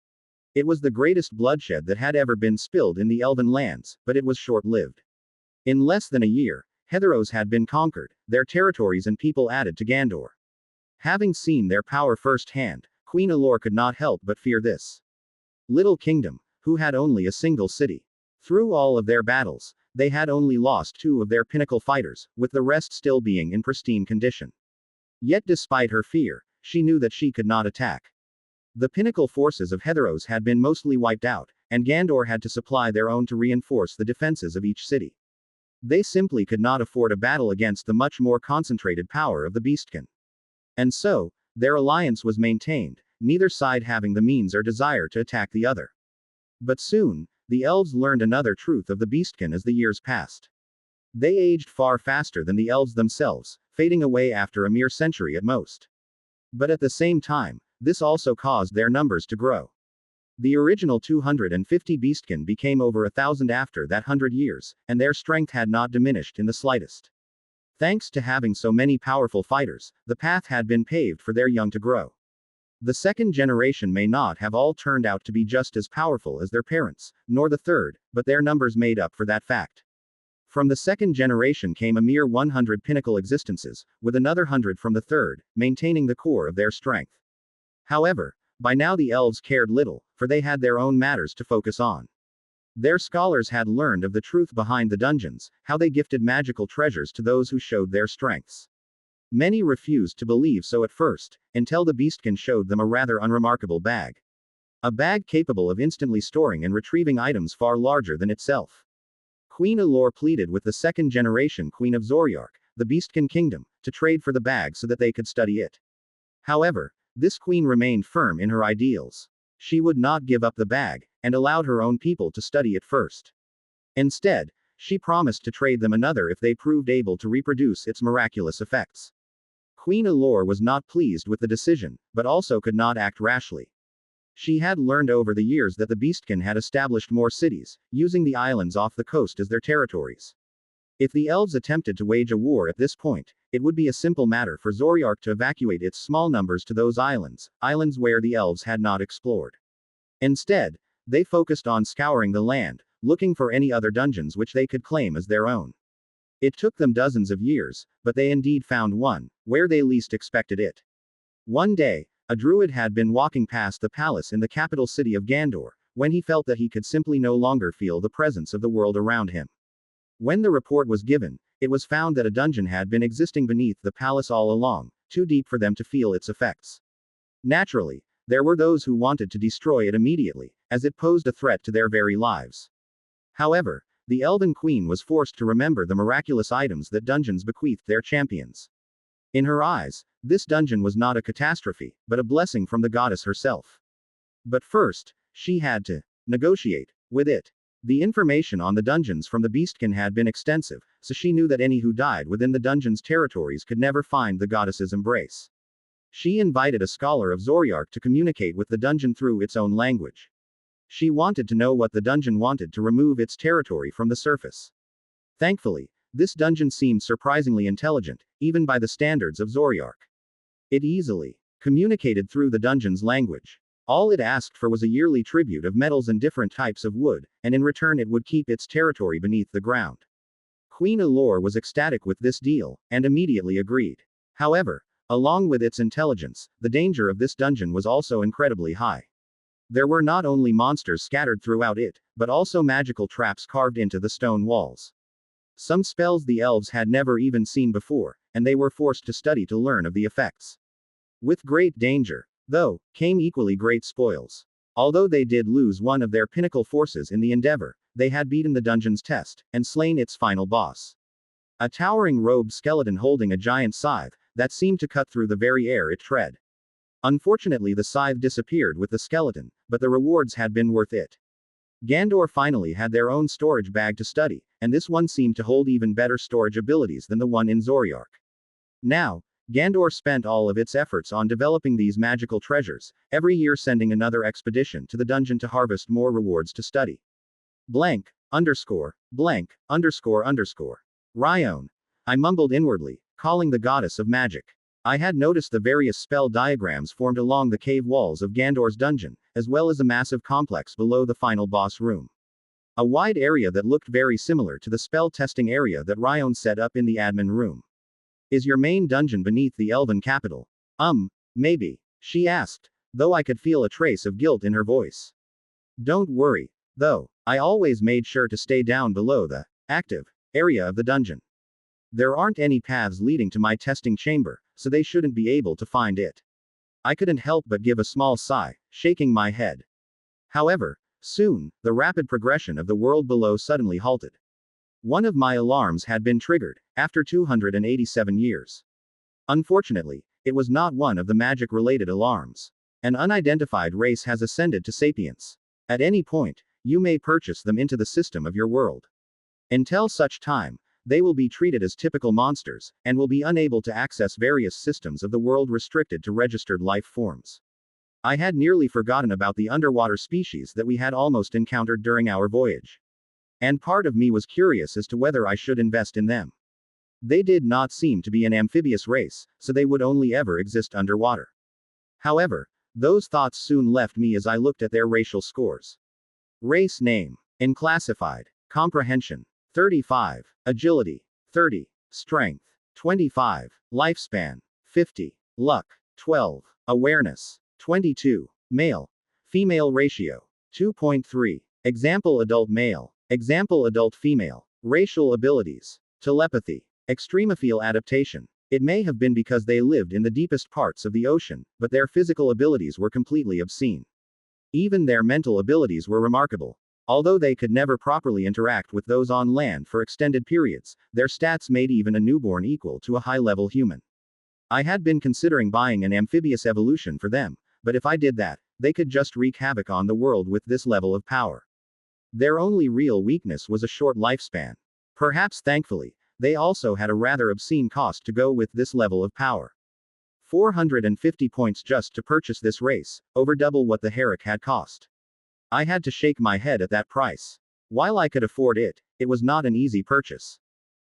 Speaker 1: It was the greatest bloodshed that had ever been spilled in the elven lands, but it was short-lived. In less than a year, Hetheros had been conquered, their territories and people added to Gandor. Having seen their power firsthand, Queen Allure could not help but fear this little kingdom, who had only a single city. Through all of their battles, they had only lost 2 of their pinnacle fighters, with the rest still being in pristine condition. Yet despite her fear, she knew that she could not attack. The pinnacle forces of Hetheros had been mostly wiped out, and Gandor had to supply their own to reinforce the defenses of each city. They simply could not afford a battle against the much more concentrated power of the beastkin. And so, their alliance was maintained, neither side having the means or desire to attack the other. But soon, the elves learned another truth of the beastkin as the years passed. They aged far faster than the elves themselves, fading away after a mere century at most. But at the same time, this also caused their numbers to grow. The original 250 beastkin became over 1,000 after that 100 years, and their strength had not diminished in the slightest. Thanks to having so many powerful fighters, the path had been paved for their young to grow. The second generation may not have all turned out to be just as powerful as their parents, nor the third, but their numbers made up for that fact. From the second generation came a mere 100 pinnacle existences, with another 100 from the third, maintaining the core of their strength. However, by now the elves cared little, for they had their own matters to focus on. Their scholars had learned of the truth behind the dungeons, how they gifted magical treasures to those who showed their strengths. Many refused to believe so at first, until the beastkin showed them a rather unremarkable bag. A bag capable of instantly storing and retrieving items far larger than itself. Queen Allure pleaded with the second generation Queen of Zoriark, the beastkin kingdom, to trade for the bag so that they could study it. However, This queen remained firm in her ideals. She would not give up the bag, and allowed her own people to study it first. Instead, she promised to trade them another if they proved able to reproduce its miraculous effects. Queen Allure was not pleased with the decision, but also could not act rashly. She had learned over the years that the Beastkin had established more cities, using the islands off the coast as their territories. If the elves attempted to wage a war at this point, it would be a simple matter for Zoriark to evacuate its small numbers to those islands, islands where the elves had not explored. Instead, they focused on scouring the land, looking for any other dungeons which they could claim as their own. It took them dozens of years, but they indeed found one, where they least expected it. One day, a druid had been walking past the palace in the capital city of Gandor, when he felt that he could simply no longer feel the presence of the world around him. When the report was given, it was found that a dungeon had been existing beneath the palace all along, too deep for them to feel its effects. Naturally, there were those who wanted to destroy it immediately, as it posed a threat to their very lives. However, the Elven Queen was forced to remember the miraculous items that dungeons bequeathed their champions. In her eyes, this dungeon was not a catastrophe, but a blessing from the goddess herself. But first, she had to negotiate with it. The information on the dungeons from the Beastkin had been extensive, so she knew that any who died within the dungeon's territories could never find the goddess's embrace. She invited a scholar of Zoriark to communicate with the dungeon through its own language. She wanted to know what the dungeon wanted to remove its territory from the surface. Thankfully, this dungeon seemed surprisingly intelligent, even by the standards of Zoriark. It easily communicated through the dungeon's language. All it asked for was a yearly tribute of metals and different types of wood, and in return it would keep its territory beneath the ground. Queen Allure was ecstatic with this deal, and immediately agreed. However, along with its intelligence, the danger of this dungeon was also incredibly high. There were not only monsters scattered throughout it, but also magical traps carved into the stone walls. Some spells the elves had never even seen before, and they were forced to study to learn of the effects. With great danger, though, came equally great spoils. Although they did lose one of their pinnacle forces in the endeavor, they had beaten the dungeon's test, and slain its final boss. A towering robed skeleton holding a giant scythe, that seemed to cut through the very air it tread. Unfortunately, the scythe disappeared with the skeleton, but the rewards had been worth it. Gandor finally had their own storage bag to study, and this one seemed to hold even better storage abilities than the one in Zoriark. Now, Gandor spent all of its efforts on developing these magical treasures, every year sending another expedition to the dungeon to harvest more rewards to study. Blank, underscore, blank, underscore underscore. Ryon. I mumbled inwardly, calling the goddess of magic. I had noticed the various spell diagrams formed along the cave walls of Gandor's dungeon, as well as a massive complex below the final boss room. A wide area that looked very similar to the spell testing area that Ryon set up in the admin room. Is your main dungeon beneath the Elven capital? Maybe, she asked, though I could feel a trace of guilt in her voice. Don't worry, though, I always made sure to stay down below the active area of the dungeon. There aren't any paths leading to my testing chamber, so they shouldn't be able to find it. I couldn't help but give a small sigh, shaking my head. However, soon, the rapid progression of the world below suddenly halted. One of my alarms had been triggered, after 287 years. Unfortunately, it was not one of the magic-related alarms. An unidentified race has ascended to sapience. At any point, you may purchase them into the system of your world. Until such time, they will be treated as typical monsters, and will be unable to access various systems of the world restricted to registered life forms. I had nearly forgotten about the underwater species that we had almost encountered during our voyage. And part of me was curious as to whether I should invest in them. They did not seem to be an amphibious race, so they would only ever exist underwater. However, those thoughts soon left me as I looked at their racial scores. Race name. Unclassified. Comprehension. 35. Agility. 30. Strength. 25. Lifespan. 50. Luck. 12. Awareness. 22. Male. Female ratio. 2.3. Example adult male. Example adult female. Racial abilities. Telepathy. Extremophile adaptation. It may have been because they lived in the deepest parts of the ocean, but their physical abilities were completely obscene. Even their mental abilities were remarkable. Although they could never properly interact with those on land for extended periods, their stats made even a newborn equal to a high-level human. I had been considering buying an amphibious evolution for them, but if I did that, they could just wreak havoc on the world with this level of power. Their only real weakness was a short lifespan. Perhaps thankfully, they also had a rather obscene cost to go with this level of power. 450 points just to purchase this race, over double what the Herrick had cost. I had to shake my head at that price. While I could afford it, it was not an easy purchase.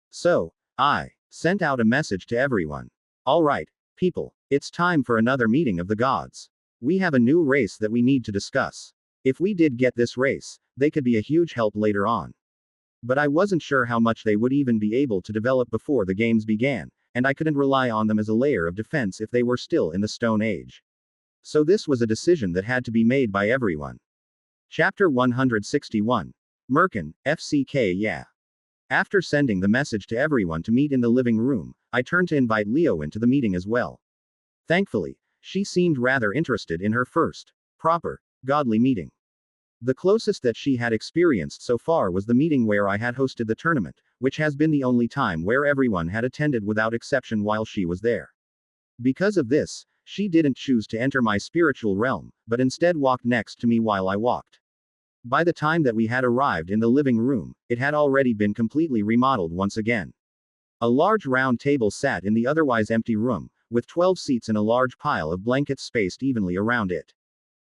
Speaker 1: So, I sent out a message to everyone. Alright, people, it's time for another meeting of the gods. We have a new race that we need to discuss. If we did get this race, they could be a huge help later on. But I wasn't sure how much they would even be able to develop before the games began, and I couldn't rely on them as a layer of defense if they were still in the Stone Age. So this was a decision that had to be made by everyone. Chapter 161. Merkin, FCK yeah. After sending the message to everyone to meet in the living room, I turned to invite Leo into the meeting as well. Thankfully, she seemed rather interested in her first, proper, godly meeting. The closest that she had experienced so far was the meeting where I had hosted the tournament, which has been the only time where everyone had attended without exception while she was there. Because of this, she didn't choose to enter my spiritual realm, but instead walked next to me while I walked. By the time that we had arrived in the living room, it had already been completely remodeled once again. A large round table sat in the otherwise empty room, with 12 seats and a large pile of blankets spaced evenly around it.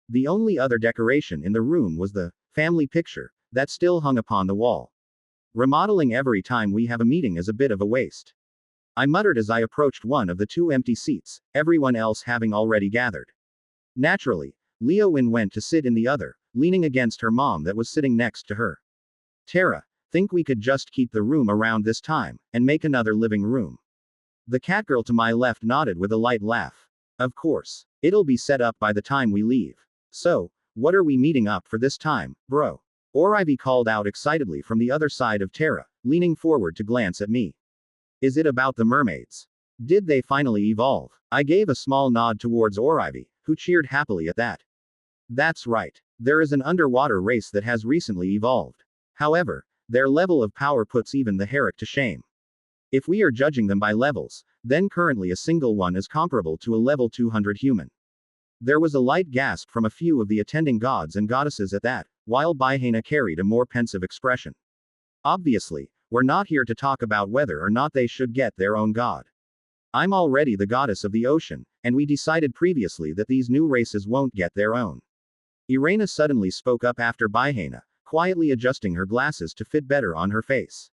Speaker 1: The only other decoration in the room was the family picture that still hung upon the wall. Remodeling every time we have a meeting is a bit of a waste. I muttered as I approached one of the two empty seats, everyone else having already gathered. Naturally, Leo-in went to sit in the other, leaning against her mom that was sitting next to her. Tara, think we could just keep the room around this time, and make another living room? The catgirl to my left nodded with a light laugh. Of course. It'll be set up by the time we leave. So, what are we meeting up for this time, bro? Ivy called out excitedly from the other side of Tara, leaning forward to glance at me. Is it about the mermaids? Did they finally evolve? I gave a small nod towards Ivy, who cheered happily at that. That's right. There is an underwater race that has recently evolved. However, their level of power puts even the Herrick to shame. If we are judging them by levels, then currently a single one is comparable to a level 200 human. There was a light gasp from a few of the attending gods and goddesses at that, while Baihaina carried a more pensive expression. Obviously, we're not here to talk about whether or not they should get their own god. I'm already the goddess of the ocean, and we decided previously that these new races won't get their own. Irena suddenly spoke up after Baihaina, quietly adjusting her glasses to fit better on her face.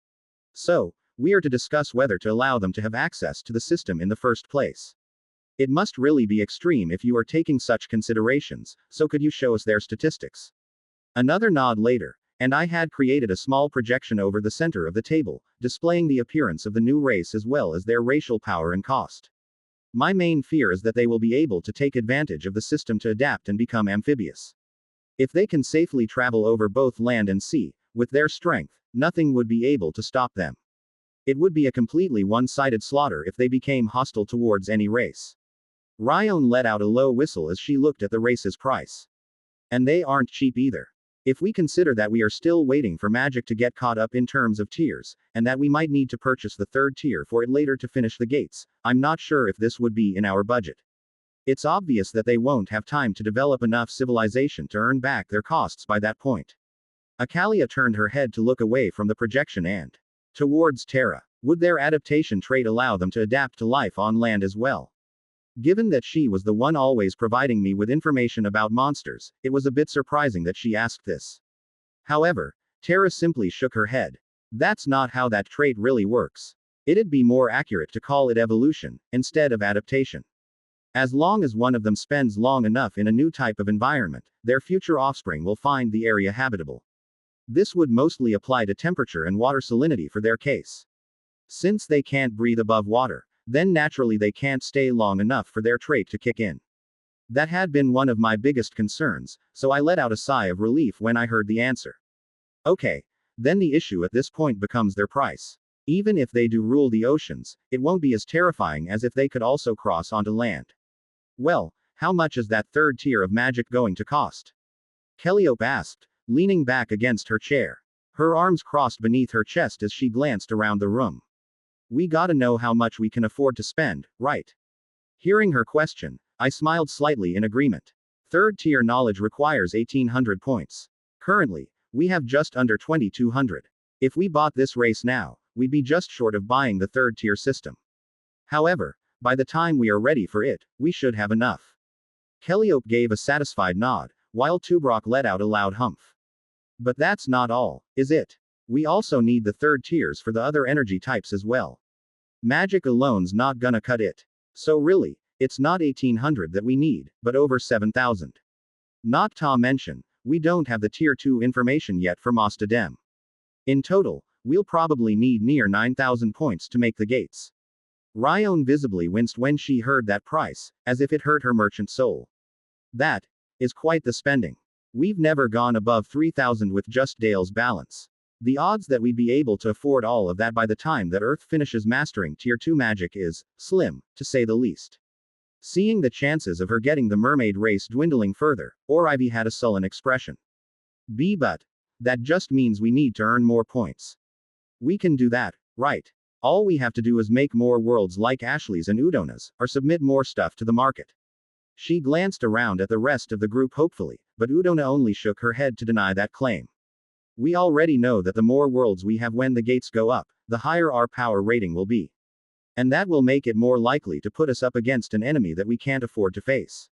Speaker 1: So, we are to discuss whether to allow them to have access to the system in the first place. It must really be extreme if you are taking such considerations, so could you show us their statistics? Another nod later, and I had created a small projection over the center of the table, displaying the appearance of the new race as well as their racial power and cost. My main fear is that they will be able to take advantage of the system to adapt and become amphibious. If they can safely travel over both land and sea, with their strength, nothing would be able to stop them. It would be a completely one-sided slaughter if they became hostile towards any race. Ryan let out a low whistle as she looked at the race's price. And they aren't cheap either. If we consider that we are still waiting for magic to get caught up in terms of tiers, and that we might need to purchase the third tier for it later to finish the gates, I'm not sure if this would be in our budget. It's obvious that they won't have time to develop enough civilization to earn back their costs by that point. Akalia turned her head to look away from the projection and towards Tara. Would their adaptation trait allow them to adapt to life on land as well? Given that she was the one always providing me with information about monsters, it was a bit surprising that she asked this. However, Tara simply shook her head. That's not how that trait really works. It'd be more accurate to call it evolution, instead of adaptation. As long as one of them spends long enough in a new type of environment, their future offspring will find the area habitable. This would mostly apply to temperature and water salinity for their case. Since they can't breathe above water, then naturally they can't stay long enough for their trait to kick in. That had been one of my biggest concerns, so I let out a sigh of relief when I heard the answer. Okay, then the issue at this point becomes their price. Even if they do rule the oceans, it won't be as terrifying as if they could also cross onto land. Well, how much is that third tier of magic going to cost? Kellyope asked, leaning back against her chair. Her arms crossed beneath her chest as she glanced around the room. We gotta know how much we can afford to spend, right? Hearing her question, I smiled slightly in agreement. Third tier knowledge requires 1800 points. Currently, we have just under 2200. If we bought this race now, we'd be just short of buying the third tier system. However, by the time we are ready for it, we should have enough. Calliope gave a satisfied nod, while Tubrok let out a loud humph. But that's not all, is it? We also need the third tiers for the other energy types as well. Magic alone's not gonna cut it. So really, it's not 1800 that we need, but over 7000. Not to mention, we don't have the tier 2 information yet for Mostadem. In total, we'll probably need near 9000 points to make the gates. Ryan visibly winced when she heard that price, as if it hurt her merchant soul. That is quite the spending. We've never gone above 3000 with just Dale's balance. The odds that we'd be able to afford all of that by the time that Earth finishes mastering Tier 2 magic is slim, to say the least. Seeing the chances of her getting the mermaid race dwindling further, Ivy had a sullen expression. But that just means we need to earn more points. We can do that, right? All we have to do is make more worlds like Ashley's and Udona's, or submit more stuff to the market. She glanced around at the rest of the group hopefully, but Udona only shook her head to deny that claim. We already know that the more worlds we have when the gates go up, the higher our power rating will be. And that will make it more likely to put us up against an enemy that we can't afford to face.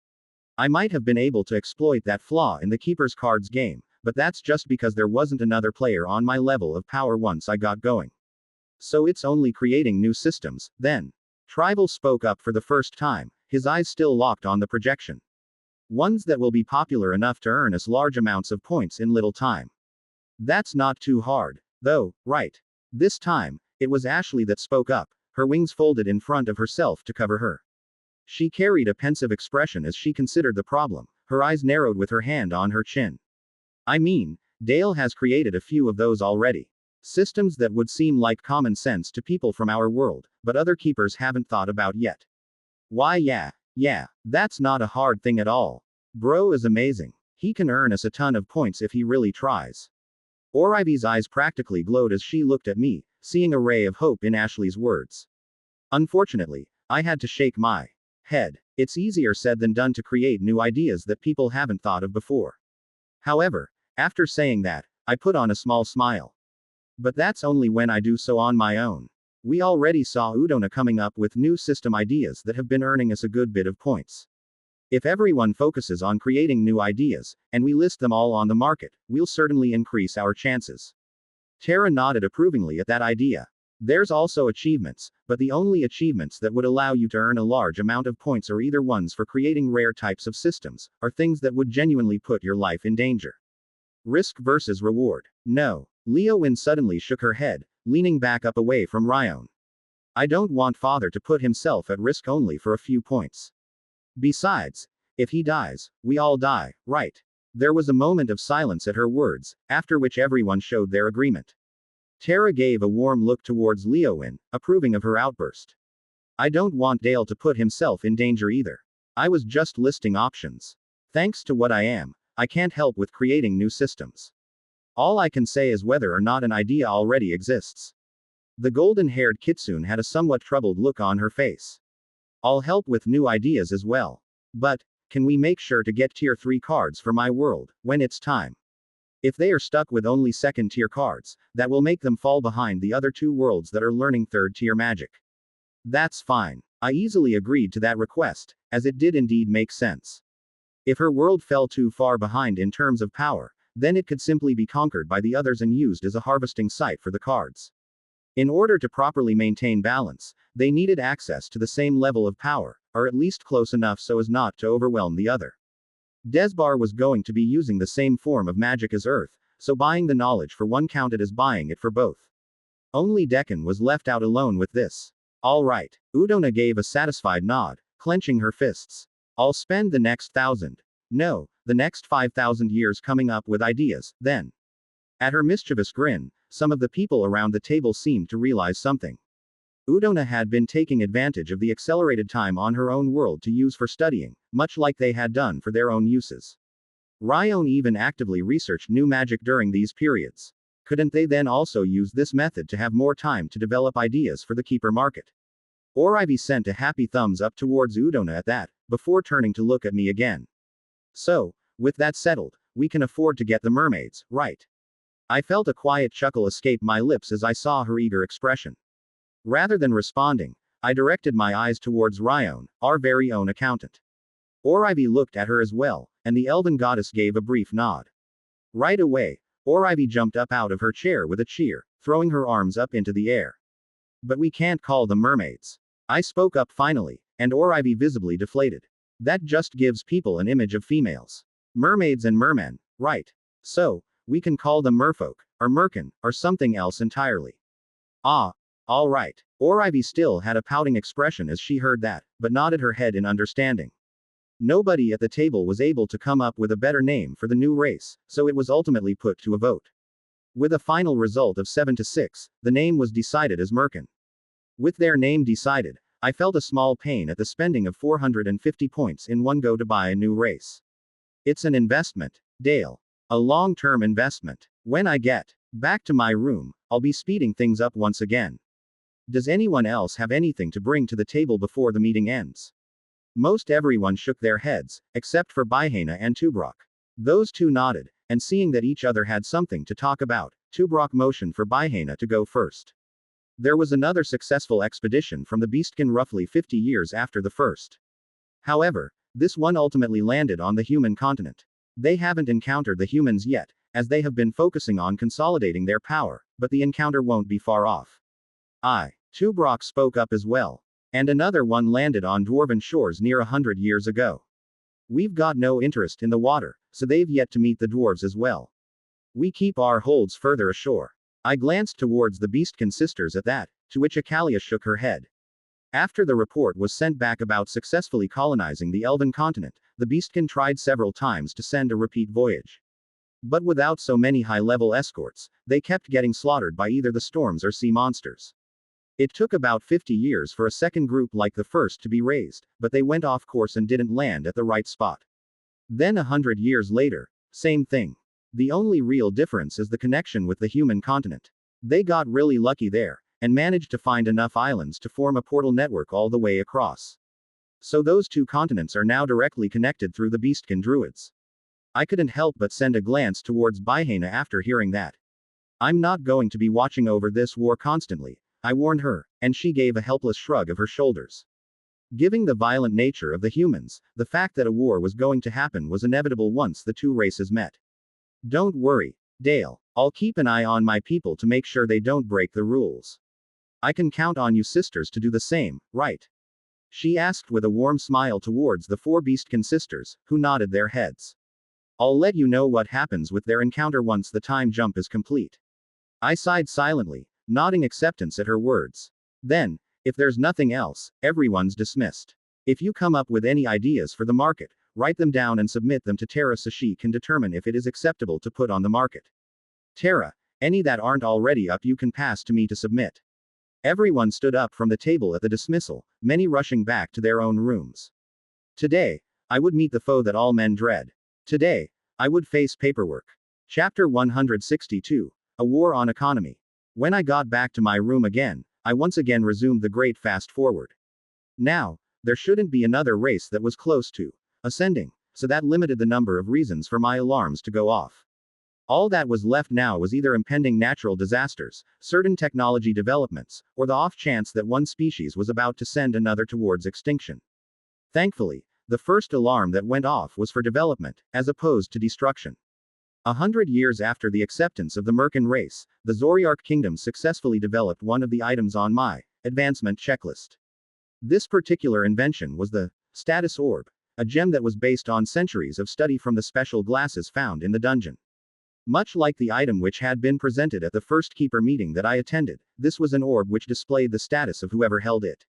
Speaker 1: I might have been able to exploit that flaw in the Keeper's Cards game, but that's just because there wasn't another player on my level of power once I got going. So it's only creating new systems, then. Tribal spoke up for the first time, his eyes still locked on the projection. Ones that will be popular enough to earn us large amounts of points in little time. That's not too hard, though, right? This time, it was Ashley that spoke up, her wings folded in front of herself to cover her. She carried a pensive expression as she considered the problem, her eyes narrowed with her hand on her chin. I mean, Dale has created a few of those already. Systems that would seem like common sense to people from our world, but other keepers haven't thought about yet. Why yeah, that's not a hard thing at all. Bro is amazing. He can earn us a ton of points if he really tries. Ivy's eyes practically glowed as she looked at me, seeing a ray of hope in Ashley's words. Unfortunately, I had to shake my head. It's easier said than done to create new ideas that people haven't thought of before. However, after saying that, I put on a small smile. But that's only when I do so on my own. We already saw Udona coming up with new system ideas that have been earning us a good bit of points. If everyone focuses on creating new ideas, and we list them all on the market, we'll certainly increase our chances. Tara nodded approvingly at that idea. There's also achievements, but the only achievements that would allow you to earn a large amount of points are either ones for creating rare types of systems, or things that would genuinely put your life in danger. Risk versus reward. No. Leowyn suddenly shook her head, leaning back up away from Ryan. I don't want father to put himself at risk only for a few points. Besides, if he dies, we all die, right? There was a moment of silence at her words, after which everyone showed their agreement. Tara gave a warm look towards Leowyn, approving of her outburst. I don't want Dale to put himself in danger either. I was just listing options. Thanks to what I am, I can't help with creating new systems. All I can say is whether or not an idea already exists. The golden-haired kitsune had a somewhat troubled look on her face. I'll help with new ideas as well. But, can we make sure to get tier 3 cards for my world, when it's time? If they are stuck with only second tier cards, that will make them fall behind the other 2 worlds that are learning third tier magic. That's fine. I easily agreed to that request, as it did indeed make sense. If her world fell too far behind in terms of power, then it could simply be conquered by the others and used as a harvesting site for the cards. In order to properly maintain balance, they needed access to the same level of power, or at least close enough so as not to overwhelm the other. Desbar was going to be using the same form of magic as Earth, so buying the knowledge for one counted as buying it for both. Only Deccan was left out alone with this. All right. Udona gave a satisfied nod, clenching her fists. I'll spend the next 1,000. No, the next 5,000 years coming up with ideas, then. At her mischievous grin, some of the people around the table seemed to realize something. Udona had been taking advantage of the accelerated time on her own world to use for studying, much like they had done for their own uses. Ryan even actively researched new magic during these periods. Couldn't they then also use this method to have more time to develop ideas for the keeper market? Oribe sent a happy thumbs up towards Udona at that, before turning to look at me again. So, with that settled, we can afford to get the mermaids, right? I felt a quiet chuckle escape my lips as I saw her eager expression. Rather than responding, I directed my eyes towards Ryon, our very own accountant. Oribe looked at her as well, and the elven goddess gave a brief nod. Right away, Oribe jumped up out of her chair with a cheer, throwing her arms up into the air. But we can't call them mermaids. I spoke up finally, and Oribe visibly deflated. That just gives people an image of females. Mermaids and mermen, right? So, we can call them merfolk, or merkin, or something else entirely. Ah, all right. Oribe still had a pouting expression as she heard that, but nodded her head in understanding. Nobody at the table was able to come up with a better name for the new race, so it was ultimately put to a vote. With a final result of 7-6, the name was decided as Merkin. With their name decided, I felt a small pain at the spending of 450 points in one go to buy a new race. It's an investment, Dale. A long-term investment. When I get back to my room, I'll be speeding things up once again. Does anyone else have anything to bring to the table before the meeting ends? Most everyone shook their heads, except for Bihana and Tubrok. Those two nodded, and seeing that each other had something to talk about, Tubrok motioned for Bihana to go first. There was another successful expedition from the Beastkin roughly 50 years after the first. However, this one ultimately landed on the human continent. They haven't encountered the humans yet, as they have been focusing on consolidating their power, but the encounter won't be far off. Tubrok spoke up as well. And another one landed on dwarven shores near 100 years ago. We've got no interest in the water, so they've yet to meet the dwarves as well. We keep our holds further ashore. I glanced towards the Beastkin sisters at that, to which Akalia shook her head. After the report was sent back about successfully colonizing the Elven continent, the Beastkin tried several times to send a repeat voyage. But without so many high-level escorts, they kept getting slaughtered by either the storms or sea monsters. It took about 50 years for a second group like the first to be raised, but they went off course and didn't land at the right spot. Then 100 years later, same thing. The only real difference is the connection with the human continent. They got really lucky there, and managed to find enough islands to form a portal network all the way across. So those two continents are now directly connected through the Beastkin druids. I couldn't help but send a glance towards Bihana after hearing that. I'm not going to be watching over this war constantly, I warned her, and she gave a helpless shrug of her shoulders. Given the violent nature of the humans, the fact that a war was going to happen was inevitable once the two races met. Don't worry, Dale. I'll keep an eye on my people to make sure they don't break the rules. I can count on you sisters to do the same, right? She asked with a warm smile towards the four Beastkin sisters, who nodded their heads. I'll let you know what happens with their encounter once the time jump is complete. I sighed silently, nodding acceptance at her words. Then, if there's nothing else, everyone's dismissed. If you come up with any ideas for the market, write them down and submit them to Tara so she can determine if it is acceptable to put on the market. Tara, any that aren't already up you can pass to me to submit. Everyone stood up from the table at the dismissal, many rushing back to their own rooms. Today, I would meet the foe that all men dread. Today, I would face paperwork. Chapter 162, A War on Economy. When I got back to my room again, I once again resumed the great fast forward. Now, there shouldn't be another race that was close to ascending, so that limited the number of reasons for my alarms to go off. All that was left now was either impending natural disasters, certain technology developments, or the off chance that one species was about to send another towards extinction. Thankfully, the first alarm that went off was for development, as opposed to destruction. 100 years after the acceptance of the Merkin race, the Zoriark Kingdom successfully developed one of the items on my advancement checklist. This particular invention was the status orb, a gem that was based on centuries of study from the special glasses found in the dungeon. Much like the item which had been presented at the first keeper meeting that I attended, this was an orb which displayed the status of whoever held it.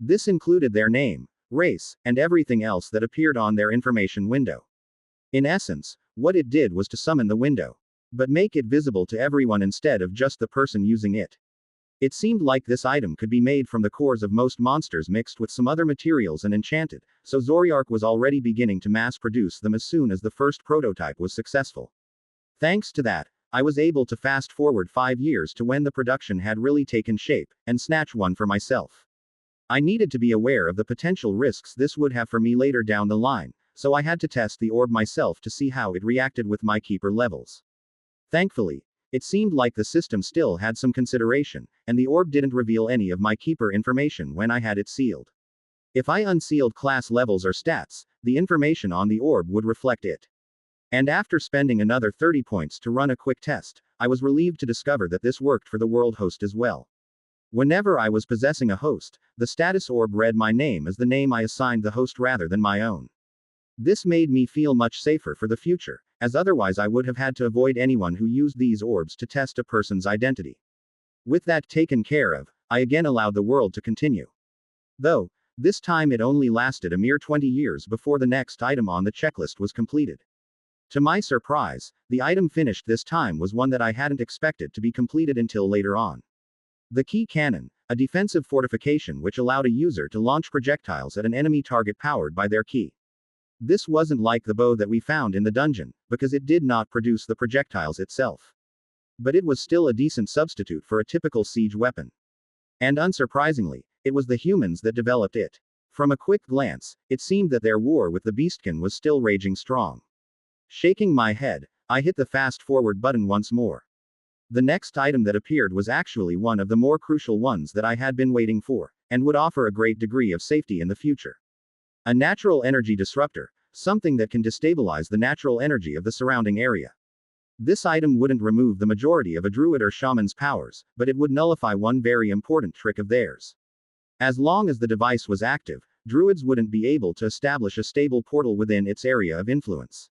Speaker 1: This included their name, race, and everything else that appeared on their information window. In essence, what it did was to summon the window, but make it visible to everyone instead of just the person using it. It seemed like this item could be made from the cores of most monsters mixed with some other materials and enchanted, so Zoriark was already beginning to mass produce them as soon as the first prototype was successful. Thanks to that, I was able to fast forward 5 years to when the production had really taken shape, and snatch one for myself. I needed to be aware of the potential risks this would have for me later down the line, so I had to test the orb myself to see how it reacted with my keeper levels. Thankfully, it seemed like the system still had some consideration, and the orb didn't reveal any of my keeper information when I had it sealed. If I unsealed class levels or stats, the information on the orb would reflect it. And after spending another 30 points to run a quick test, I was relieved to discover that this worked for the world host as well. Whenever I was possessing a host, the status orb read my name as the name I assigned the host rather than my own. This made me feel much safer for the future, as otherwise I would have had to avoid anyone who used these orbs to test a person's identity. With that taken care of, I again allowed the world to continue. Though, this time it only lasted a mere 20 years before the next item on the checklist was completed. To my surprise, the item finished this time was one that I hadn't expected to be completed until later on. The key cannon, a defensive fortification which allowed a user to launch projectiles at an enemy target powered by their key. This wasn't like the bow that we found in the dungeon, because it did not produce the projectiles itself. But it was still a decent substitute for a typical siege weapon. And unsurprisingly, it was the humans that developed it. From a quick glance, it seemed that their war with the Beastkin was still raging strong. Shaking my head, I hit the fast forward button once more. The next item that appeared was actually one of the more crucial ones that I had been waiting for, and would offer a great degree of safety in the future. A natural energy disruptor, something that can destabilize the natural energy of the surrounding area. This item wouldn't remove the majority of a druid or shaman's powers, but it would nullify one very important trick of theirs. As long as the device was active, druids wouldn't be able to establish a stable portal within its area of influence.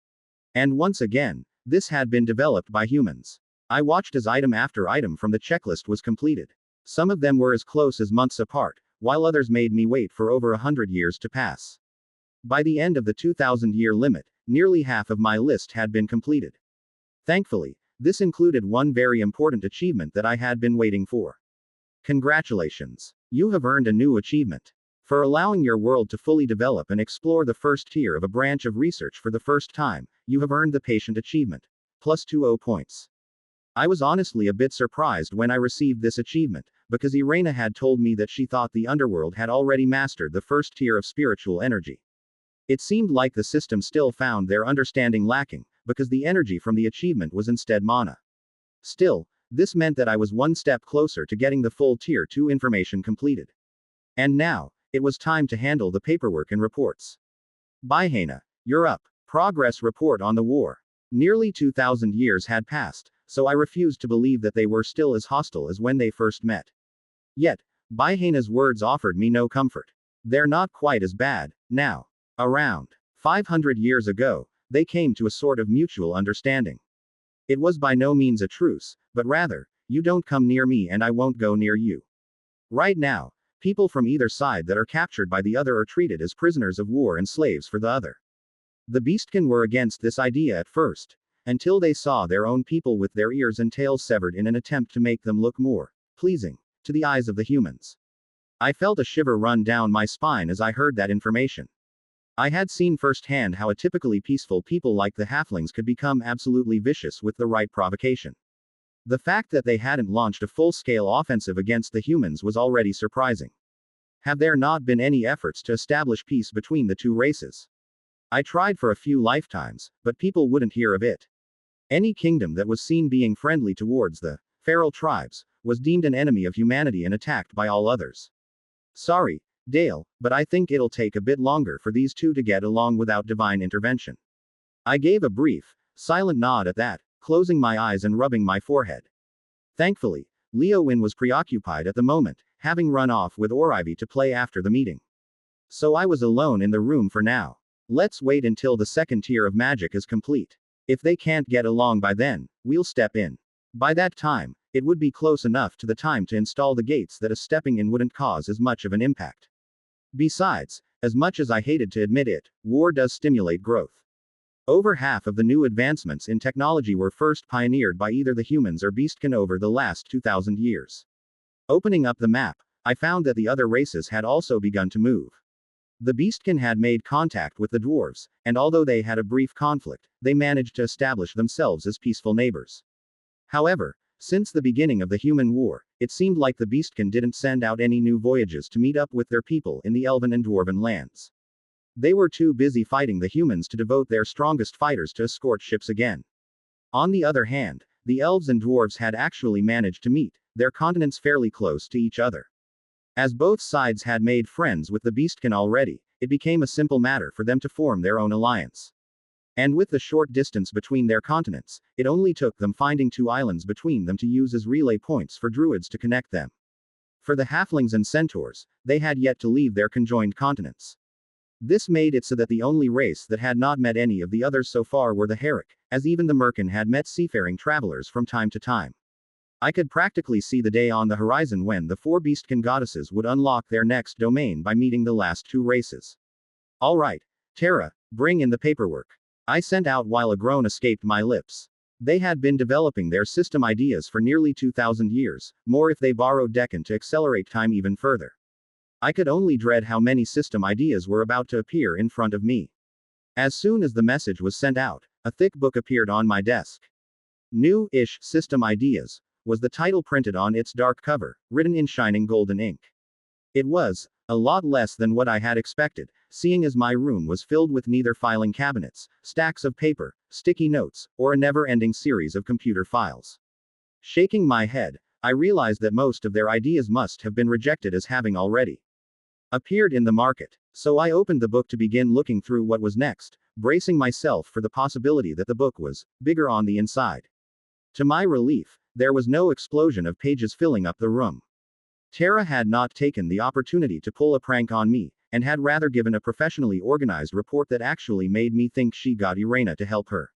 Speaker 1: And once again, this had been developed by humans. I watched as item after item from the checklist was completed. Some of them were as close as months apart, while others made me wait for over 100 years to pass. By the end of the 2,000-year limit, nearly half of my list had been completed. Thankfully, this included one very important achievement that I had been waiting for. Congratulations! You have earned a new achievement. For allowing your world to fully develop and explore the first tier of a branch of research for the first time, you have earned the Patient Achievement. Plus 20 points. I was honestly a bit surprised when I received this achievement, because Irena had told me that she thought the underworld had already mastered the first tier of spiritual energy. It seemed like the system still found their understanding lacking, because the energy from the achievement was instead mana. Still, this meant that I was one step closer to getting the full Tier 2 information completed. And now, it was time to handle the paperwork and reports. Bihana, you're up. Progress report on the war. Nearly 2,000 years had passed, so I refused to believe that they were still as hostile as when they first met. Yet, Bihana's words offered me no comfort. They're not quite as bad, now. Around 500 years ago, they came to a sort of mutual understanding. It was by no means a truce, but rather, you don't come near me and I won't go near you. Right now, people from either side that are captured by the other are treated as prisoners of war and slaves for the other. The Beastkin were against this idea at first, until they saw their own people with their ears and tails severed in an attempt to make them look more pleasing to the eyes of the humans. I felt a shiver run down my spine as I heard that information. I had seen firsthand how a typically peaceful people like the halflings could become absolutely vicious with the right provocation. The fact that they hadn't launched a full-scale offensive against the humans was already surprising. Have there not been any efforts to establish peace between the two races? I tried for a few lifetimes, but people wouldn't hear of it. Any kingdom that was seen being friendly towards the feral tribes was deemed an enemy of humanity and attacked by all others. Sorry, Dale, but I think it'll take a bit longer for these two to get along without divine intervention. I gave a brief, silent nod at that, closing my eyes and rubbing my forehead. Thankfully, Leowin was preoccupied at the moment, having run off with Orivy to play after the meeting. So I was alone in the room for now. Let's wait until the second tier of magic is complete. If they can't get along by then, we'll step in. By that time, it would be close enough to the time to install the gates that a stepping in wouldn't cause as much of an impact. Besides, as much as I hated to admit it, war does stimulate growth. Over half of the new advancements in technology were first pioneered by either the humans or Beastkin over the last 2,000 years. Opening up the map, I found that the other races had also begun to move. The Beastkin had made contact with the dwarves, and although they had a brief conflict, they managed to establish themselves as peaceful neighbors. However, since the beginning of the human war, it seemed like the Beastkin didn't send out any new voyages to meet up with their people in the Elven and Dwarven lands. They were too busy fighting the humans to devote their strongest fighters to escort ships again. On the other hand, the elves and dwarves had actually managed to meet, their continents fairly close to each other. As both sides had made friends with the Beastkin already, it became a simple matter for them to form their own alliance. And with the short distance between their continents, it only took them finding two islands between them to use as relay points for druids to connect them. For the halflings and centaurs, they had yet to leave their conjoined continents. This made it so that the only race that had not met any of the others so far were the Herrick, as even the Merkin had met seafaring travelers from time to time. I could practically see the day on the horizon when the four Beastkin goddesses would unlock their next domain by meeting the last two races. All right, Terra, bring in the paperwork. I sent out while a groan escaped my lips. They had been developing their system ideas for nearly 2,000 years, more if they borrowed Deccan to accelerate time even further. I could only dread how many system ideas were about to appear in front of me. As soon as the message was sent out, a thick book appeared on my desk. New-ish System Ideas was the title printed on its dark cover, written in shining golden ink. It was a lot less than what I had expected, seeing as my room was filled with neither filing cabinets, stacks of paper, sticky notes, or a never-ending series of computer files. Shaking my head, I realized that most of their ideas must have been rejected as having already appeared in the market. So I opened the book to begin looking through what was next, bracing myself for the possibility that the book was bigger on the inside. To my relief, there was no explosion of pages filling up the room. Terra had not taken the opportunity to pull a prank on me, and had rather given a professionally organized report that actually made me think she got Irena to help her.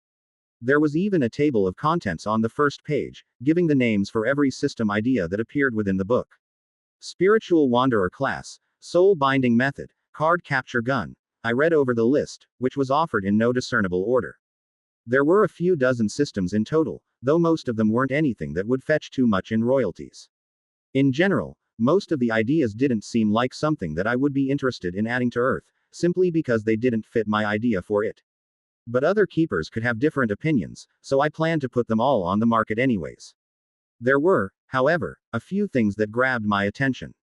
Speaker 1: There was even a table of contents on the first page, giving the names for every system idea that appeared within the book. Spiritual Wanderer class, Soul Binding Method, Card Capture Gun. I read over the list, which was offered in no discernible order. There were a few dozen systems in total, though most of them weren't anything that would fetch too much in royalties. In general, most of the ideas didn't seem like something that I would be interested in adding to Earth, simply because they didn't fit my idea for it. But other keepers could have different opinions, so I planned to put them all on the market anyways. There were, however, a few things that grabbed my attention.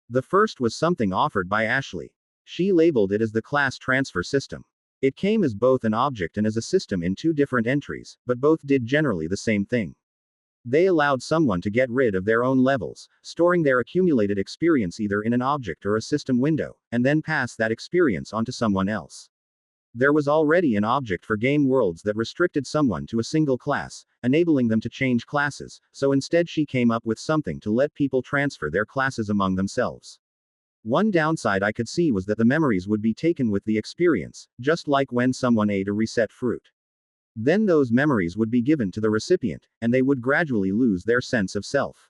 Speaker 1: The first was something offered by Ashley. She labeled it as the class transfer system. It came as both an object and as a system in two different entries, but both did generally the same thing. They allowed someone to get rid of their own levels, storing their accumulated experience either in an object or a system window, and then pass that experience on to someone else. There was already an object for game worlds that restricted someone to a single class, enabling them to change classes, so instead she came up with something to let people transfer their classes among themselves. One downside I could see was that the memories would be taken with the experience, just like when someone ate a reset fruit. Then those memories would be given to the recipient, and they would gradually lose their sense of self.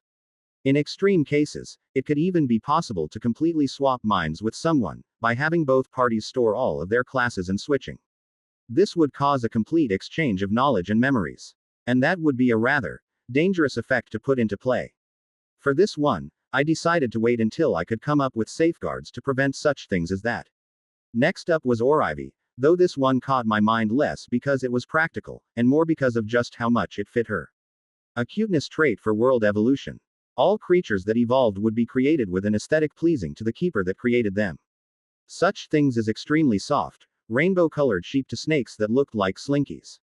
Speaker 1: In extreme cases, it could even be possible to completely swap minds with someone, by having both parties store all of their classes and switching. This would cause a complete exchange of knowledge and memories. And that would be a rather dangerous effect to put into play. For this one, I decided to wait until I could come up with safeguards to prevent such things as that. Next up was Orivy, though this one caught my mind less because it was practical, and more because of just how much it fit her. A cuteness trait for world evolution. All creatures that evolved would be created with an aesthetic pleasing to the keeper that created them. Such things as extremely soft, rainbow-colored sheep to snakes that looked like slinkies.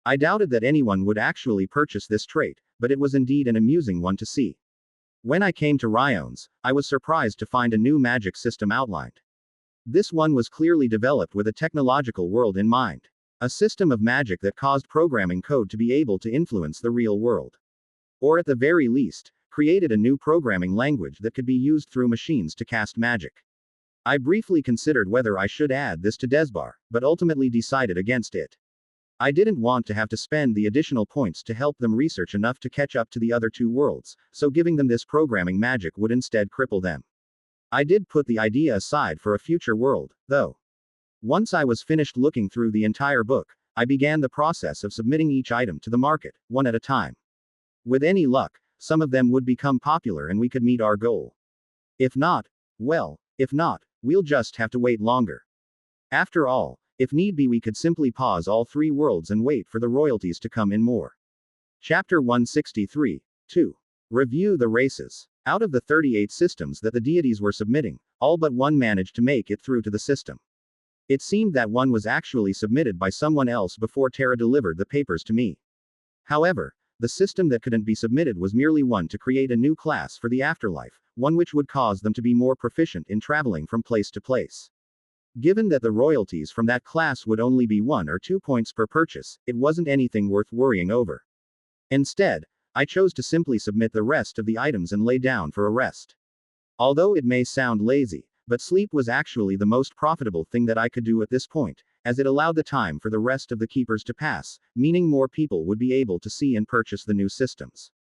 Speaker 1: I doubted that anyone would actually purchase this trait, but it was indeed an amusing one to see. When I came to Ryones, I was surprised to find a new magic system outlined. This one was clearly developed with a technological world in mind. A system of magic that caused programming code to be able to influence the real world. Or at the very least, created a new programming language that could be used through machines to cast magic. I briefly considered whether I should add this to Desbar, but ultimately decided against it. I didn't want to have to spend the additional points to help them research enough to catch up to the other two worlds, so giving them this programming magic would instead cripple them. I did put the idea aside for a future world, though. Once I was finished looking through the entire book, I began the process of submitting each item to the market, one at a time. With any luck, some of them would become popular and we could meet our goal. If not, we'll just have to wait longer. After all, if need be we could simply pause all three worlds and wait for the royalties to come in more. Chapter 163. 2. Review the races. Out of the 38 systems that the deities were submitting, all but one managed to make it through to the system. It seemed that one was actually submitted by someone else before Terra delivered the papers to me. However, the system that couldn't be submitted was merely one to create a new class for the afterlife, one which would cause them to be more proficient in traveling from place to place. Given that the royalties from that class would only be 1 or 2 points per purchase, it wasn't anything worth worrying over. Instead, I chose to simply submit the rest of the items and lay down for a rest. Although it may sound lazy, but sleep was actually the most profitable thing that I could do at this point, as it allowed the time for the rest of the keepers to pass, meaning more people would be able to see and purchase the new systems.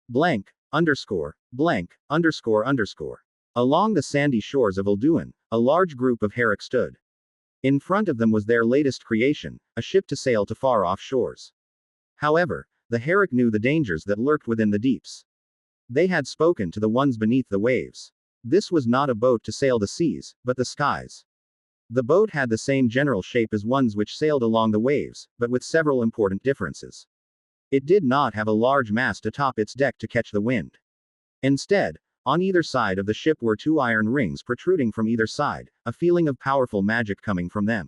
Speaker 1: Blank, underscore, blank, underscore, underscore. Along the sandy shores of Ulduin, a large group of Herrick stood. In front of them was their latest creation, a ship to sail to far-off shores. However, the Herrick knew the dangers that lurked within the deeps. They had spoken to the ones beneath the waves. This was not a boat to sail the seas, but the skies. The boat had the same general shape as ones which sailed along the waves, but with several important differences. It did not have a large mast atop its deck to catch the wind. Instead, on either side of the ship were 2 iron rings protruding from either side, a feeling of powerful magic coming from them.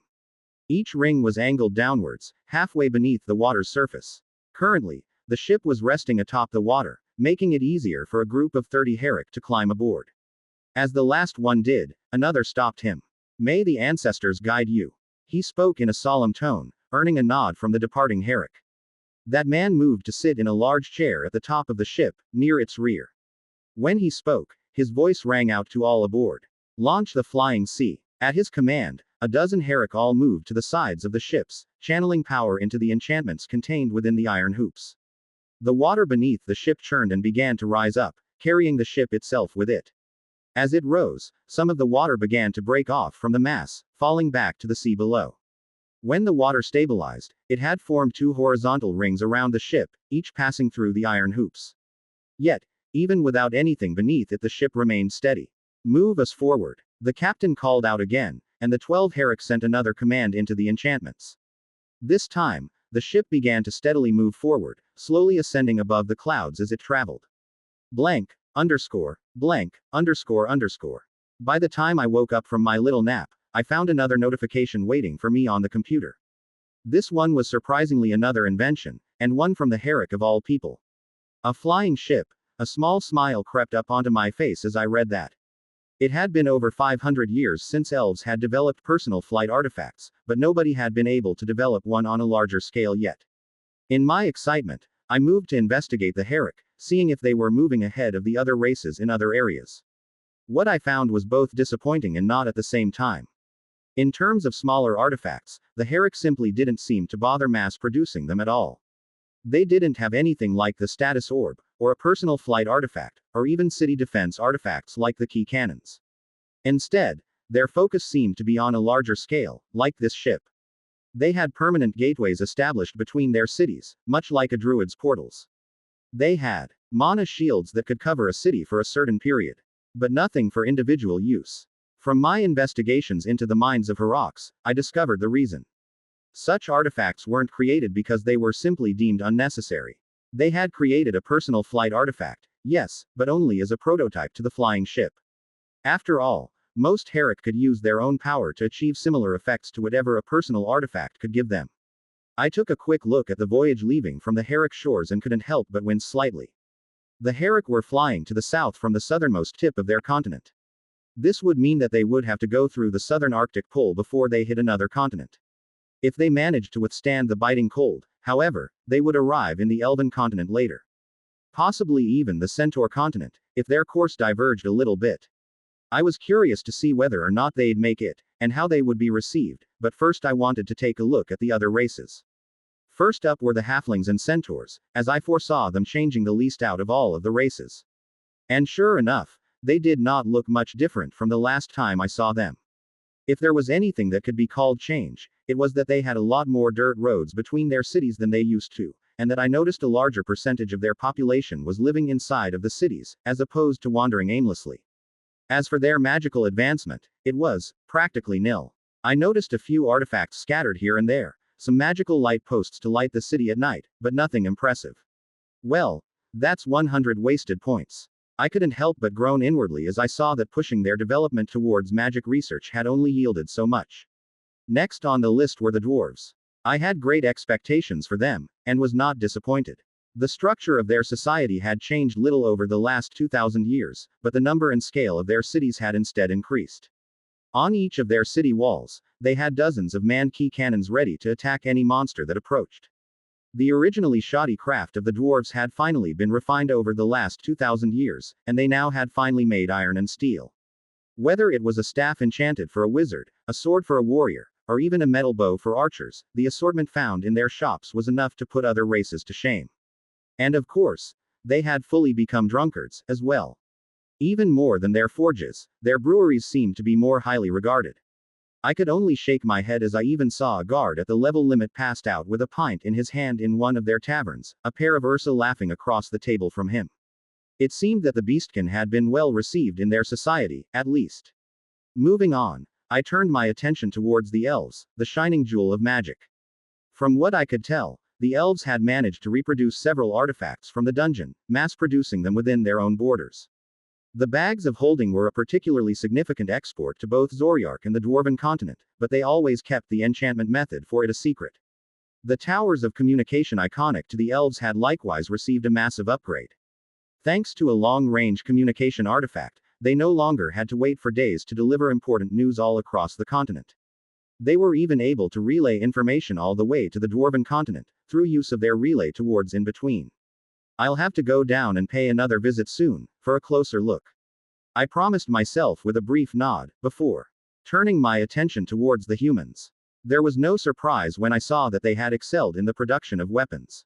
Speaker 1: Each ring was angled downwards, halfway beneath the water's surface. Currently, the ship was resting atop the water, making it easier for a group of 30 Herrick to climb aboard. As the last one did, another stopped him. May the ancestors guide you. He spoke in a solemn tone, earning a nod from the departing Herrick. That man moved to sit in a large chair at the top of the ship, near its rear. When he spoke, his voice rang out to all aboard. Launch the flying sea. At his command, a dozen Herrick all moved to the sides of the ships, channeling power into the enchantments contained within the iron hoops. The water beneath the ship churned and began to rise up, carrying the ship itself with it. As it rose, some of the water began to break off from the mass, falling back to the sea below. When the water stabilized, it had formed 2 horizontal rings around the ship, each passing through the iron hoops. Yet, even without anything beneath it, the ship remained steady. Move us forward. The captain called out again, and the 12 Herrick sent another command into the enchantments. This time, the ship began to steadily move forward, slowly ascending above the clouds as it traveled. Blank, underscore, blank, underscore, underscore. By the time I woke up from my little nap, I found another notification waiting for me on the computer. This one was surprisingly another invention, and one from the Herrick of all people. A flying ship. A small smile crept up onto my face as I read that. It had been over 500 years since elves had developed personal flight artifacts, but nobody had been able to develop one on a larger scale yet. In my excitement, I moved to investigate the Herrick, seeing if they were moving ahead of the other races in other areas. What I found was both disappointing and not at the same time. In terms of smaller artifacts, the Herrick simply didn't seem to bother mass producing them at all. They didn't have anything like the status orb, or a personal flight artifact, or even city defense artifacts like the key cannons. Instead, their focus seemed to be on a larger scale, like this ship. They had permanent gateways established between their cities, much like a druid's portals. They had mana shields that could cover a city for a certain period, but nothing for individual use. From my investigations into the mines of Herox, I discovered the reason. Such artifacts weren't created because they were simply deemed unnecessary. They had created a personal flight artifact, yes, but only as a prototype to the flying ship. After all, most Herrick could use their own power to achieve similar effects to whatever a personal artifact could give them. I took a quick look at the voyage leaving from the Herrick shores and couldn't help but wince slightly. The Herrick were flying to the south from the southernmost tip of their continent. This would mean that they would have to go through the southern Arctic pole before they hit another continent. If they managed to withstand the biting cold, however, they would arrive in the Elven continent later. Possibly even the Centaur continent, if their course diverged a little bit. I was curious to see whether or not they'd make it, and how they would be received, but first I wanted to take a look at the other races. First up were the Halflings and Centaurs, as I foresaw them changing the least out of all of the races. And sure enough, they did not look much different from the last time I saw them. If there was anything that could be called change, it was that they had a lot more dirt roads between their cities than they used to, and that I noticed a larger percentage of their population was living inside of the cities, as opposed to wandering aimlessly. As for their magical advancement, it was practically nil. I noticed a few artifacts scattered here and there, some magical light posts to light the city at night, but nothing impressive. Well, That's 100 wasted points. I couldn't help but groan inwardly as I saw that pushing their development towards magic research had only yielded so much. Next on the list were the dwarves. I had great expectations for them, and was not disappointed. The structure of their society had changed little over the last 2,000 years, but the number and scale of their cities had instead increased. On each of their city walls, they had dozens of manned key cannons ready to attack any monster that approached. The originally shoddy craft of the dwarves had finally been refined over the last 2,000 years, and they now had finely made iron and steel. Whether it was a staff enchanted for a wizard, a sword for a warrior, or even a metal bow for archers, the assortment found in their shops was enough to put other races to shame. And of course, they had fully become drunkards, as well. Even more than their forges, their breweries seemed to be more highly regarded. I could only shake my head as I even saw a guard at the level limit passed out with a pint in his hand in one of their taverns, a pair of Ursa laughing across the table from him. It seemed that the beastkin had been well received in their society, at least. Moving on, I turned my attention towards the elves, the shining jewel of magic. From what I could tell, the elves had managed to reproduce several artifacts from the dungeon, mass-producing them within their own borders. The bags of holding were a particularly significant export to both Zoryark and the Dwarven continent, but they always kept the enchantment method for it a secret. The towers of communication iconic to the elves had likewise received a massive upgrade. Thanks to a long-range communication artifact, they no longer had to wait for days to deliver important news all across the continent. They were even able to relay information all the way to the Dwarven continent, through use of their relay towards in between. I'll have to go down and pay another visit soon, for a closer look. I promised myself with a brief nod, before turning my attention towards the humans. There was no surprise when I saw that they had excelled in the production of weapons.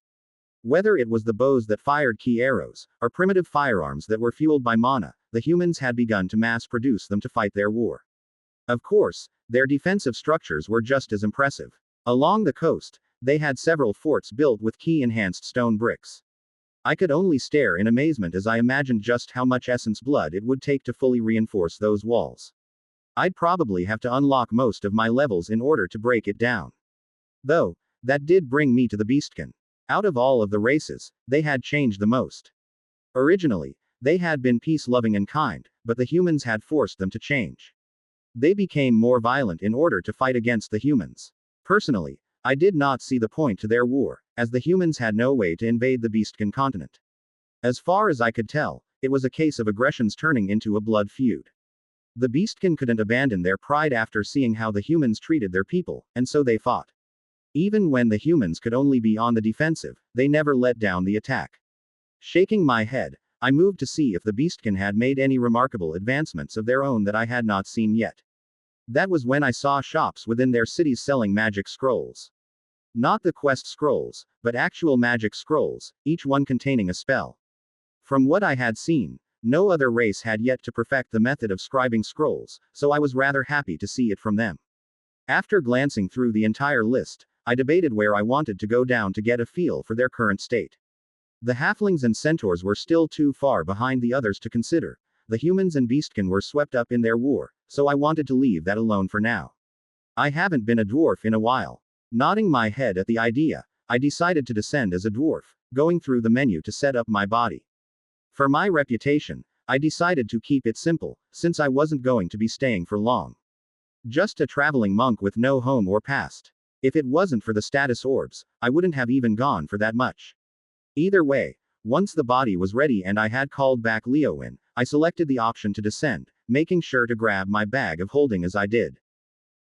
Speaker 1: Whether it was the bows that fired key arrows, or primitive firearms that were fueled by mana, the humans had begun to mass produce them to fight their war. Of course, their defensive structures were just as impressive. Along the coast, they had several forts built with key-enhanced stone bricks. I could only stare in amazement as I imagined just how much essence blood it would take to fully reinforce those walls. I'd probably have to unlock most of my levels in order to break it down. Though, that did bring me to the beastkin. Out of all of the races, they had changed the most. Originally, they had been peace-loving and kind, but the humans had forced them to change. They became more violent in order to fight against the humans. Personally, I did not see the point to their war, as the humans had no way to invade the beastkin continent. As far as I could tell, it was a case of aggressions turning into a blood feud. The beastkin couldn't abandon their pride after seeing how the humans treated their people, and so they fought. Even when the humans could only be on the defensive, they never let down the attack. Shaking my head, I moved to see if the beastkin had made any remarkable advancements of their own that I had not seen yet. That was when I saw shops within their cities selling magic scrolls. Not the quest scrolls, but actual magic scrolls, each one containing a spell. From what I had seen, no other race had yet to perfect the method of scribing scrolls, so I was rather happy to see it from them. After glancing through the entire list, I debated where I wanted to go down to get a feel for their current state. The halflings and centaurs were still too far behind the others to consider. The humans and beastkin were swept up in their war, so I wanted to leave that alone for now. I haven't been a dwarf in a while. Nodding my head at the idea, I decided to descend as a dwarf, going through the menu to set up my body. For my reputation, I decided to keep it simple, since I wasn't going to be staying for long. Just a traveling monk with no home or past. If it wasn't for the status orbs, I wouldn't have even gone for that much. Either way, once the body was ready and I had called back Leowin, I selected the option to descend, making sure to grab my bag of holding as I did.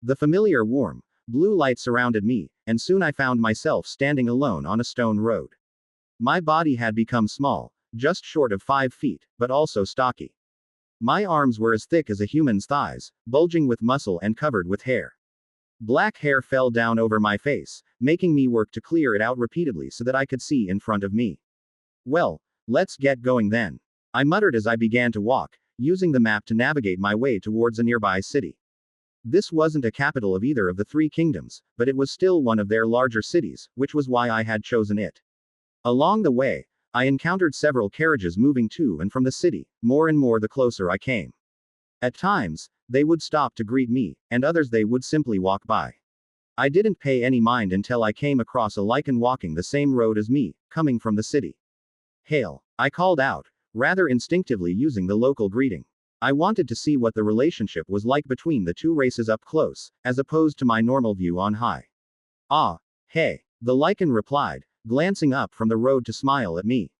Speaker 1: The familiar warm, blue light surrounded me, and soon I found myself standing alone on a stone road. My body had become small, just short of 5 feet, but also stocky. My arms were as thick as a human's thighs, bulging with muscle and covered with hair. Black hair fell down over my face, making me work to clear it out repeatedly so that I could see in front of me. Well, let's get going then. I muttered as I began to walk, using the map to navigate my way towards a nearby city. This wasn't a capital of either of the 3 kingdoms, but it was still one of their larger cities, which was why I had chosen it. Along the way, I encountered several carriages moving to and from the city, more and more the closer I came. At times, they would stop to greet me, and others they would simply walk by. I didn't pay any mind until I came across a lichen walking the same road as me, coming from the city. "Hail," I called out, rather instinctively using the local greeting. I wanted to see what the relationship was like between the two races up close, as opposed to my normal view on high. Ah, hey, the lichen replied, glancing up from the road to smile at me.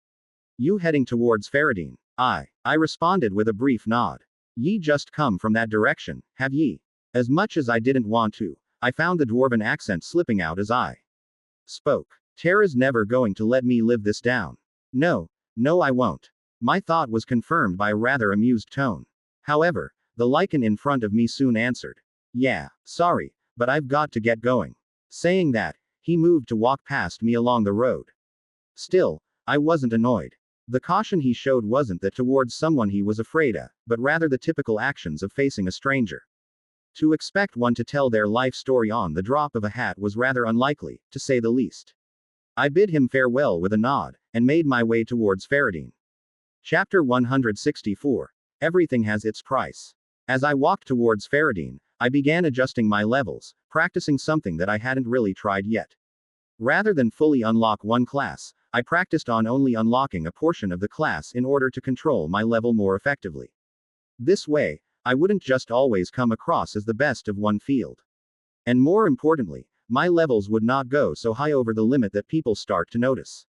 Speaker 1: You heading towards Faradine? I responded with a brief nod. Ye just come from that direction, have ye? As much as I didn't want to, I found the dwarven accent slipping out as I spoke. Tara's never going to let me live this down. No, no, I won't. My thought was confirmed by a rather amused tone. However, the lichen in front of me soon answered. Yeah, sorry, but I've got to get going. Saying that, he moved to walk past me along the road. Still, I wasn't annoyed. The caution he showed wasn't that towards someone he was afraid of, but rather the typical actions of facing a stranger. To expect one to tell their life story on the drop of a hat was rather unlikely, to say the least. I bid him farewell with a nod, and made my way towards Faradine. Chapter 164. Everything has its price. As I walked towards Faradine, I began adjusting my levels, practicing something that I hadn't really tried yet. Rather than fully unlock one class, I practiced on only unlocking a portion of the class in order to control my level more effectively. This way, I wouldn't just always come across as the best of one field. And more importantly, my levels would not go so high over the limit that people start to notice.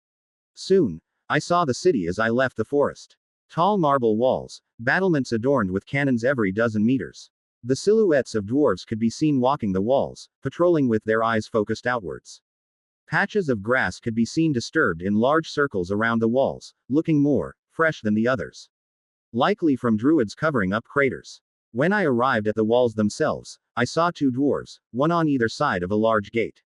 Speaker 1: Soon, I saw the city as I left the forest. Tall marble walls, battlements adorned with cannons every dozen meters. The silhouettes of dwarves could be seen walking the walls, patrolling with their eyes focused outwards. Patches of grass could be seen disturbed in large circles around the walls, looking more fresh than the others. Likely from druids covering up craters. When I arrived at the walls themselves, I saw two dwarves, one on either side of a large gate.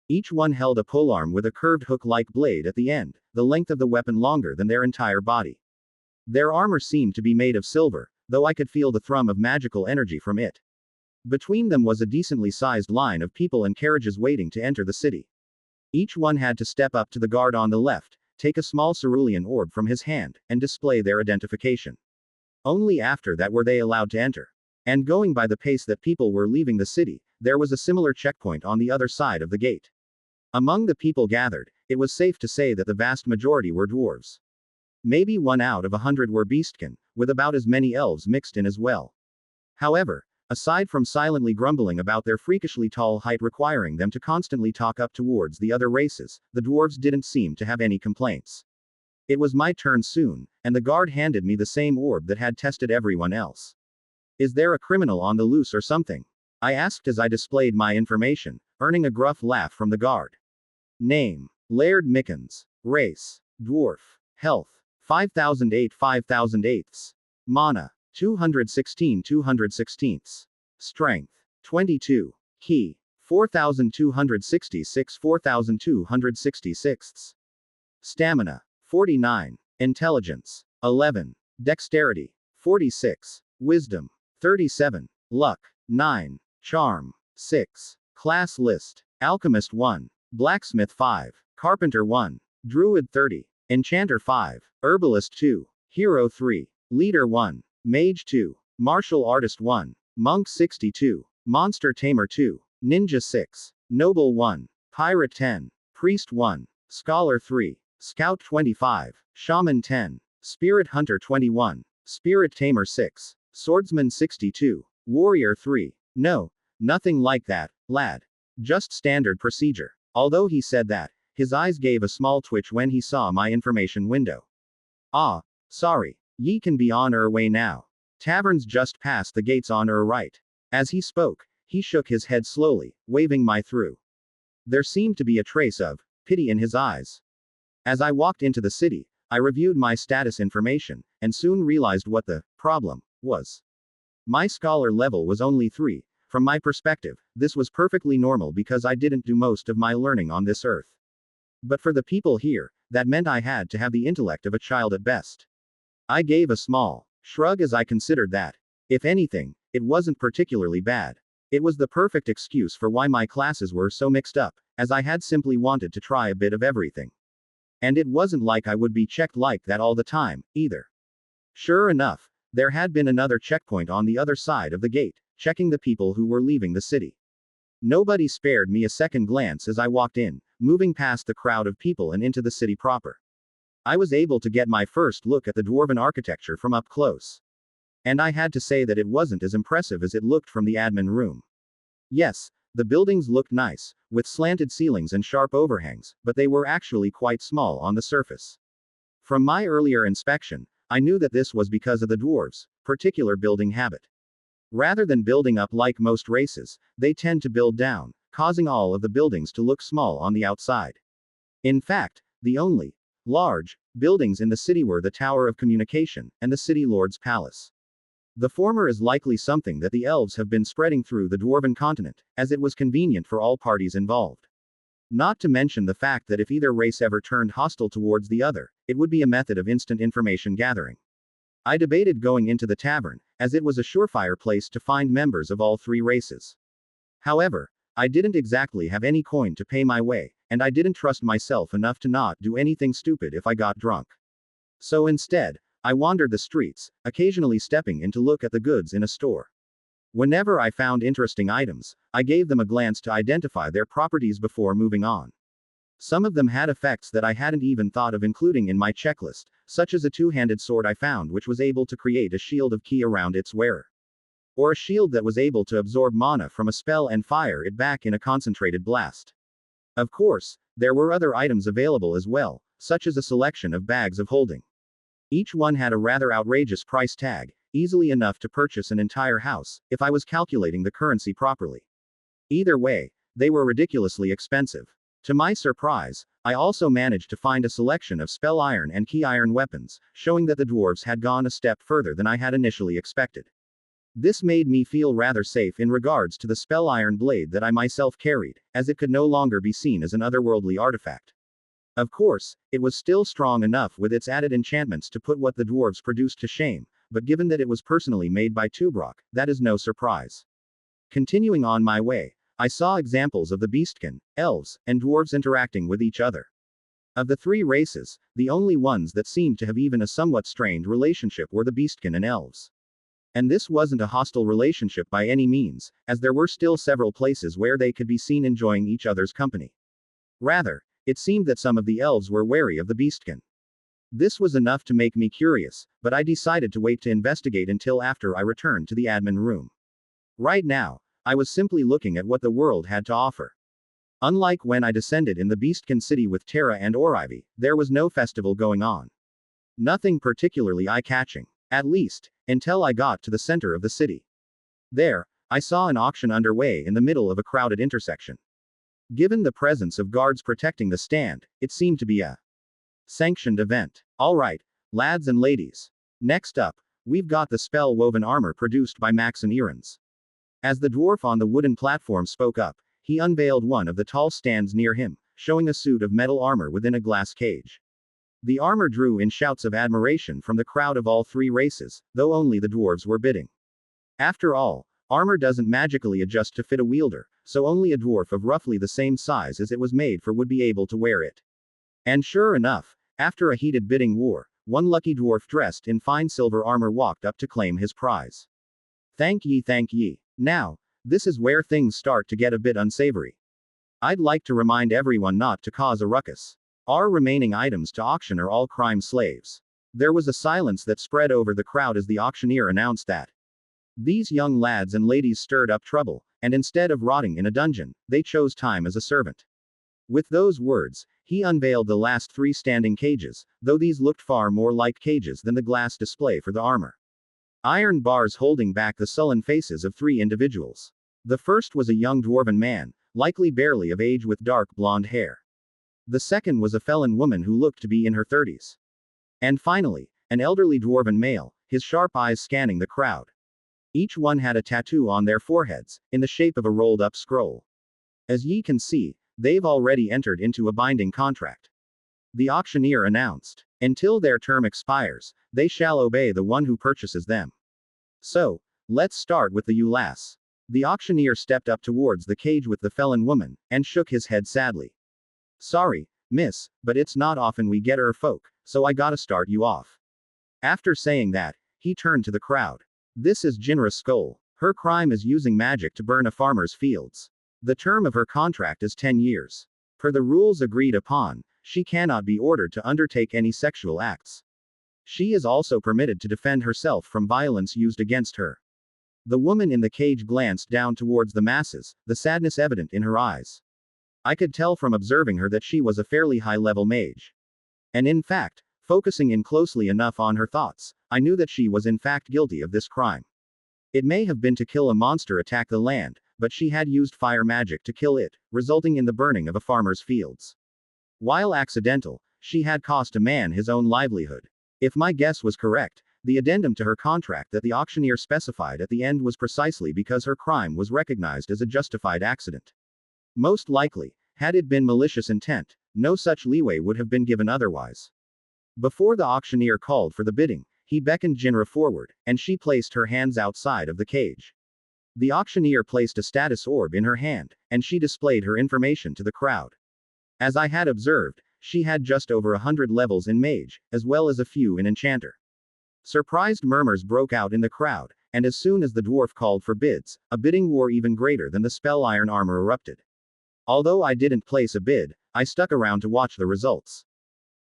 Speaker 1: Each one held a polearm with a curved hook-like blade at the end, the length of the weapon longer than their entire body. Their armor seemed to be made of silver, though I could feel the thrum of magical energy from it. Between them was a decently sized line of people and carriages waiting to enter the city. Each one had to step up to the guard on the left, take a small cerulean orb from his hand, and display their identification. Only after that were they allowed to enter. And going by the pace that people were leaving the city, there was a similar checkpoint on the other side of the gate. Among the people gathered, it was safe to say that the vast majority were dwarves. Maybe 1 out of 100 were beastkin, with about as many elves mixed in as well. However, aside from silently grumbling about their freakishly tall height requiring them to constantly talk up towards the other races, the dwarves didn't seem to have any complaints. It was my turn soon, and the guard handed me the same orb that had tested everyone else. Is there a criminal on the loose or something? I asked as I displayed my information, earning a gruff laugh from the guard. Name: Laird Mickens. Race: Dwarf. Health: 5008 5008. Mana: 216 216. Strength: 22. Ki: 4266 4266. Stamina: 49. Intelligence: 11. Dexterity: 46. Wisdom: 37. Luck: 9. Charm: 6. Class list: Alchemist 1. Blacksmith 5. Carpenter 1. Druid 30. Enchanter 5. Herbalist 2. Hero 3. Leader 1. Mage 2. Martial Artist 1. Monk 62. Monster Tamer 2. Ninja 6. Noble 1. Pirate 10. Priest 1. Scholar 3. Scout 25. Shaman 10. Spirit Hunter 21. Spirit Tamer 6. Swordsman 62. Warrior 3. No, nothing like that, lad. Just standard procedure. Although he said that, his eyes gave a small twitch when he saw my information window. Ah, sorry. Ye can be on way now. Tavern's just past the gates on right. As he spoke, he shook his head slowly, waving my through. There seemed to be a trace of pity in his eyes. As I walked into the city, I reviewed my status information, and soon realized what the problem was. My scholar level was only 3. From my perspective, this was perfectly normal because I didn't do most of my learning on this earth. But for the people here, that meant I had to have the intellect of a child at best. I gave a small shrug as I considered that. If anything, it wasn't particularly bad. It was the perfect excuse for why my classes were so mixed up, as I had simply wanted to try a bit of everything. And it wasn't like I would be checked like that all the time, either. Sure enough, there had been another checkpoint on the other side of the gate, checking the people who were leaving the city. Nobody spared me a second glance as I walked in, moving past the crowd of people and into the city proper. I was able to get my first look at the dwarven architecture from up close. And I had to say that it wasn't as impressive as it looked from the admin room. Yes, the buildings looked nice, with slanted ceilings and sharp overhangs, but they were actually quite small on the surface. From my earlier inspection, I knew that this was because of the dwarves' particular building habit. Rather than building up like most races, they tend to build down, causing all of the buildings to look small on the outside. In fact, the only large buildings in the city were the Tower of Communication and the City Lord's Palace. The former is likely something that the elves have been spreading through the dwarven continent, as it was convenient for all parties involved. Not to mention the fact that if either race ever turned hostile towards the other, it would be a method of instant information gathering. I debated going into the tavern, as it was a surefire place to find members of all three races. However, I didn't exactly have any coin to pay my way, and I didn't trust myself enough to not do anything stupid if I got drunk. So instead, I wandered the streets, occasionally stepping in to look at the goods in a store. Whenever I found interesting items, I gave them a glance to identify their properties before moving on. Some of them had effects that I hadn't even thought of including in my checklist, such as a two-handed sword I found which was able to create a shield of ki around its wearer. Or a shield that was able to absorb mana from a spell and fire it back in a concentrated blast. Of course, there were other items available as well, such as a selection of bags of holding. Each one had a rather outrageous price tag, easily enough to purchase an entire house, if I was calculating the currency properly. Either way, they were ridiculously expensive. To my surprise, I also managed to find a selection of spell iron and key iron weapons, showing that the dwarves had gone a step further than I had initially expected. This made me feel rather safe in regards to the spell iron blade that I myself carried, as it could no longer be seen as an otherworldly artifact. Of course, it was still strong enough with its added enchantments to put what the dwarves produced to shame, but given that it was personally made by Tubrok, that is no surprise. Continuing on my way, I saw examples of the beastkin, elves, and dwarves interacting with each other. Of the three races, the only ones that seemed to have even a somewhat strained relationship were the beastkin and elves. And this wasn't a hostile relationship by any means, as there were still several places where they could be seen enjoying each other's company. Rather, it seemed that some of the elves were wary of the beastkin. This was enough to make me curious, but I decided to wait to investigate until after I returned to the admin room. Right now, I was simply looking at what the world had to offer. Unlike when I descended in the beastkin city with Terra and Orivy, there was no festival going on. Nothing particularly eye-catching. At least, until I got to the center of the city. There, I saw an auction underway in the middle of a crowded intersection. Given the presence of guards protecting the stand, it seemed to be a sanctioned event. Alright, lads and ladies. Next up, we've got the spell-woven armor produced by Max and Erans. As the dwarf on the wooden platform spoke up, he unveiled one of the tall stands near him, showing a suit of metal armor within a glass cage. The armor drew in shouts of admiration from the crowd of all three races, though only the dwarves were bidding. After all, armor doesn't magically adjust to fit a wielder, so only a dwarf of roughly the same size as it was made for would be able to wear it. And sure enough, after a heated bidding war, one lucky dwarf dressed in fine silver armor walked up to claim his prize. Thank ye, thank ye. Now, this is where things start to get a bit unsavory. I'd like to remind everyone not to cause a ruckus. Our remaining items to auction are all crime slaves. There was a silence that spread over the crowd as the auctioneer announced that these young lads and ladies stirred up trouble, and instead of rotting in a dungeon, they chose time as a servant. With those words, he unveiled the last three standing cages, though these looked far more like cages than the glass display for the armor. Iron bars holding back the sullen faces of three individuals. The first was a young dwarven man, likely barely of age with dark blonde hair. The second was a felon woman who looked to be in her 30s. And finally, an elderly dwarven male, his sharp eyes scanning the crowd. Each one had a tattoo on their foreheads, in the shape of a rolled-up scroll. As ye can see, they've already entered into a binding contract. The auctioneer announced. Until their term expires, they shall obey the one who purchases them. So, let's start with the Ulas. The auctioneer stepped up towards the cage with the felon woman, and shook his head sadly. Sorry, miss, but it's not often we get folk, so I gotta start you off. After saying that, he turned to the crowd. This is Jinra Skull. Her crime is using magic to burn a farmer's fields. The term of her contract is 10 years. Per the rules agreed upon, she cannot be ordered to undertake any sexual acts. She is also permitted to defend herself from violence used against her. The woman in the cage glanced down towards the masses, the sadness evident in her eyes. I could tell from observing her that she was a fairly high-level mage. And in fact, focusing in closely enough on her thoughts, I knew that she was in fact guilty of this crime. It may have been to kill a monster attack the land, but she had used fire magic to kill it, resulting in the burning of a farmer's fields. While accidental, she had cost a man his own livelihood. If my guess was correct, the addendum to her contract that the auctioneer specified at the end was precisely because her crime was recognized as a justified accident. Most likely, had it been malicious intent, no such leeway would have been given otherwise. Before the auctioneer called for the bidding, he beckoned Jinra forward, and she placed her hands outside of the cage. The auctioneer placed a status orb in her hand, and she displayed her information to the crowd. As I had observed, she had just over 100 levels in mage, as well as a few in enchanter. Surprised murmurs broke out in the crowd, and as soon as the dwarf called for bids, a bidding war even greater than the spell iron armor erupted. Although I didn't place a bid, I stuck around to watch the results.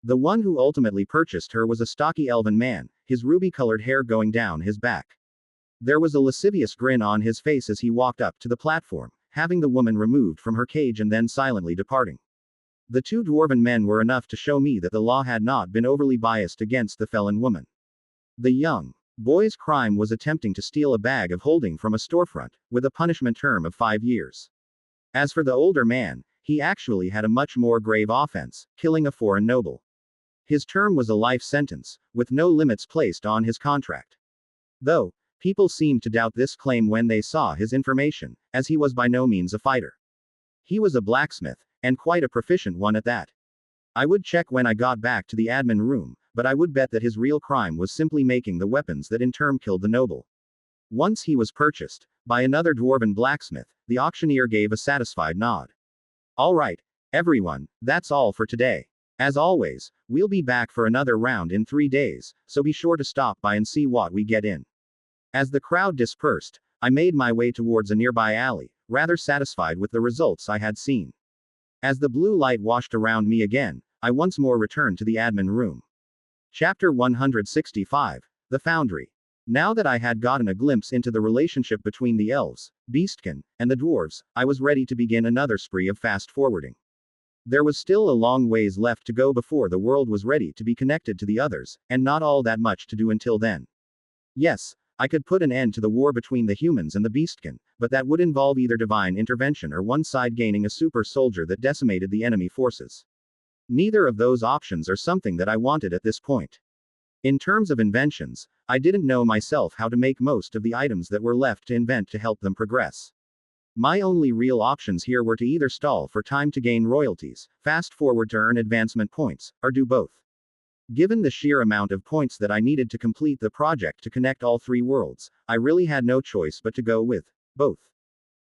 Speaker 1: The one who ultimately purchased her was a stocky elven man, his ruby-colored hair going down his back. There was a lascivious grin on his face as he walked up to the platform, having the woman removed from her cage and then silently departing. The two dwarven men were enough to show me that the law had not been overly biased against the felon woman. The young boy's crime was attempting to steal a bag of holding from a storefront, with a punishment term of 5 years. As for the older man, he actually had a much more grave offense, killing a foreign noble. His term was a life sentence, with no limits placed on his contract. Though, people seemed to doubt this claim when they saw his information, as he was by no means a fighter. He was a blacksmith, and quite a proficient one at that. I would check when I got back to the admin room, but I would bet that his real crime was simply making the weapons that in turn killed the noble. Once he was purchased, by another dwarven blacksmith, the auctioneer gave a satisfied nod. All right, everyone, that's all for today. As always, we'll be back for another round in 3 days, so be sure to stop by and see what we get in. As the crowd dispersed, I made my way towards a nearby alley, rather satisfied with the results I had seen. As the blue light washed around me again, I once more returned to the admin room. Chapter 165, The Foundry. Now that I had gotten a glimpse into the relationship between the elves, beastkin, and the dwarves, I was ready to begin another spree of fast-forwarding. There was still a long ways left to go before the world was ready to be connected to the others, and not all that much to do until then. Yes, I could put an end to the war between the humans and the beastkin, but that would involve either divine intervention or one side gaining a super soldier that decimated the enemy forces. Neither of those options are something that I wanted at this point. In terms of inventions, I didn't know myself how to make most of the items that were left to invent to help them progress. My only real options here were to either stall for time to gain royalties, fast forward to earn advancement points, or do both. Given the sheer amount of points that I needed to complete the project to connect all 3 worlds, I really had no choice but to go with both.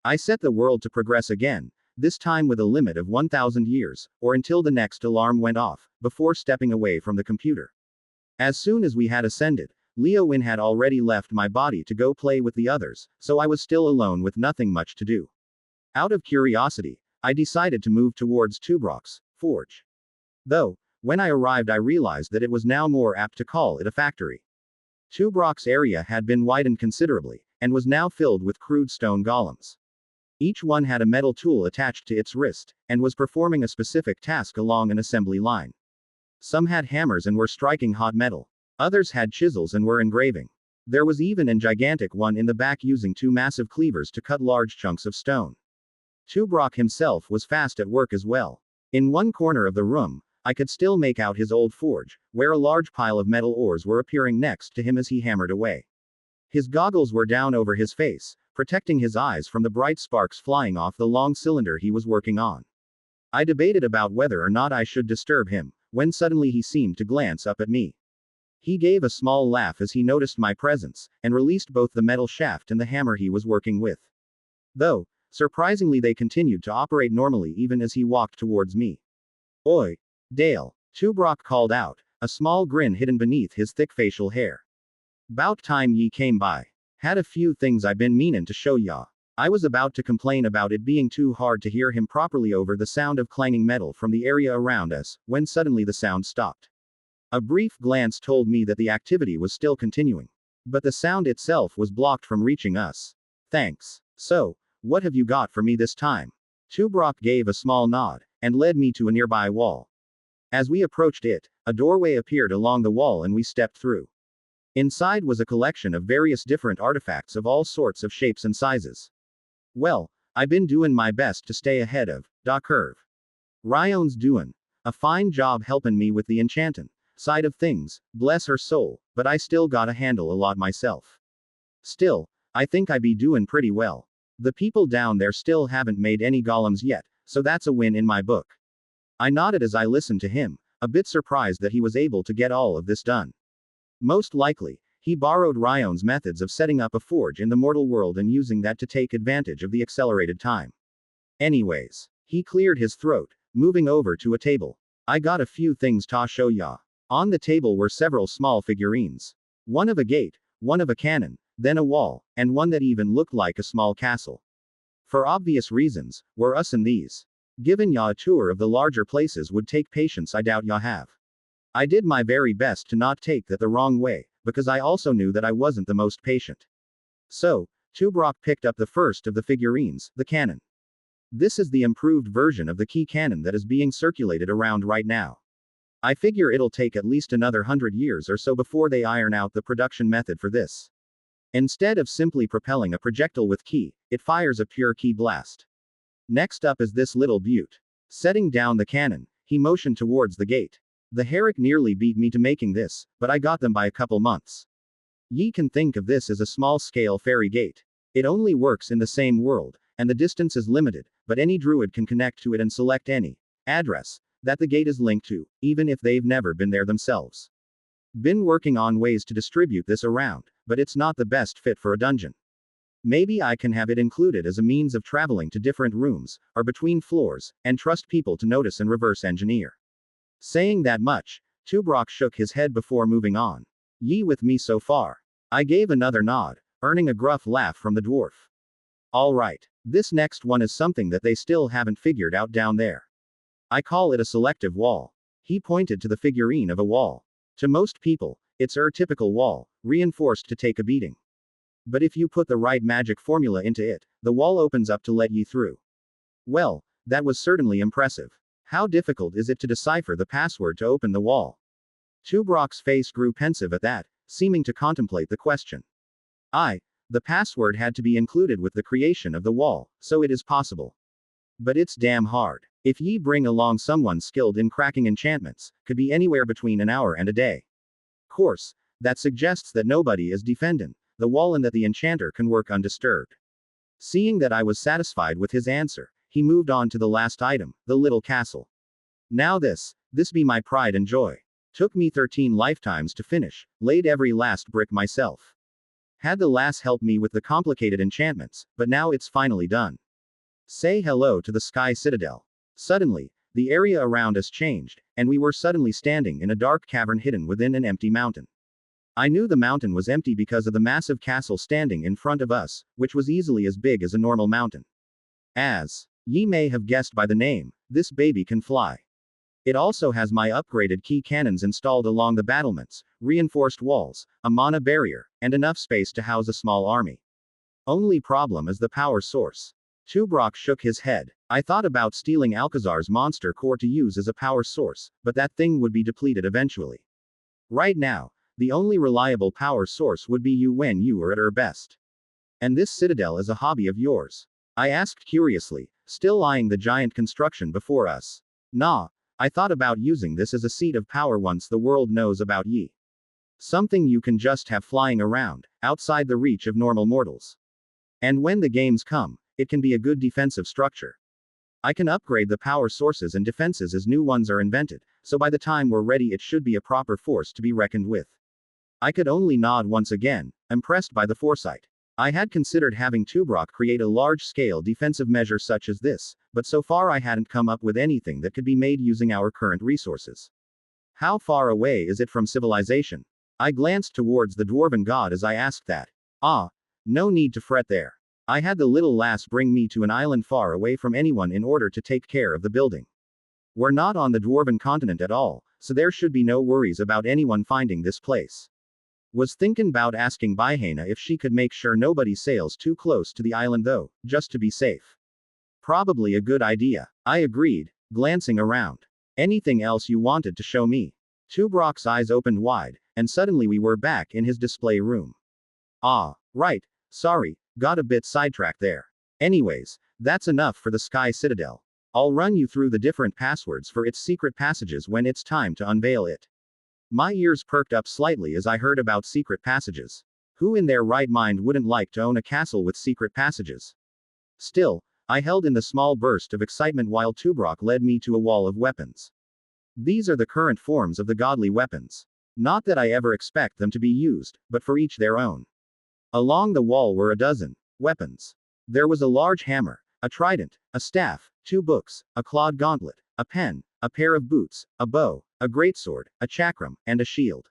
Speaker 1: I set the world to progress again, this time with a limit of 1,000 years, or until the next alarm went off, before stepping away from the computer. As soon as we had ascended, Leowin had already left my body to go play with the others, so I was still alone with nothing much to do. Out of curiosity, I decided to move towards Tubrok's forge. Though, when I arrived I realized that it was now more apt to call it a factory. Tubrok's area had been widened considerably, and was now filled with crude stone golems. Each one had a metal tool attached to its wrist, and was performing a specific task along an assembly line. Some had hammers and were striking hot metal. Others had chisels and were engraving. There was even a gigantic one in the back using 2 massive cleavers to cut large chunks of stone. Tubrok himself was fast at work as well. In one corner of the room, I could still make out his old forge, where a large pile of metal ores were appearing next to him as he hammered away. His goggles were down over his face, protecting his eyes from the bright sparks flying off the long cylinder he was working on. I debated about whether or not I should disturb him, when suddenly he seemed to glance up at me. He gave a small laugh as he noticed my presence, and released both the metal shaft and the hammer he was working with. Though, surprisingly they continued to operate normally even as he walked towards me. Oi, Dale, Tubrok called out, a small grin hidden beneath his thick facial hair. "'Bout time ye came by. Had a few things I been meanin' to show ya." I was about to complain about it being too hard to hear him properly over the sound of clanging metal from the area around us, when suddenly the sound stopped. A brief glance told me that the activity was still continuing. But the sound itself was blocked from reaching us. Thanks. So, what have you got for me this time? Tubrok gave a small nod, and led me to a nearby wall. As we approached it, a doorway appeared along the wall and we stepped through. Inside was a collection of various different artifacts of all sorts of shapes and sizes. Well, I been doin' my best to stay ahead of da curve. Ryon's doin' a fine job helpin' me with the enchantin' side of things, bless her soul, but I still gotta handle a lot myself. Still, I think I be doin' pretty well. The people down there still haven't made any golems yet, so that's a win in my book. I nodded as I listened to him, a bit surprised that he was able to get all of this done. Most likely, he borrowed Ryon's methods of setting up a forge in the mortal world and using that to take advantage of the accelerated time. Anyways, he cleared his throat, moving over to a table. I got a few things to show ya. On the table were several small figurines. One of a gate, one of a cannon, then a wall, and one that even looked like a small castle. For obvious reasons, we're us in these. Giving ya a tour of the larger places would take patience I doubt ya have. I did my very best to not take that the wrong way, because I also knew that I wasn't the most patient. So, Tubrok picked up the first of the figurines, the cannon. This is the improved version of the key cannon that is being circulated around right now. I figure it'll take at least another 100 years or so before they iron out the production method for this. Instead of simply propelling a projectile with ki, it fires a pure ki blast. Next up is this little beaut. Setting down the cannon, he motioned towards the gate. The Herrick nearly beat me to making this, but I got them by a couple months. Ye can think of this as a small-scale fairy gate. It only works in the same world, and the distance is limited, but any druid can connect to it and select any address that the gate is linked to, even if they've never been there themselves. Been working on ways to distribute this around, but it's not the best fit for a dungeon. Maybe I can have it included as a means of traveling to different rooms, or between floors, and trust people to notice and reverse engineer. Saying that much, Tubrok shook his head before moving on. Ye with me so far? I gave another nod, earning a gruff laugh from the dwarf. All right, this next one is something that they still haven't figured out down there. I call it a selective wall. He pointed to the figurine of a wall. To most people, it's a typical wall, reinforced to take a beating. But if you put the right magic formula into it, the wall opens up to let ye through. Well, that was certainly impressive. How difficult is it to decipher the password to open the wall? Tubrok's face grew pensive at that, seeming to contemplate the question. The password had to be included with the creation of the wall, so it is possible. But it's damn hard. If ye bring along someone skilled in cracking enchantments, could be anywhere between an hour and a day. Course, that suggests that nobody is defending the wall and that the enchanter can work undisturbed. Seeing that I was satisfied with his answer, he moved on to the last item, the little castle. Now this be my pride and joy. Took me 13 lifetimes to finish, laid every last brick myself. Had the lass help me with the complicated enchantments, but now it's finally done. Say hello to the Sky Citadel. Suddenly, the area around us changed, and we were suddenly standing in a dark cavern hidden within an empty mountain. I knew the mountain was empty because of the massive castle standing in front of us, which was easily as big as a normal mountain. As ye may have guessed by the name, this baby can fly. It also has my upgraded key cannons installed along the battlements, reinforced walls, a mana barrier, and enough space to house a small army. Only problem is the power source. Tubrok shook his head. I thought about stealing Alcazar's monster core to use as a power source, but that thing would be depleted eventually. Right now, the only reliable power source would be you when you are at your best. And this citadel is a hobby of yours? I asked curiously, still eyeing the giant construction before us. Nah, I thought about using this as a seat of power once the world knows about ye. Something you can just have flying around, outside the reach of normal mortals. And when the games come, it can be a good defensive structure. I can upgrade the power sources and defenses as new ones are invented, so by the time we're ready it should be a proper force to be reckoned with. I could only nod once again, impressed by the foresight. I had considered having Tubrok create a large-scale defensive measure such as this, but so far I hadn't come up with anything that could be made using our current resources. How far away is it from civilization? I glanced towards the dwarven god as I asked that. No need to fret there. I had the little lass bring me to an island far away from anyone in order to take care of the building. We're not on the dwarven continent at all, so there should be no worries about anyone finding this place. Was thinking about asking Bihana if she could make sure nobody sails too close to the island though, just to be safe. Probably a good idea. I agreed, glancing around. Anything else you wanted to show me? Tubrok's eyes opened wide, and suddenly we were back in his display room. Ah, right, sorry, got a bit sidetracked there. Anyways, that's enough for the Sky Citadel. I'll run you through the different passwords for its secret passages when it's time to unveil it. My ears perked up slightly as I heard about secret passages. Who in their right mind wouldn't like to own a castle with secret passages? Still, I held in the small burst of excitement while Tubrok led me to a wall of weapons. These are the current forms of the godly weapons. Not that I ever expect them to be used, but for each their own. Along the wall were a dozen weapons. There was a large hammer, a trident, a staff, 2 books, a clawed gauntlet, a pen, a pair of boots, a bow, a greatsword, a chakram, and a shield.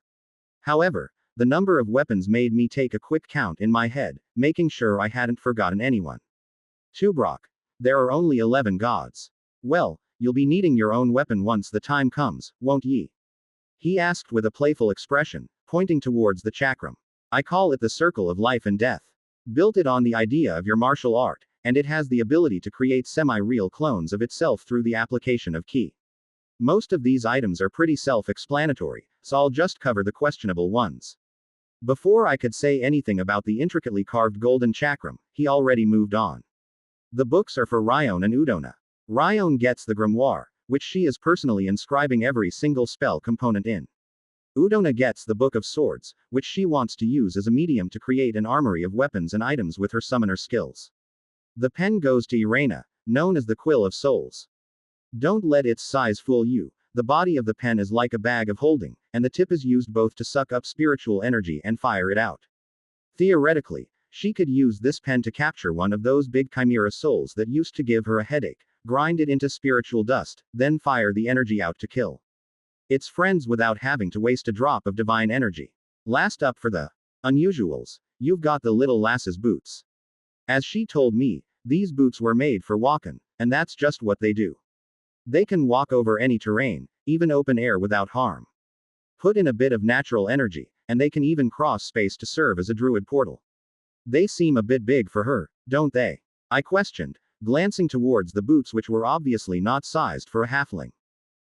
Speaker 1: However, the number of weapons made me take a quick count in my head, making sure I hadn't forgotten anyone. Tubrok, there are only 11 gods. Well, you'll be needing your own weapon once the time comes, won't ye? He asked with a playful expression, pointing towards the chakram. I call it the circle of life and death. Built it on the idea of your martial art, and it has the ability to create semi-real clones of itself through the application of ki. Most of these items are pretty self-explanatory, so I'll just cover the questionable ones. Before I could say anything about the intricately carved golden chakram, he already moved on. The books are for Ryon and Udona. Ryon gets the grimoire, which she is personally inscribing every single spell component in. Udona gets the Book of Swords, which she wants to use as a medium to create an armory of weapons and items with her summoner skills. The pen goes to Irena, known as the Quill of Souls. Don't let its size fool you. The body of the pen is like a bag of holding, and the tip is used both to suck up spiritual energy and fire it out. Theoretically, she could use this pen to capture one of those big chimera souls that used to give her a headache, grind it into spiritual dust, then fire the energy out to kill its friends without having to waste a drop of divine energy. Last up for the unusuals, you've got the little lass's boots. As she told me, these boots were made for walking, and that's just what they do. They can walk over any terrain, even open air without harm. Put in a bit of natural energy, and they can even cross space to serve as a druid portal. They seem a bit big for her, don't they? I questioned, glancing towards the boots which were obviously not sized for a halfling.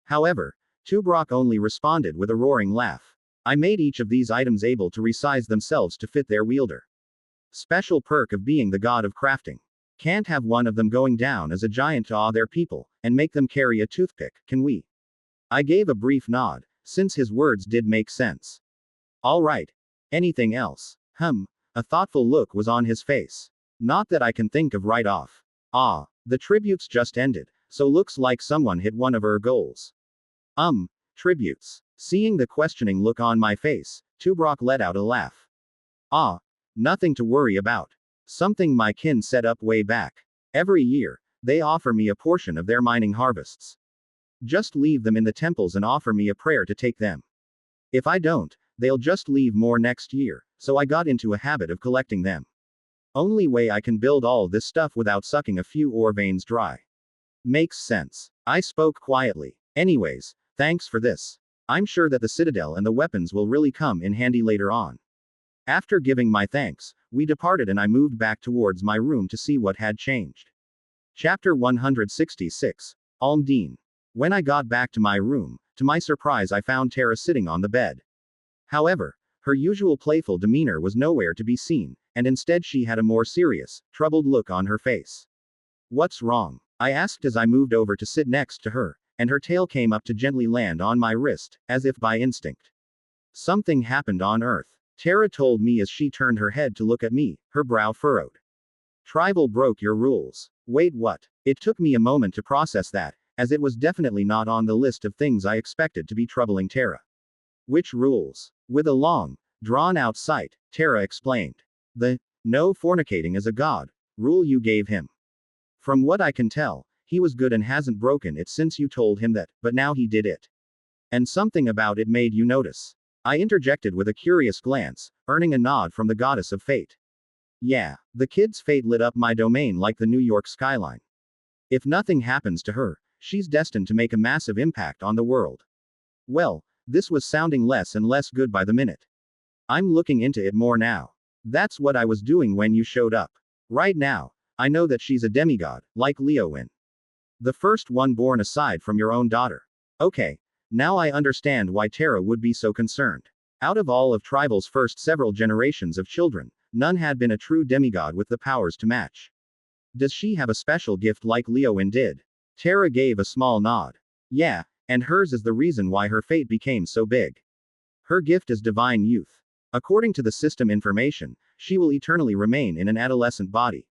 Speaker 1: However, Tubrok only responded with a roaring laugh. I made each of these items able to resize themselves to fit their wielder. Special perk of being the god of crafting. Can't have one of them going down as a giant to awe their people, and make them carry a toothpick, can we? I gave a brief nod, since his words did make sense. All right. Anything else? A thoughtful look was on his face. Not that I can think of right off. Ah, the tributes just ended, so looks like someone hit one of our goals. Tributes. Seeing the questioning look on my face, Tubrok let out a laugh. Ah, nothing to worry about. Something my kin set up way back. Every year, they offer me a portion of their mining harvests. Just leave them in the temples and offer me a prayer to take them. If I don't, they'll just leave more next year, so I got into a habit of collecting them. Only way I can build all this stuff without sucking a few ore veins dry. Makes sense. I spoke quietly. Anyways, thanks for this. I'm sure that the citadel and the weapons will really come in handy later on. After giving my thanks, we departed and I moved back towards my room to see what had changed. Chapter 166. Almdene. When I got back to my room, to my surprise I found Tara sitting on the bed. However, her usual playful demeanor was nowhere to be seen, and instead she had a more serious, troubled look on her face. What's wrong? I asked as I moved over to sit next to her, and her tail came up to gently land on my wrist, as if by instinct. Something happened on Earth. Tara told me as she turned her head to look at me, her brow furrowed. Tribal broke your rules. Wait, what? It took me a moment to process that, as it was definitely not on the list of things I expected to be troubling Tara. Which rules? With a long, drawn-out sight, Tara explained. The no fornicating as a god rule you gave him. From what I can tell, he was good and hasn't broken it since you told him that, but now he did it. And something about it made you notice. I interjected with a curious glance, earning a nod from the goddess of fate. Yeah, the kid's fate lit up my domain like the New York skyline. If nothing happens to her, she's destined to make a massive impact on the world. Well, this was sounding less and less good by the minute. I'm looking into it more now. That's what I was doing when you showed up. Right now, I know that she's a demigod, like Leowyn. The first one born aside from your own daughter. Okay, now I understand why Terra would be so concerned. Out of all of Tribal's first several generations of children, none had been a true demigod with the powers to match. Does she have a special gift like Leowyn did? Terra gave a small nod. Yeah, and hers is the reason why her fate became so big. Her gift is divine youth. According to the system information, she will eternally remain in an adolescent body.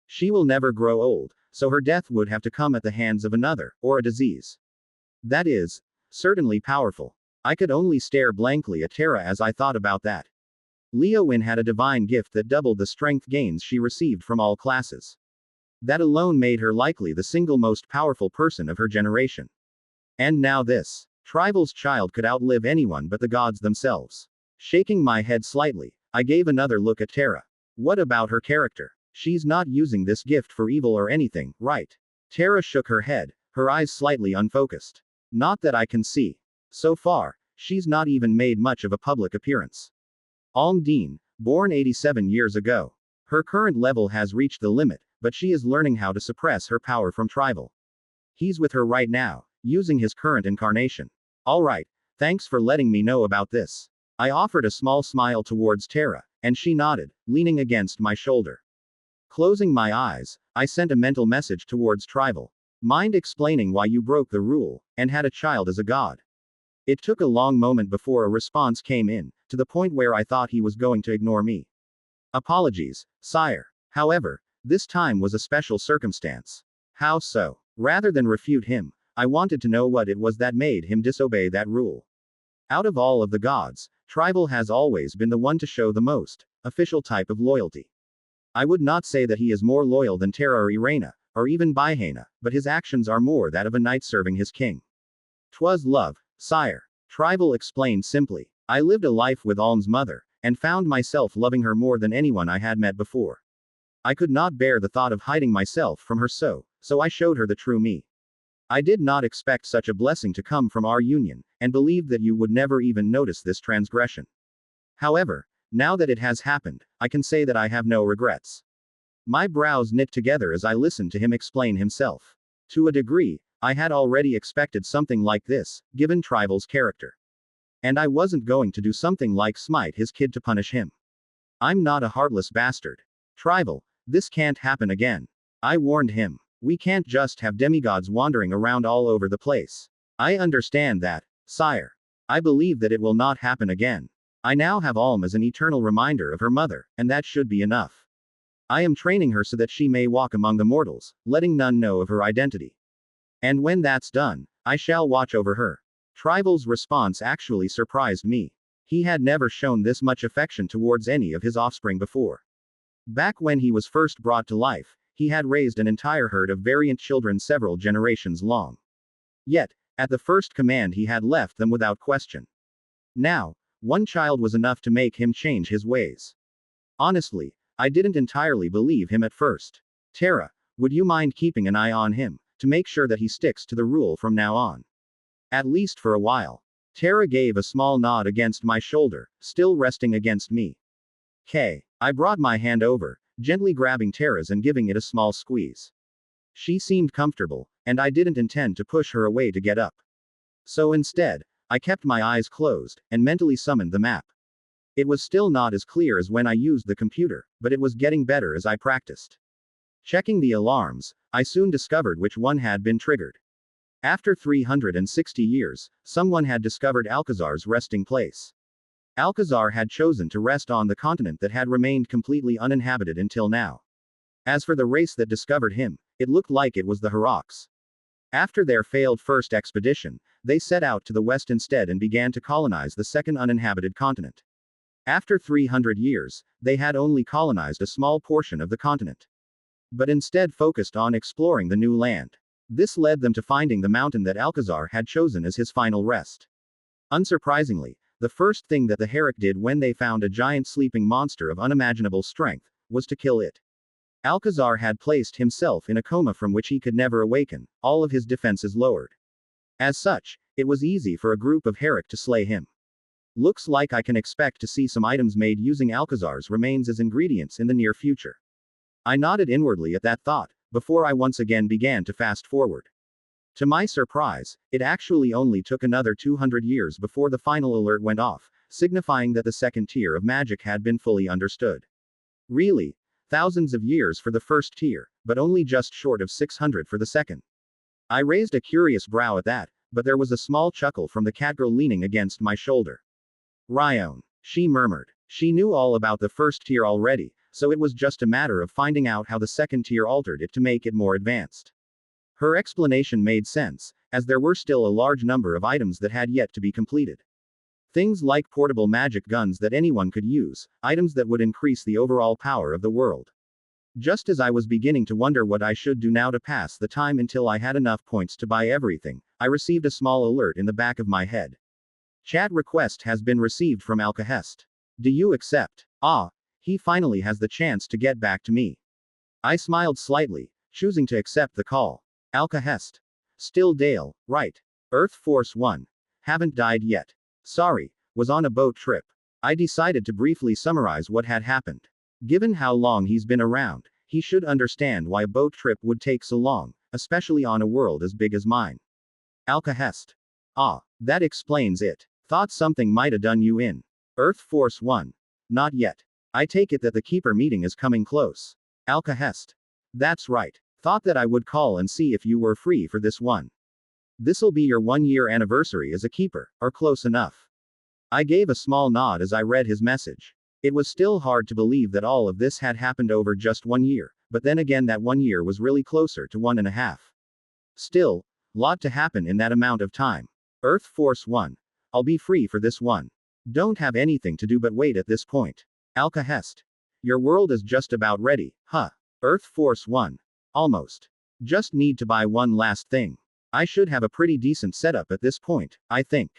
Speaker 1: She will never grow old, so her death would have to come at the hands of another, or a disease. That is, certainly powerful. I could only stare blankly at Terra as I thought about that. Leowyn had a divine gift that doubled the strength gains she received from all classes. That alone made her likely the single most powerful person of her generation. And now this. Tribal's child could outlive anyone but the gods themselves. Shaking my head slightly, I gave another look at Terra. What about her character? She's not using this gift for evil or anything, right? Terra shook her head, her eyes slightly unfocused. Not that I can see. So far, she's not even made much of a public appearance. Almdine, born 87 years ago. Her current level has reached the limit, but she is learning how to suppress her power from Tribal. He's with her right now, using his current incarnation. Alright, thanks for letting me know about this. I offered a small smile towards Terra, and she nodded, leaning against my shoulder. Closing my eyes, I sent a mental message towards Tribal. Mind explaining why you broke the rule, and had a child as a god. It took a long moment before a response came in, to the point where I thought he was going to ignore me. Apologies, sire. However, this time was a special circumstance. How so? Rather than refute him, I wanted to know what it was that made him disobey that rule. Out of all of the gods, Tribal has always been the one to show the most official type of loyalty. I would not say that he is more loyal than Terra or Irena, or even Bihana, but his actions are more that of a knight serving his king. 'Twas love, sire. Tribal explained simply. I lived a life with Alm's mother, and found myself loving her more than anyone I had met before. I could not bear the thought of hiding myself from her so I showed her the true me. I did not expect such a blessing to come from our union, and believed that you would never even notice this transgression. However, now that it has happened, I can say that I have no regrets. My brows knit together as I listened to him explain himself. To a degree, I had already expected something like this, given Tribal's character. And I wasn't going to do something like smite his kid to punish him. I'm not a heartless bastard. Tribal, this can't happen again. I warned him. We can't just have demigods wandering around all over the place. I understand that, sire. I believe that it will not happen again. I now have Alm as an eternal reminder of her mother, and that should be enough. I am training her so that she may walk among the mortals, letting none know of her identity. And when that's done, I shall watch over her. Tribal's response actually surprised me. He had never shown this much affection towards any of his offspring before. Back when he was first brought to life, he had raised an entire herd of variant children several generations long. Yet, at the first command he had left them without question. Now, one child was enough to make him change his ways. Honestly, I didn't entirely believe him at first. Terra, would you mind keeping an eye on him, to make sure that he sticks to the rule from now on? At least for a while. Terra gave a small nod against my shoulder, still resting against me. I brought my hand over, gently grabbing Terra's and giving it a small squeeze. She seemed comfortable, and I didn't intend to push her away to get up. So instead, I kept my eyes closed, and mentally summoned the map. It was still not as clear as when I used the computer, but it was getting better as I practiced. Checking the alarms, I soon discovered which one had been triggered. After 360 years, someone had discovered Alcazar's resting place. Alcazar had chosen to rest on the continent that had remained completely uninhabited until now. As for the race that discovered him, it looked like it was the Heroks. After their failed first expedition, they set out to the west instead and began to colonize the second uninhabited continent. After 300 years, they had only colonized a small portion of the continent, but instead focused on exploring the new land. This led them to finding the mountain that Alcazar had chosen as his final rest. Unsurprisingly, the first thing that the Herrick did when they found a giant sleeping monster of unimaginable strength was to kill it. Alcazar had placed himself in a coma from which he could never awaken, all of his defenses lowered. As such, it was easy for a group of Herrick to slay him. Looks like I can expect to see some items made using Alcazar's remains as ingredients in the near future. I nodded inwardly at that thought, before I once again began to fast forward. To my surprise, it actually only took another 200 years before the final alert went off, signifying that the second tier of magic had been fully understood. Really, thousands of years for the first tier, but only just short of 600 for the second. I raised a curious brow at that, but there was a small chuckle from the catgirl leaning against my shoulder. Ryan, she murmured. She knew all about the first tier already, so it was just a matter of finding out how the second tier altered it to make it more advanced. Her explanation made sense, as there were still a large number of items that had yet to be completed. Things like portable magic guns that anyone could use, items that would increase the overall power of the world. Just as I was beginning to wonder what I should do now to pass the time until I had enough points to buy everything, I received a small alert in the back of my head. Chat request has been received from Alcahest. Do you accept? Ah, he finally has the chance to get back to me. I smiled slightly, choosing to accept the call. Alcahest. Still Dale, right. Earth Force 1. Haven't died yet. Sorry, was on a boat trip. I decided to briefly summarize what had happened. Given how long he's been around, he should understand why a boat trip would take so long, especially on a world as big as mine. Alcahest. Ah, that explains it. Thought something might have done you in. Earth Force 1. Not yet. I take it that the Keeper meeting is coming close. Alcahest. That's right. Thought that I would call and see if you were free for this one. This'll be your 1-year anniversary as a Keeper, or close enough. I gave a small nod as I read his message. It was still hard to believe that all of this had happened over just 1 year, but then again that 1 year was really closer to 1.5. Still, lot to happen in that amount of time. Earth Force 1. I'll be free for this one. Don't have anything to do but wait at this point. Alcahest. Your world is just about ready, huh? Earth Force 1. Almost. Just need to buy one last thing. I should have a pretty decent setup at this point, I think.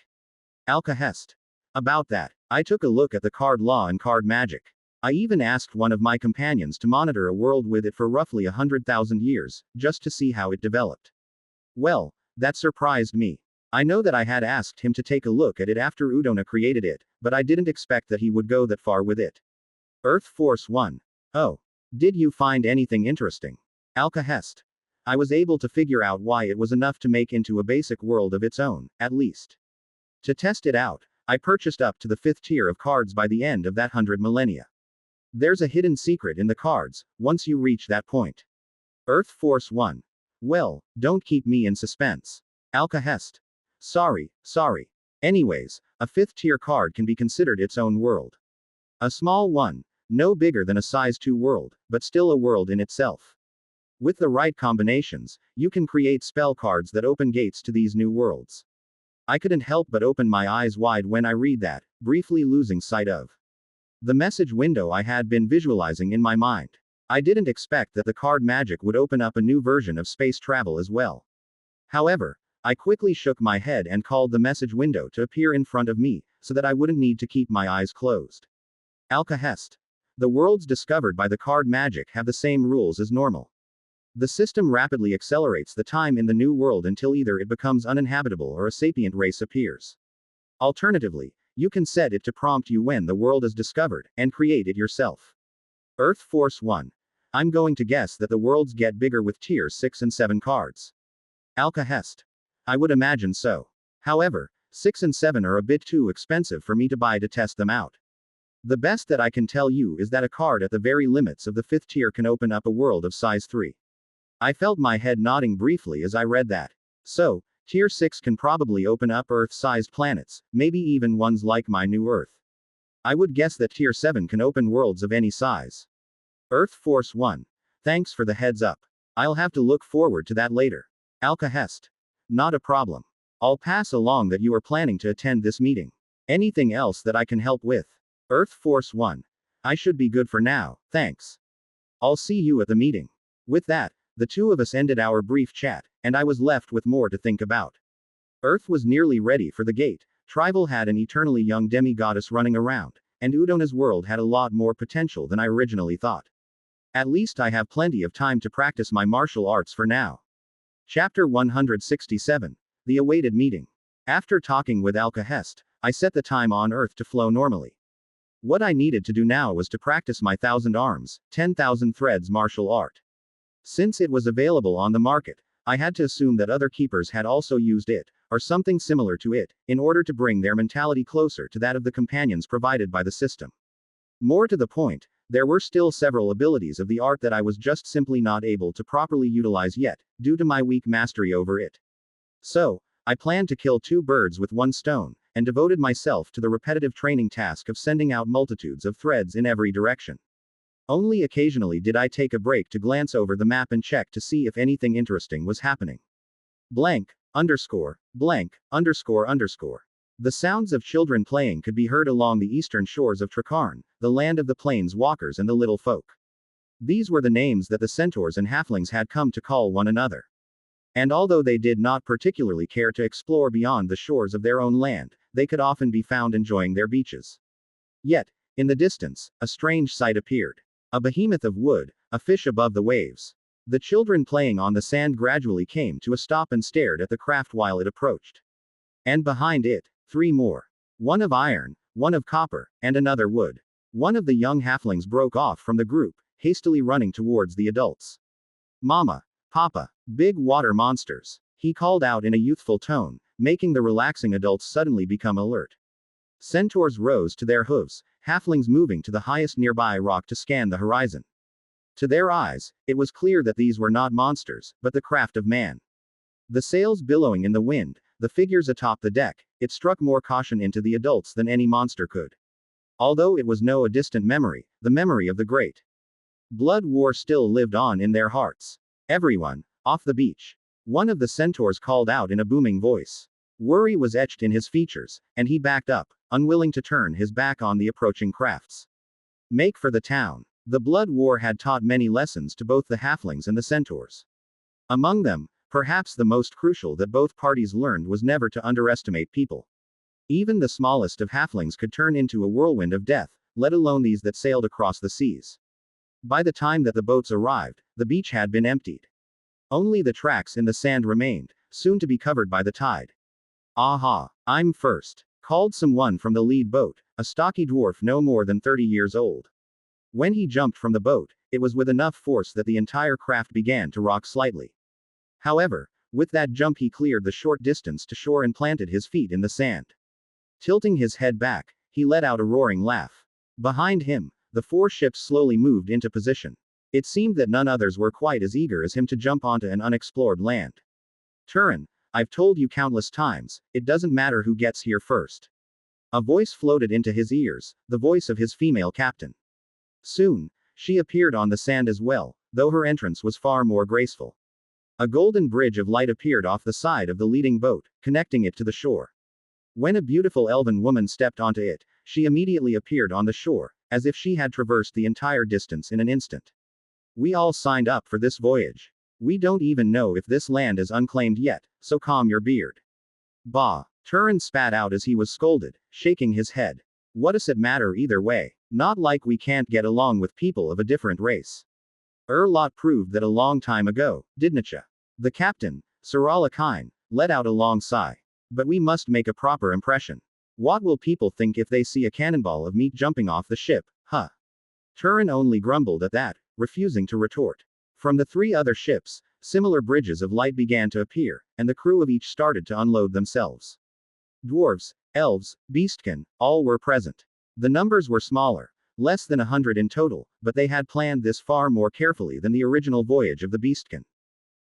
Speaker 1: Alcahest. About that, I took a look at the card law and card magic. I even asked one of my companions to monitor a world with it for roughly 100,000 years, just to see how it developed. Well, that surprised me. I know that I had asked him to take a look at it after Udona created it, but I didn't expect that he would go that far with it. Earth Force 1. Oh. Did you find anything interesting? Alcahest. I was able to figure out why it was enough to make into a basic world of its own, at least. To test it out, I purchased up to the 5th tier of cards by the end of that 100 millennia. There's a hidden secret in the cards, once you reach that point. Earth Force 1. Well, don't keep me in suspense. Alcahest. Sorry. Anyways, a 5th tier card can be considered its own world. A small one, no bigger than a size 2 world, but still a world in itself. With the right combinations, you can create spell cards that open gates to these new worlds. I couldn't help but open my eyes wide when I read that, briefly losing sight of the message window I had been visualizing in my mind. I didn't expect that the card magic would open up a new version of space travel as well. However, I quickly shook my head and called the message window to appear in front of me, so that I wouldn't need to keep my eyes closed. Alcahest. The worlds discovered by the card magic have the same rules as normal. The system rapidly accelerates the time in the new world until either it becomes uninhabitable or a sapient race appears. Alternatively, you can set it to prompt you when the world is discovered, and create it yourself. Earth Force 1. I'm going to guess that the worlds get bigger with tiers 6 and 7 cards. Alcahest. I would imagine so. However, 6 and 7 are a bit too expensive for me to buy to test them out. The best that I can tell you is that a card at the very limits of the 5th tier can open up a world of size 3. I felt my head nodding briefly as I read that. So, Tier 6 can probably open up Earth-sized planets, maybe even ones like my new Earth. I would guess that Tier 7 can open worlds of any size. Earth Force 1. Thanks for the heads up. I'll have to look forward to that later. Alcahest. Not a problem. I'll pass along that you are planning to attend this meeting. Anything else that I can help with? Earth Force 1. I should be good for now, thanks. I'll see you at the meeting. With that, the two of us ended our brief chat, and I was left with more to think about. Earth was nearly ready for the gate, Trival had an eternally young demigoddess running around, and Udona's world had a lot more potential than I originally thought. At least I have plenty of time to practice my martial arts for now. Chapter 167. The awaited meeting. After talking with Alcahest, I set the time on Earth to flow normally. What I needed to do now was to practice my 1,000 arms, 10,000 threads martial art. Since it was available on the market, I had to assume that other keepers had also used it, or something similar to it, in order to bring their mentality closer to that of the companions provided by the system. More to the point, there were still several abilities of the art that I was just simply not able to properly utilize yet, due to my weak mastery over it. So, I planned to kill 2 birds with 1 stone, and devoted myself to the repetitive training task of sending out multitudes of threads in every direction. Only occasionally did I take a break to glance over the map and check to see if anything interesting was happening. Blank, underscore, blank, underscore underscore. The sounds of children playing could be heard along the eastern shores of Trakarn, the land of the plains walkers and the little folk. These were the names that the centaurs and halflings had come to call one another. And although they did not particularly care to explore beyond the shores of their own land, they could often be found enjoying their beaches. Yet, in the distance, a strange sight appeared. A behemoth of wood, a fish above the waves. The children playing on the sand gradually came to a stop and stared at the craft while it approached. And behind it, 3 more. One of iron, one of copper, and another wood. One of the young halflings broke off from the group, hastily running towards the adults. Mama, Papa, big water monsters, he called out in a youthful tone, making the relaxing adults suddenly become alert. Centaurs rose to their hooves, halflings moving to the highest nearby rock to scan the horizon. To their eyes, it was clear that these were not monsters, but the craft of man. The sails billowing in the wind, the figures atop the deck, it struck more caution into the adults than any monster could. Although it was no a distant memory, the memory of the great blood war still lived on in their hearts. Everyone, off the beach. One of the centaurs called out in a booming voice. Worry was etched in his features, and he backed up, unwilling to turn his back on the approaching crafts. Make for the town. The blood war had taught many lessons to both the halflings and the centaurs. Among them, perhaps the most crucial that both parties learned was never to underestimate people. Even the smallest of halflings could turn into a whirlwind of death, let alone these that sailed across the seas. By the time that the boats arrived, the beach had been emptied. Only the tracks in the sand remained, soon to be covered by the tide. Aha, I'm first, called someone from the lead boat, a stocky dwarf no more than 30 years old. When he jumped from the boat, it was with enough force that the entire craft began to rock slightly. However, with that jump he cleared the short distance to shore and planted his feet in the sand. Tilting his head back, he let out a roaring laugh. Behind him, the 4 ships slowly moved into position. It seemed that none others were quite as eager as him to jump onto an unexplored land. Turin, I've told you countless times, it doesn't matter who gets here first. A voice floated into his ears, the voice of his female captain. Soon, she appeared on the sand as well, though her entrance was far more graceful. A golden bridge of light appeared off the side of the leading boat, connecting it to the shore. When a beautiful elven woman stepped onto it, she immediately appeared on the shore, as if she had traversed the entire distance in an instant. We all signed up for this voyage. We don't even know if this land is unclaimed yet, so calm your beard. Bah! Turin spat out as he was scolded, shaking his head. What does it matter either way? Not like we can't get along with people of a different race. Lot proved that a long time ago, didn't ya? The captain, Sarala Kine, let out a long sigh. But we must make a proper impression. What will people think if they see a cannonball of meat jumping off the ship, huh? Turin only grumbled at that, refusing to retort. From the 3 other ships, similar bridges of light began to appear, and the crew of each started to unload themselves. Dwarves, elves, beastkin, all were present. The numbers were smaller, less than 100 in total, but they had planned this far more carefully than the original voyage of the beastkin.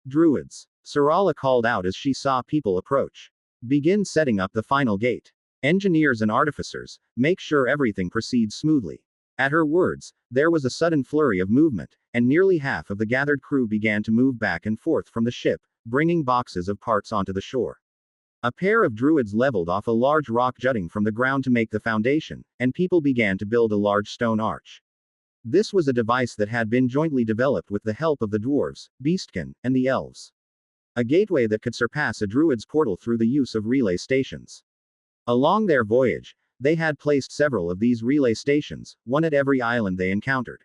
Speaker 1: Druids, Sarala called out as she saw people approach. Begin setting up the final gate. Engineers and artificers, make sure everything proceeds smoothly. At her words, there was a sudden flurry of movement, and nearly half of the gathered crew began to move back and forth from the ship, bringing boxes of parts onto the shore. A pair of druids leveled off a large rock jutting from the ground to make the foundation, and people began to build a large stone arch. This was a device that had been jointly developed with the help of the dwarves, beastkin, and the elves. A gateway that could surpass a druid's portal through the use of relay stations. Along their voyage, they had placed several of these relay stations, one at every island they encountered.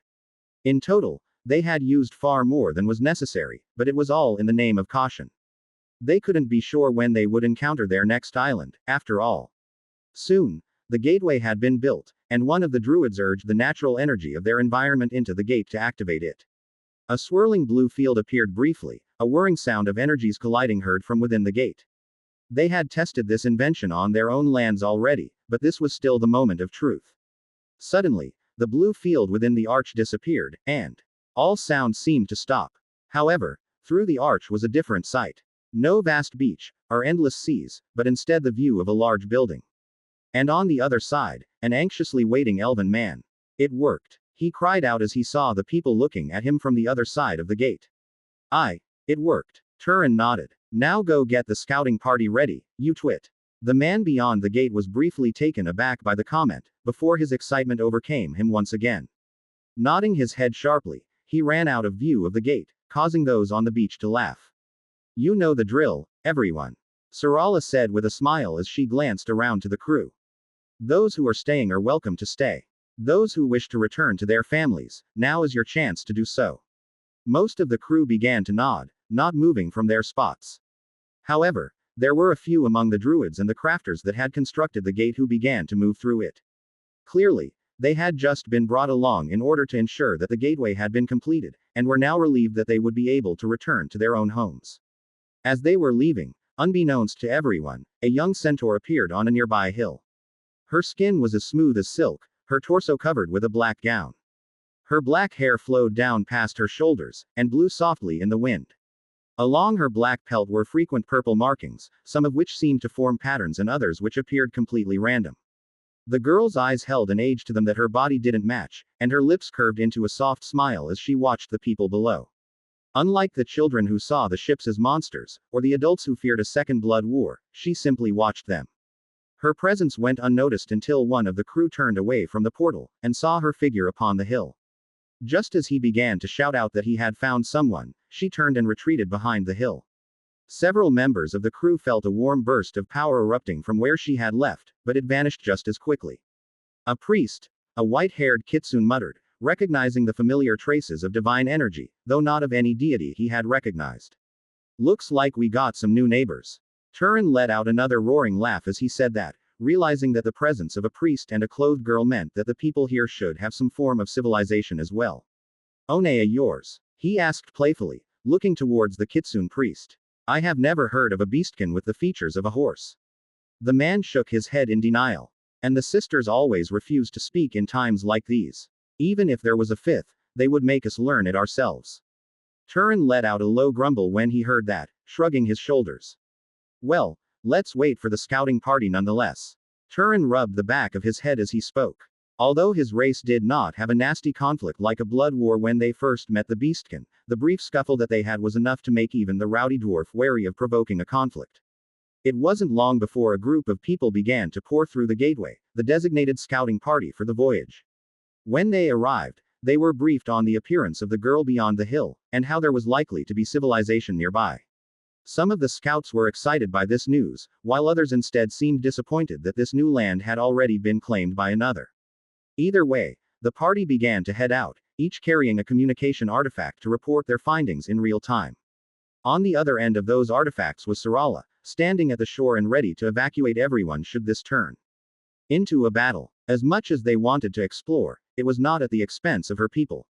Speaker 1: In total, They had used far more than was necessary, but it was all in the name of caution. They couldn't be sure when they would encounter their next island, after all. Soon, the gateway had been built, and one of the druids urged the natural energy of their environment into the gate to activate it. A swirling blue field appeared briefly, a whirring sound of energies colliding heard from within the gate. They had tested this invention on their own lands already, but this was still the moment of truth. Suddenly, the blue field within the arch disappeared, and all sound seemed to stop. However, through the arch was a different sight. No vast beach, or endless seas, but instead the view of a large building. And on the other side, an anxiously waiting elven man. It worked. He cried out as he saw the people looking at him from the other side of the gate. It worked. Turin nodded. Now go get the scouting party ready, you twit. The man beyond the gate was briefly taken aback by the comment, before his excitement overcame him once again. Nodding his head sharply, he ran out of view of the gate, causing those on the beach to laugh. You know the drill, everyone. Sarala said with a smile as she glanced around to the crew. Those who are staying are welcome to stay. Those who wish to return to their families, now is your chance to do so. Most of the crew began to nod, not moving from their spots. However, there were a few among the druids and the crafters that had constructed the gate who began to move through it. Clearly, they had just been brought along in order to ensure that the gateway had been completed, and were now relieved that they would be able to return to their own homes. As they were leaving, unbeknownst to everyone, a young centaur appeared on a nearby hill. Her skin was as smooth as silk, her torso covered with a black gown. Her black hair flowed down past her shoulders, and blew softly in the wind. Along her black pelt were frequent purple markings, some of which seemed to form patterns and others which appeared completely random. The girl's eyes held an age to them that her body didn't match, and her lips curved into a soft smile as she watched the people below. Unlike the children who saw the ships as monsters, or the adults who feared a second blood war, she simply watched them. Her presence went unnoticed until one of the crew turned away from the portal, and saw her figure upon the hill. Just as he began to shout out that he had found someone, she turned and retreated behind the hill. Several members of the crew felt a warm burst of power erupting from where she had left, but it vanished just as quickly. A priest, a white-haired kitsune muttered, recognizing the familiar traces of divine energy, though not of any deity he had recognized. Looks like we got some new neighbors. Turin let out another roaring laugh as he said that, realizing that the presence of a priest and a clothed girl meant that the people here should have some form of civilization as well. Onea yours? He asked playfully, looking towards the kitsune priest. I have never heard of a beastkin with the features of a horse. The man shook his head in denial. And the sisters always refused to speak in times like these. Even if there was a fifth, they would make us learn it ourselves. Turin let out a low grumble when he heard that, shrugging his shoulders. Well, let's wait for the scouting party nonetheless. Turin rubbed the back of his head as he spoke. Although his race did not have a nasty conflict like a blood war when they first met the beastkin, the brief scuffle that they had was enough to make even the rowdy dwarf wary of provoking a conflict. It wasn't long before a group of people began to pour through the gateway, the designated scouting party for the voyage. When they arrived, they were briefed on the appearance of the girl beyond the hill, and how there was likely to be civilization nearby. Some of the scouts were excited by this news, while others instead seemed disappointed that this new land had already been claimed by another. Either way, the party began to head out, each carrying a communication artifact to report their findings in real time. On the other end of those artifacts was Sarala, standing at the shore and ready to evacuate everyone should this turn into a battle. As much as they wanted to explore, it was not at the expense of her people.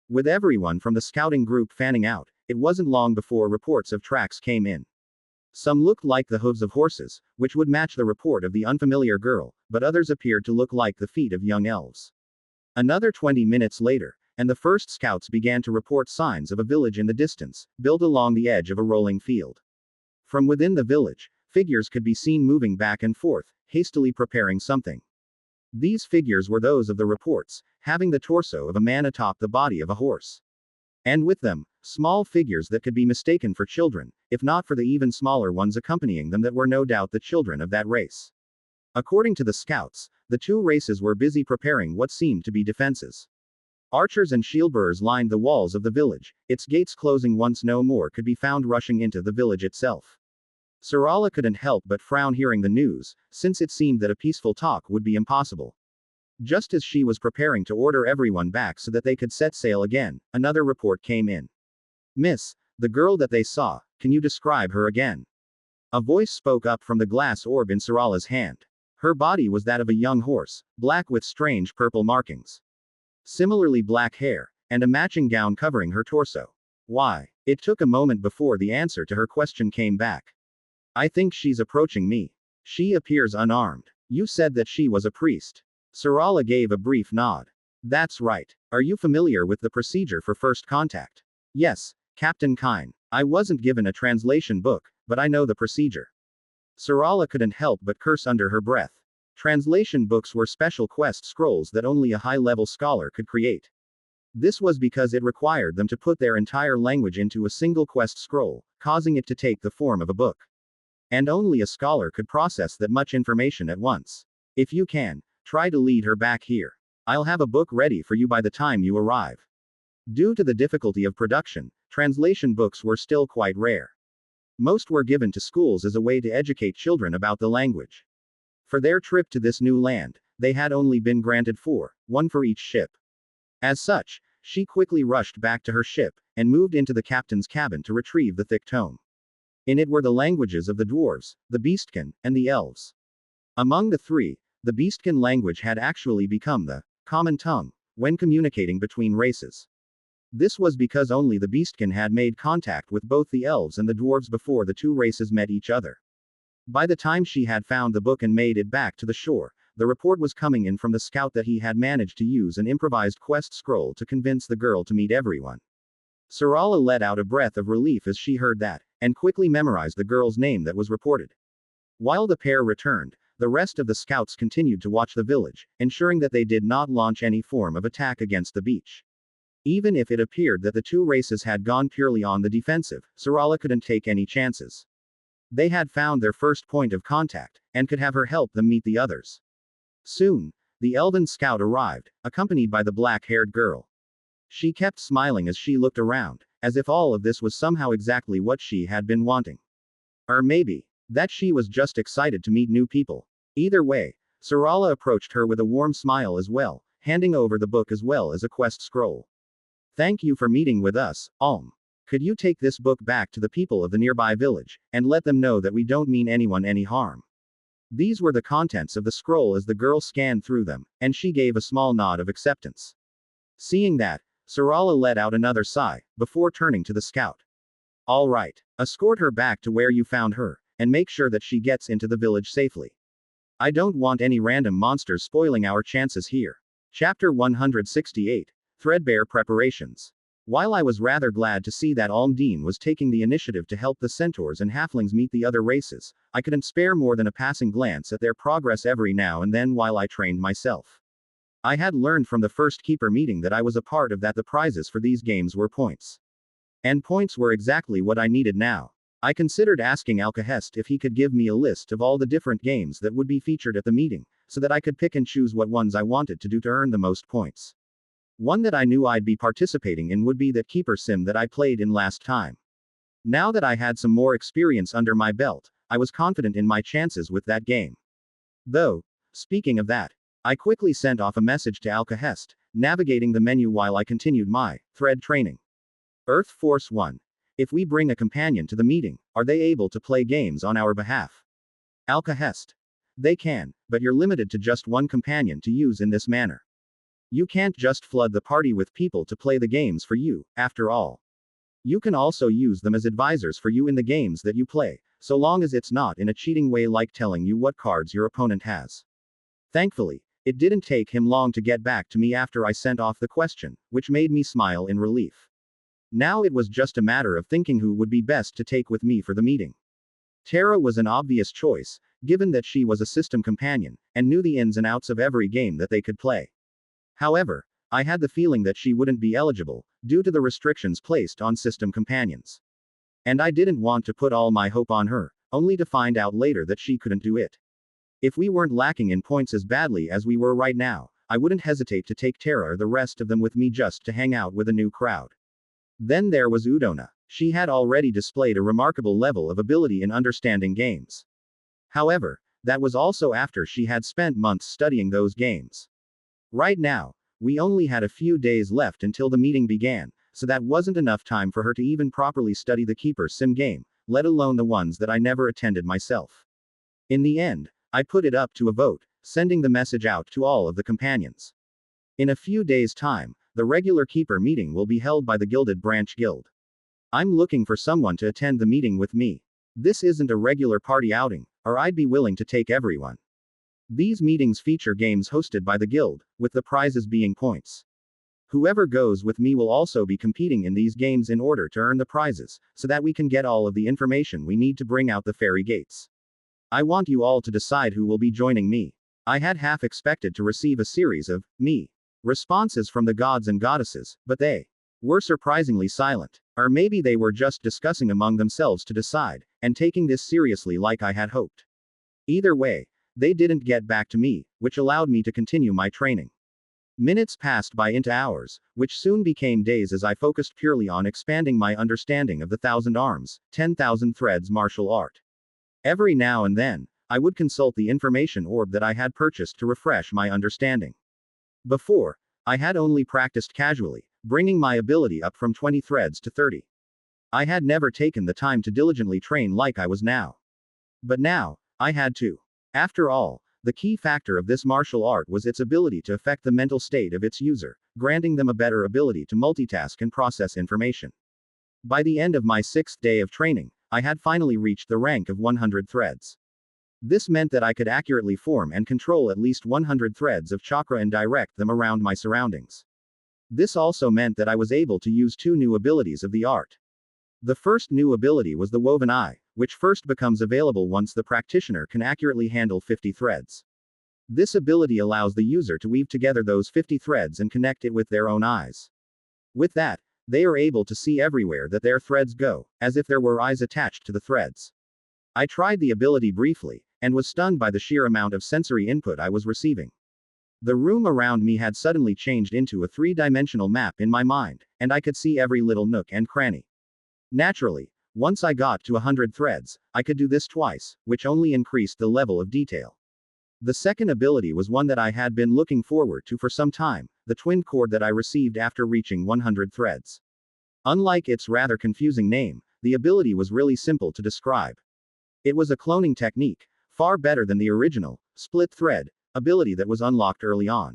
Speaker 1: With everyone from the scouting group fanning out, it wasn't long before reports of tracks came in. Some looked like the hooves of horses, which would match the report of the unfamiliar girl, but others appeared to look like the feet of young elves. Another 20 minutes later, and the first scouts began to report signs of a village in the distance, built along the edge of a rolling field. From within the village, figures could be seen moving back and forth, hastily preparing something. These figures were those of the reports, having the torso of a man atop the body of a horse. And with them, small figures that could be mistaken for children, if not for the even smaller ones accompanying them that were no doubt the children of that race. According to the scouts, the two races were busy preparing what seemed to be defenses. Archers and shieldbearers lined the walls of the village, its gates closing once no more could be found rushing into the village itself. Sarala couldn't help but frown hearing the news, since it seemed that a peaceful talk would be impossible. Just as she was preparing to order everyone back so that they could set sail again, another report came in. Miss, the girl that they saw, can you describe her again? A voice spoke up from the glass orb in Sarala's hand. Her body was that of a young horse, black with strange purple markings. Similarly black hair, and a matching gown covering her torso. Why? It took a moment before the answer to her question came back. I think she's approaching me. She appears unarmed. You said that she was a priest. Sarala gave a brief nod. That's right. Are you familiar with the procedure for first contact? Yes, Captain Kine. I wasn't given a translation book, but I know the procedure. Sarala couldn't help but curse under her breath. Translation books were special quest scrolls that only a high-level scholar could create. This was because it required them to put their entire language into a single quest scroll, causing it to take the form of a book. And only a scholar could process that much information at once. If you can, try to lead her back here. I'll have a book ready for you by the time you arrive. Due to the difficulty of production, translation books were still quite rare. Most were given to schools as a way to educate children about the language. For their trip to this new land, they had only been granted 4, one for each ship. As such, she quickly rushed back to her ship, and moved into the captain's cabin to retrieve the thick tome. In it were the languages of the dwarves, the beastkin, and the elves. Among the three, the beastkin language had actually become the common tongue when communicating between races. This was because only the beastkin had made contact with both the elves and the dwarves before the two races met each other. By the time she had found the book and made it back to the shore, the report was coming in from the scout that he had managed to use an improvised quest scroll to convince the girl to meet everyone. Sarala let out a breath of relief as she heard that, and quickly memorized the girl's name that was reported. While the pair returned, the rest of the scouts continued to watch the village, ensuring that they did not launch any form of attack against the beach. Even if it appeared that the two races had gone purely on the defensive, Sarala couldn't take any chances. They had found their first point of contact, and could have her help them meet the others. Soon, the elven scout arrived, accompanied by the black-haired girl. She kept smiling as she looked around, as if all of this was somehow exactly what she had been wanting. Or maybe, that she was just excited to meet new people. Either way, Sarala approached her with a warm smile as well, handing over the book as well as a quest scroll. Thank you for meeting with us, Alm. Could you take this book back to the people of the nearby village, and let them know that we don't mean anyone any harm? These were the contents of the scroll as the girl scanned through them, and she gave a small nod of acceptance. Seeing that, Sarala let out another sigh, before turning to the scout. All right, escort her back to where you found her, and make sure that she gets into the village safely. I don't want any random monsters spoiling our chances here. Chapter 168. Threadbare Preparations. While I was rather glad to see that Almdine was taking the initiative to help the centaurs and halflings meet the other races, I couldn't spare more than a passing glance at their progress every now and then while I trained myself. I had learned from the first keeper meeting that I was a part of that the prizes for these games were points. And points were exactly what I needed now. I considered asking Alcahest if he could give me a list of all the different games that would be featured at the meeting, so that I could pick and choose what ones I wanted to do to earn the most points. One that I knew I'd be participating in would be that Keeper Sim that I played in last time. Now that I had some more experience under my belt, I was confident in my chances with that game. Though, speaking of that, I quickly sent off a message to Alcahest, navigating the menu while I continued my thread training. Earth Force 1. If we bring a companion to the meeting, are they able to play games on our behalf? Alcahest. They can, but you're limited to just one companion to use in this manner. You can't just flood the party with people to play the games for you, after all. You can also use them as advisors for you in the games that you play, so long as it's not in a cheating way like telling you what cards your opponent has. Thankfully, it didn't take him long to get back to me after I sent off the question, which made me smile in relief. Now it was just a matter of thinking who would be best to take with me for the meeting. Tara was an obvious choice, given that she was a system companion, and knew the ins and outs of every game that they could play. However, I had the feeling that she wouldn't be eligible, due to the restrictions placed on system companions. And I didn't want to put all my hope on her, only to find out later that she couldn't do it. If we weren't lacking in points as badly as we were right now, I wouldn't hesitate to take Tara or the rest of them with me just to hang out with a new crowd. Then there was Udona. She had already displayed a remarkable level of ability in understanding games. However, that was also after she had spent months studying those games. Right now, we only had a few days left until the meeting began, so that wasn't enough time for her to even properly study the Keeper sim game, let alone the ones that I never attended myself. In the end, I put it up to a vote, sending the message out to all of the companions. In a few days' time, the regular Keeper meeting will be held by the Gilded Branch Guild. I'm looking for someone to attend the meeting with me. This isn't a regular party outing, or I'd be willing to take everyone. These meetings feature games hosted by the guild, with the prizes being points. Whoever goes with me will also be competing in these games in order to earn the prizes, so that we can get all of the information we need to bring out the fairy gates. I want you all to decide who will be joining me. I had half expected to receive a series of me responses from the gods and goddesses, but they were surprisingly silent. Or maybe they were just discussing among themselves to decide, and taking this seriously like I had hoped. Either way, they didn't get back to me, which allowed me to continue my training. Minutes passed by into hours, which soon became days as I focused purely on expanding my understanding of the 1,000 arms, 10,000 threads martial art. Every now and then, I would consult the information orb that I had purchased to refresh my understanding. Before, I had only practiced casually, bringing my ability up from 20 threads to 30. I had never taken the time to diligently train like I was now. But now, I had to. After all, the key factor of this martial art was its ability to affect the mental state of its user, granting them a better ability to multitask and process information. By the end of my 6th day of training, I had finally reached the rank of 100 threads. This meant that I could accurately form and control at least 100 threads of chakra and direct them around my surroundings. This also meant that I was able to use 2 new abilities of the art. The first new ability was the Woven Eye, which first becomes available once the practitioner can accurately handle 50 threads. This ability allows the user to weave together those 50 threads and connect it with their own eyes. With that, they are able to see everywhere that their threads go, as if there were eyes attached to the threads. I tried the ability briefly, and was stunned by the sheer amount of sensory input I was receiving. The room around me had suddenly changed into a 3-dimensional map in my mind, and I could see every little nook and cranny. Naturally, once I got to 100 threads, I could do this twice, which only increased the level of detail. The second ability was one that I had been looking forward to for some time, the twin cord that I received after reaching 100 threads. Unlike its rather confusing name, the ability was really simple to describe. It was a cloning technique, far better than the original, split thread, ability that was unlocked early on.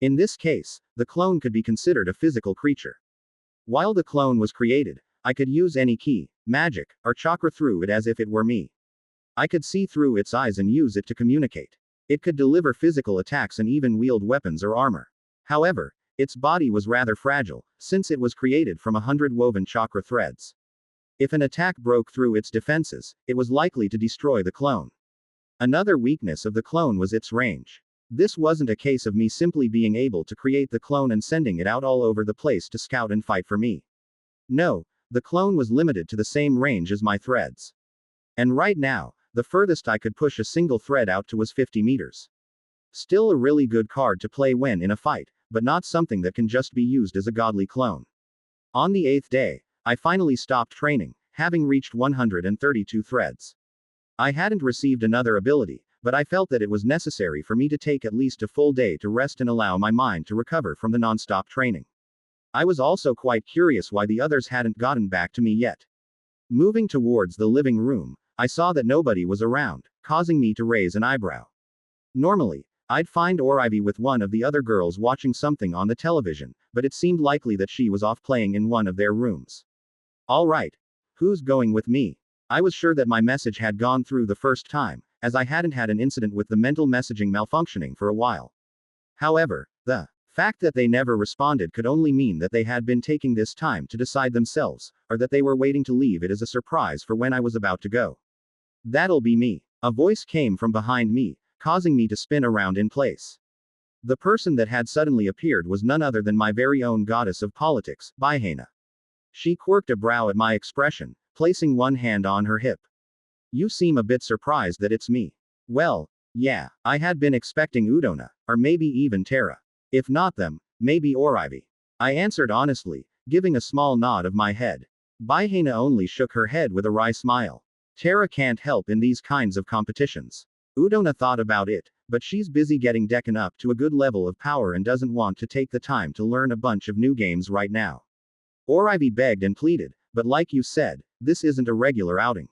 Speaker 1: In this case, the clone could be considered a physical creature. While the clone was created, I could use any key, magic, or chakra through it as if it were me. I could see through its eyes and use it to communicate. It could deliver physical attacks and even wield weapons or armor. However, its body was rather fragile, since it was created from 100 woven chakra threads. If an attack broke through its defenses, it was likely to destroy the clone. Another weakness of the clone was its range. This wasn't a case of me simply being able to create the clone and sending it out all over the place to scout and fight for me. No, the clone was limited to the same range as my threads. And right now, the furthest I could push a single thread out to was 50 meters. Still a really good card to play when in a fight, but not something that can just be used as a godly clone. On the 8th day, I finally stopped training, having reached 132 threads. I hadn't received another ability, but I felt that it was necessary for me to take at least a full day to rest and allow my mind to recover from the non-stop training. I was also quite curious why the others hadn't gotten back to me yet. Moving towards the living room, I saw that nobody was around, causing me to raise an eyebrow. Normally, I'd find Ivy with one of the other girls watching something on the television, but it seemed likely that she was off playing in one of their rooms. All right. Who's going with me? I was sure that my message had gone through the first time, as I hadn't had an incident with the mental messaging malfunctioning for a while. However, the fact that they never responded could only mean that they had been taking this time to decide themselves, or that they were waiting to leave it as a surprise for when I was about to go. That'll be me. A voice came from behind me, causing me to spin around in place. The person that had suddenly appeared was none other than my very own goddess of politics, Bihana. She quirked a brow at my expression, placing one hand on her hip. You seem a bit surprised that it's me. Well, yeah, I had been expecting Udona, or maybe even Tara. If not them, maybe Ivy. I answered honestly, giving a small nod of my head. Bihana only shook her head with a wry smile. Tara can't help in these kinds of competitions. Udona thought about it, but she's busy getting Decan up to a good level of power and doesn't want to take the time to learn a bunch of new games right now. Or Ivy begged and pleaded, but like you said, this isn't a regular outing.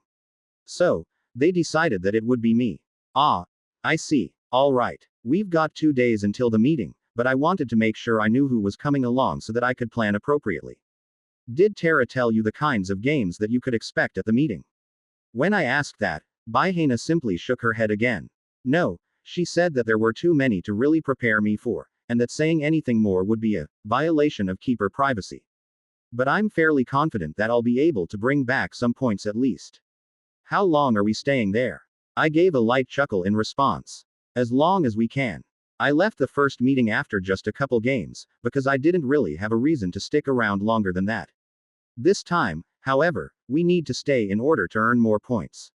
Speaker 1: So, they decided that it would be me. Ah, I see. Alright. We've got 2 days until the meeting, but I wanted to make sure I knew who was coming along so that I could plan appropriately. Did Tara tell you the kinds of games that you could expect at the meeting? When I asked that, Baihena simply shook her head again. No, she said that there were too many to really prepare me for, and that saying anything more would be a violation of keeper privacy. But I'm fairly confident that I'll be able to bring back some points at least. How long are we staying there? I gave a light chuckle in response. As long as we can. I left the first meeting after just a couple games, because I didn't really have a reason to stick around longer than that. This time, however, we need to stay in order to earn more points.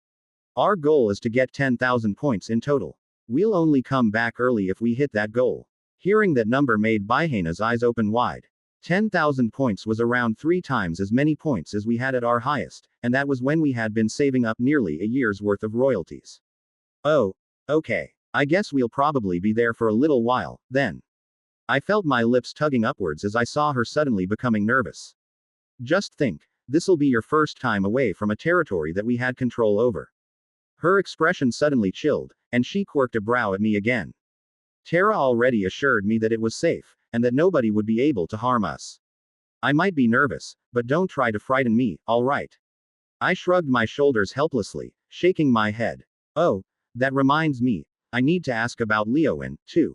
Speaker 1: Our goal is to get 10,000 points in total. We'll only come back early if we hit that goal. Hearing that number made Baihena's eyes open wide. 10,000 points was around 3 times as many points as we had at our highest, and that was when we had been saving up nearly a year's worth of royalties. Oh, okay. I guess we'll probably be there for a little while, then. I felt my lips tugging upwards as I saw her suddenly becoming nervous. Just think, this'll be your first time away from a territory that we had control over. Her expression suddenly chilled, and she quirked a brow at me again. Tara already assured me that it was safe, and that nobody would be able to harm us. I might be nervous, but don't try to frighten me, alright? I shrugged my shoulders helplessly, shaking my head. Oh, that reminds me, I need to ask about Leowen, too.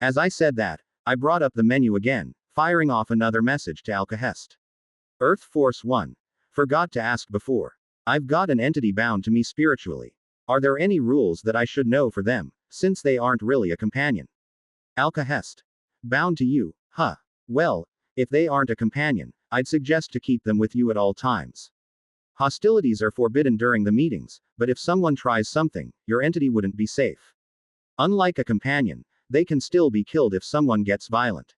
Speaker 1: As I said that, I brought up the menu again, firing off another message to Alcahest. Earth Force 1. Forgot to ask before. I've got an entity bound to me spiritually. Are there any rules that I should know for them, since they aren't really a companion? Alcahest. Bound to you, huh? Well, if they aren't a companion, I'd suggest to keep them with you at all times. Hostilities are forbidden during the meetings, but if someone tries something, your entity wouldn't be safe. Unlike a companion, they can still be killed if someone gets violent.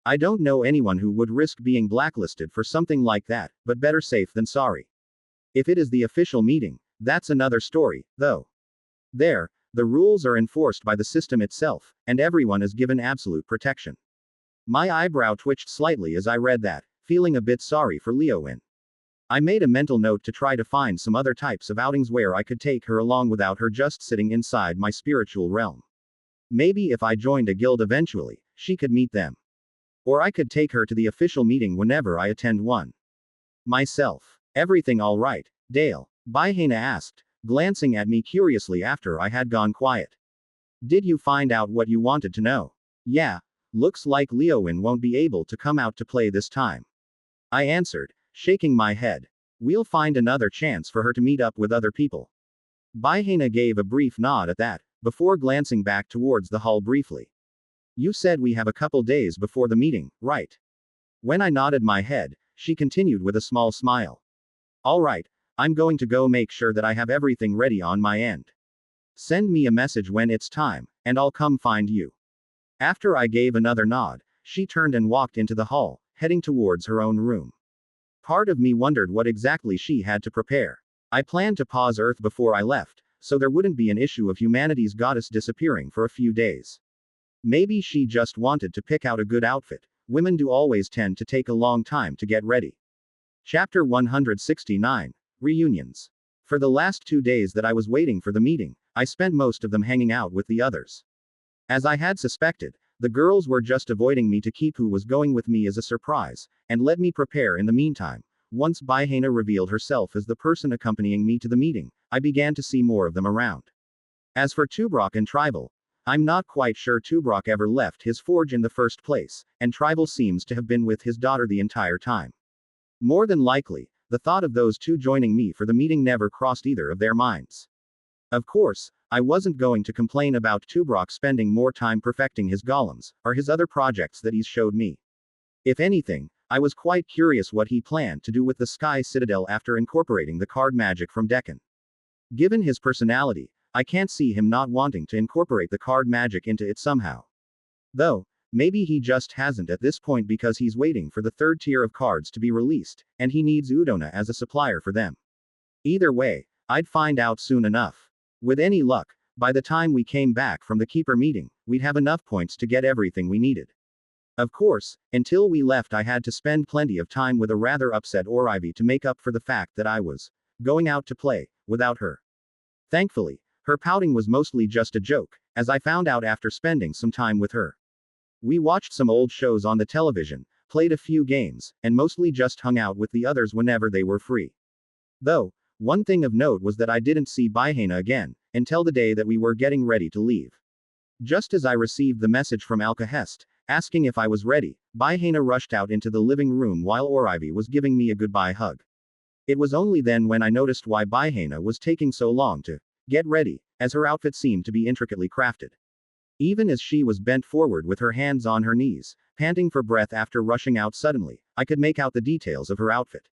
Speaker 1: I don't know anyone who would risk being blacklisted for something like that, but better safe than sorry. If it is the official meeting, that's another story, though. There, the rules are enforced by the system itself, and everyone is given absolute protection. My eyebrow twitched slightly as I read that, feeling a bit sorry for Leowen. I made a mental note to try to find some other types of outings where I could take her along without her just sitting inside my spiritual realm. Maybe if I joined a guild eventually, she could meet them. Or I could take her to the official meeting whenever I attend one. Myself. Everything all right, Dale? Baihena asked, glancing at me curiously after I had gone quiet. Did you find out what you wanted to know? Yeah. Looks like Leowen won't be able to come out to play this time. I answered, shaking my head. We'll find another chance for her to meet up with other people. Baihena gave a brief nod at that, before glancing back towards the hall briefly. You said we have a couple days before the meeting, right? When I nodded my head, she continued with a small smile. Alright, I'm going to go make sure that I have everything ready on my end. Send me a message when it's time, and I'll come find you. After I gave another nod, she turned and walked into the hall, heading towards her own room. Part of me wondered what exactly she had to prepare. I planned to pause Earth before I left, so there wouldn't be an issue of humanity's goddess disappearing for a few days. Maybe she just wanted to pick out a good outfit. Women do always tend to take a long time to get ready. Chapter 169. Reunions. For the last 2 days that I was waiting for the meeting, I spent most of them hanging out with the others. As I had suspected, the girls were just avoiding me to keep who was going with me as a surprise, and let me prepare in the meantime. Once Baihena revealed herself as the person accompanying me to the meeting, I began to see more of them around. As for Tubrok and Tribal, I'm not quite sure Tubrok ever left his forge in the first place, and Tribal seems to have been with his daughter the entire time. More than likely, the thought of those two joining me for the meeting never crossed either of their minds. Of course, I wasn't going to complain about Tubrok spending more time perfecting his golems, or his other projects that he's showed me. If anything, I was quite curious what he planned to do with the Sky Citadel after incorporating the card magic from Deccan. Given his personality, I can't see him not wanting to incorporate the card magic into it somehow. Though, maybe he just hasn't at this point because he's waiting for the third tier of cards to be released, and he needs Udona as a supplier for them. Either way, I'd find out soon enough. With any luck, by the time we came back from the keeper meeting, we'd have enough points to get everything we needed. Of course, until we left I had to spend plenty of time with a rather upset Orivy to make up for the fact that I was going out to play without her. Thankfully, her pouting was mostly just a joke, as I found out after spending some time with her. We watched some old shows on the television, played a few games, and mostly just hung out with the others whenever they were free. Though, one thing of note was that I didn't see Bihana again, until the day that we were getting ready to leave. Just as I received the message from Alcahest, asking if I was ready, Bihana rushed out into the living room while Orivy was giving me a goodbye hug. It was only then when I noticed why Bihana was taking so long to get ready, as her outfit seemed to be intricately crafted. Even as she was bent forward with her hands on her knees, panting for breath after rushing out suddenly, I could make out the details of her outfit.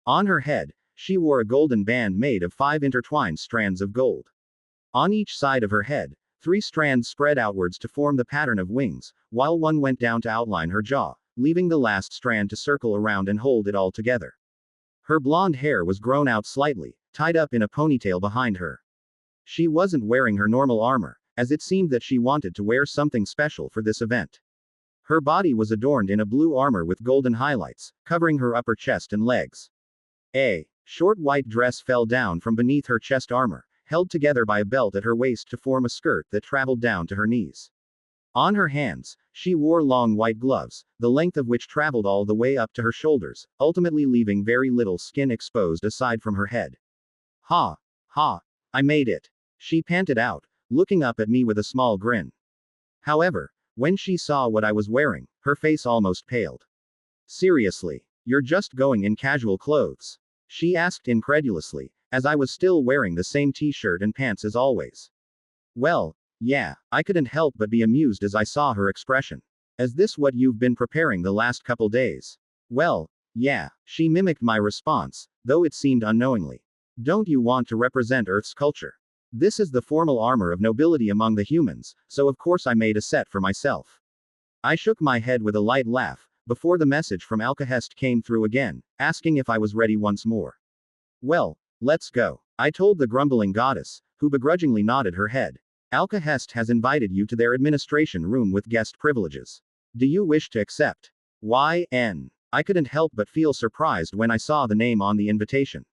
Speaker 1: On her head, she wore a golden band made of 5 intertwined strands of gold. On each side of her head, 3 strands spread outwards to form the pattern of wings, while one went down to outline her jaw, leaving the last strand to circle around and hold it all together. Her blonde hair was grown out slightly, tied up in a ponytail behind her. She wasn't wearing her normal armor, as it seemed that she wanted to wear something special for this event. Her body was adorned in a blue armor with golden highlights, covering her upper chest and legs. A short white dress fell down from beneath her chest armor, held together by a belt at her waist to form a skirt that traveled down to her knees. On her hands, she wore long white gloves, the length of which traveled all the way up to her shoulders, ultimately leaving very little skin exposed aside from her head. Ha! Ha! I made it! She panted out, looking up at me with a small grin. However, when she saw what I was wearing, her face almost paled. Seriously, you're just going in casual clothes? She asked incredulously, as I was still wearing the same t-shirt and pants as always. Well, yeah, I couldn't help but be amused as I saw her expression. Is this what you've been preparing the last couple days? Well, yeah, she mimicked my response, though it seemed unknowingly. Don't you want to represent Earth's culture? This is the formal armor of nobility among the humans, so of course I made a set for myself. I shook my head with a light laugh, before the message from Alcahest came through again, asking if I was ready once more. Well, let's go, I told the grumbling goddess, who begrudgingly nodded her head. Alcahest has invited you to their administration room with guest privileges. Do you wish to accept? YN. I couldn't help but feel surprised when I saw the name on the invitation.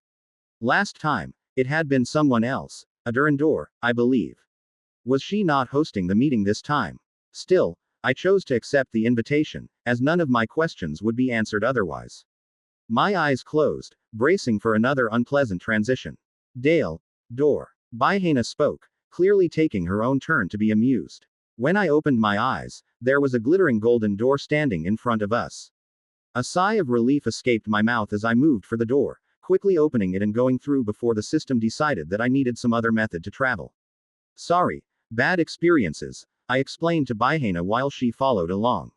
Speaker 1: Last time, it had been someone else, a Durandor, I believe. Was she not hosting the meeting this time? Still, I chose to accept the invitation, as none of my questions would be answered otherwise. My eyes closed, bracing for another unpleasant transition. Dale. Door. Bihana spoke, clearly taking her own turn to be amused. When I opened my eyes, there was a glittering golden door standing in front of us. A sigh of relief escaped my mouth as I moved for the door, quickly opening it and going through before the system decided that I needed some other method to travel. Sorry, bad experiences, I explained to Bihana while she followed along.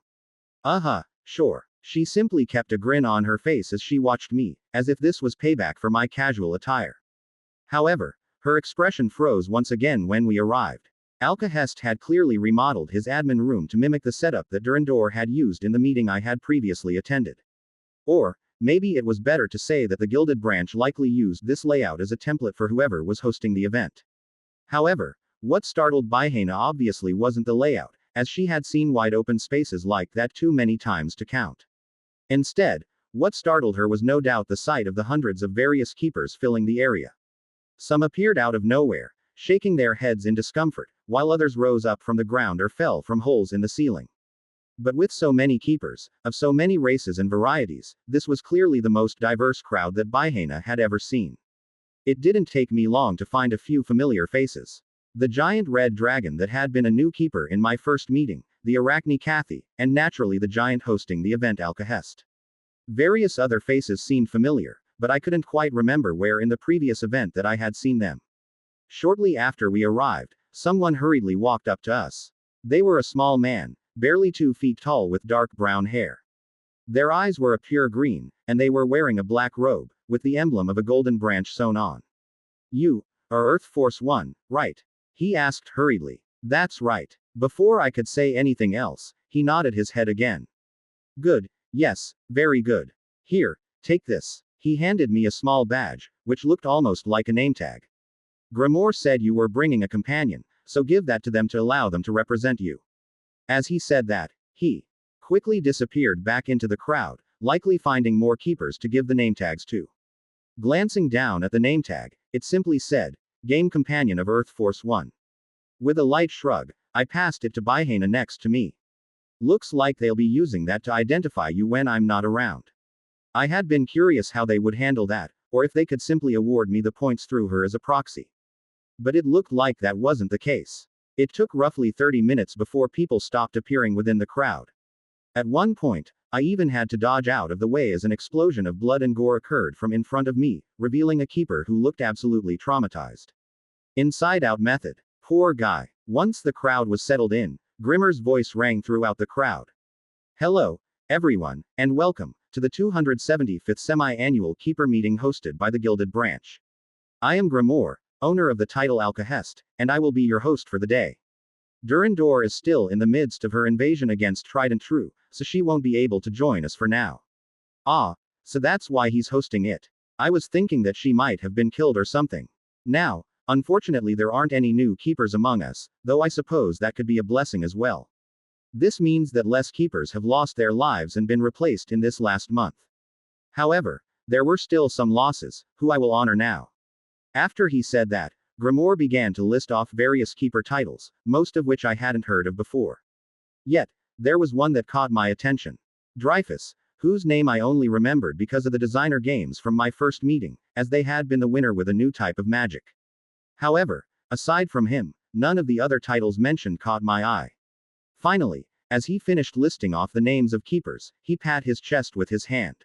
Speaker 1: Sure. She simply kept a grin on her face as she watched me, as if this was payback for my casual attire. However, her expression froze once again when we arrived. Alcahest had clearly remodeled his admin room to mimic the setup that Durandor had used in the meeting I had previously attended. Or, maybe it was better to say that the Gilded Branch likely used this layout as a template for whoever was hosting the event. However, what startled Bihana obviously wasn't the layout, as she had seen wide open spaces like that too many times to count. Instead, what startled her was no doubt the sight of the hundreds of various keepers filling the area. Some appeared out of nowhere, shaking their heads in discomfort, while others rose up from the ground or fell from holes in the ceiling. But with so many keepers, of so many races and varieties, this was clearly the most diverse crowd that Bihana had ever seen. It didn't take me long to find a few familiar faces. The giant red dragon that had been a new keeper in my first meeting, the Arachne Cathy, and naturally the giant hosting the event Alcahest. Various other faces seemed familiar, but I couldn't quite remember where in the previous event that I had seen them. Shortly after we arrived, someone hurriedly walked up to us. They were a small man, barely 2 feet tall with dark brown hair. Their eyes were a pure green, and they were wearing a black robe, with the emblem of a golden branch sewn on. You are Earth Force One, right? He asked hurriedly. That's right. Before I could say anything else, he nodded his head again. Good, yes, very good. Here, take this. He handed me a small badge, which looked almost like a name tag. Grimoire said you were bringing a companion, so give that to them to allow them to represent you. As he said that, he quickly disappeared back into the crowd, likely finding more keepers to give the name tags to. Glancing down at the name tag, it simply said, Game Companion of Earth Force 1. With a light shrug, I passed it to Baihena next to me. Looks like they'll be using that to identify you when I'm not around. I had been curious how they would handle that, or if they could simply award me the points through her as a proxy. But it looked like that wasn't the case. It took roughly 30 minutes before people stopped appearing within the crowd. At one point, I even had to dodge out of the way as an explosion of blood and gore occurred from in front of me, revealing a keeper who looked absolutely traumatized. Inside out method. Poor guy. Once the crowd was settled in, Grimmer's voice rang throughout the crowd. Hello, everyone, and welcome to the 275th semi-annual Keeper meeting hosted by the Gilded Branch. I am Grimoire, owner of the title Alcahest, and I will be your host for the day. Durandor is still in the midst of her invasion against Trident True, so she won't be able to join us for now. Ah, so that's why he's hosting it. I was thinking that she might have been killed or something. Now, unfortunately there aren't any new keepers among us, though I suppose that could be a blessing as well. This means that less keepers have lost their lives and been replaced in this last month. However, there were still some losses, who I will honor now. After he said that, Grimoire began to list off various keeper titles, most of which I hadn't heard of before. Yet, there was one that caught my attention. Dreyfus, whose name I only remembered because of the designer games from my first meeting, as they had been the winner with a new type of magic. However, aside from him, none of the other titles mentioned caught my eye. Finally, as he finished listing off the names of keepers, he pat his chest with his hand.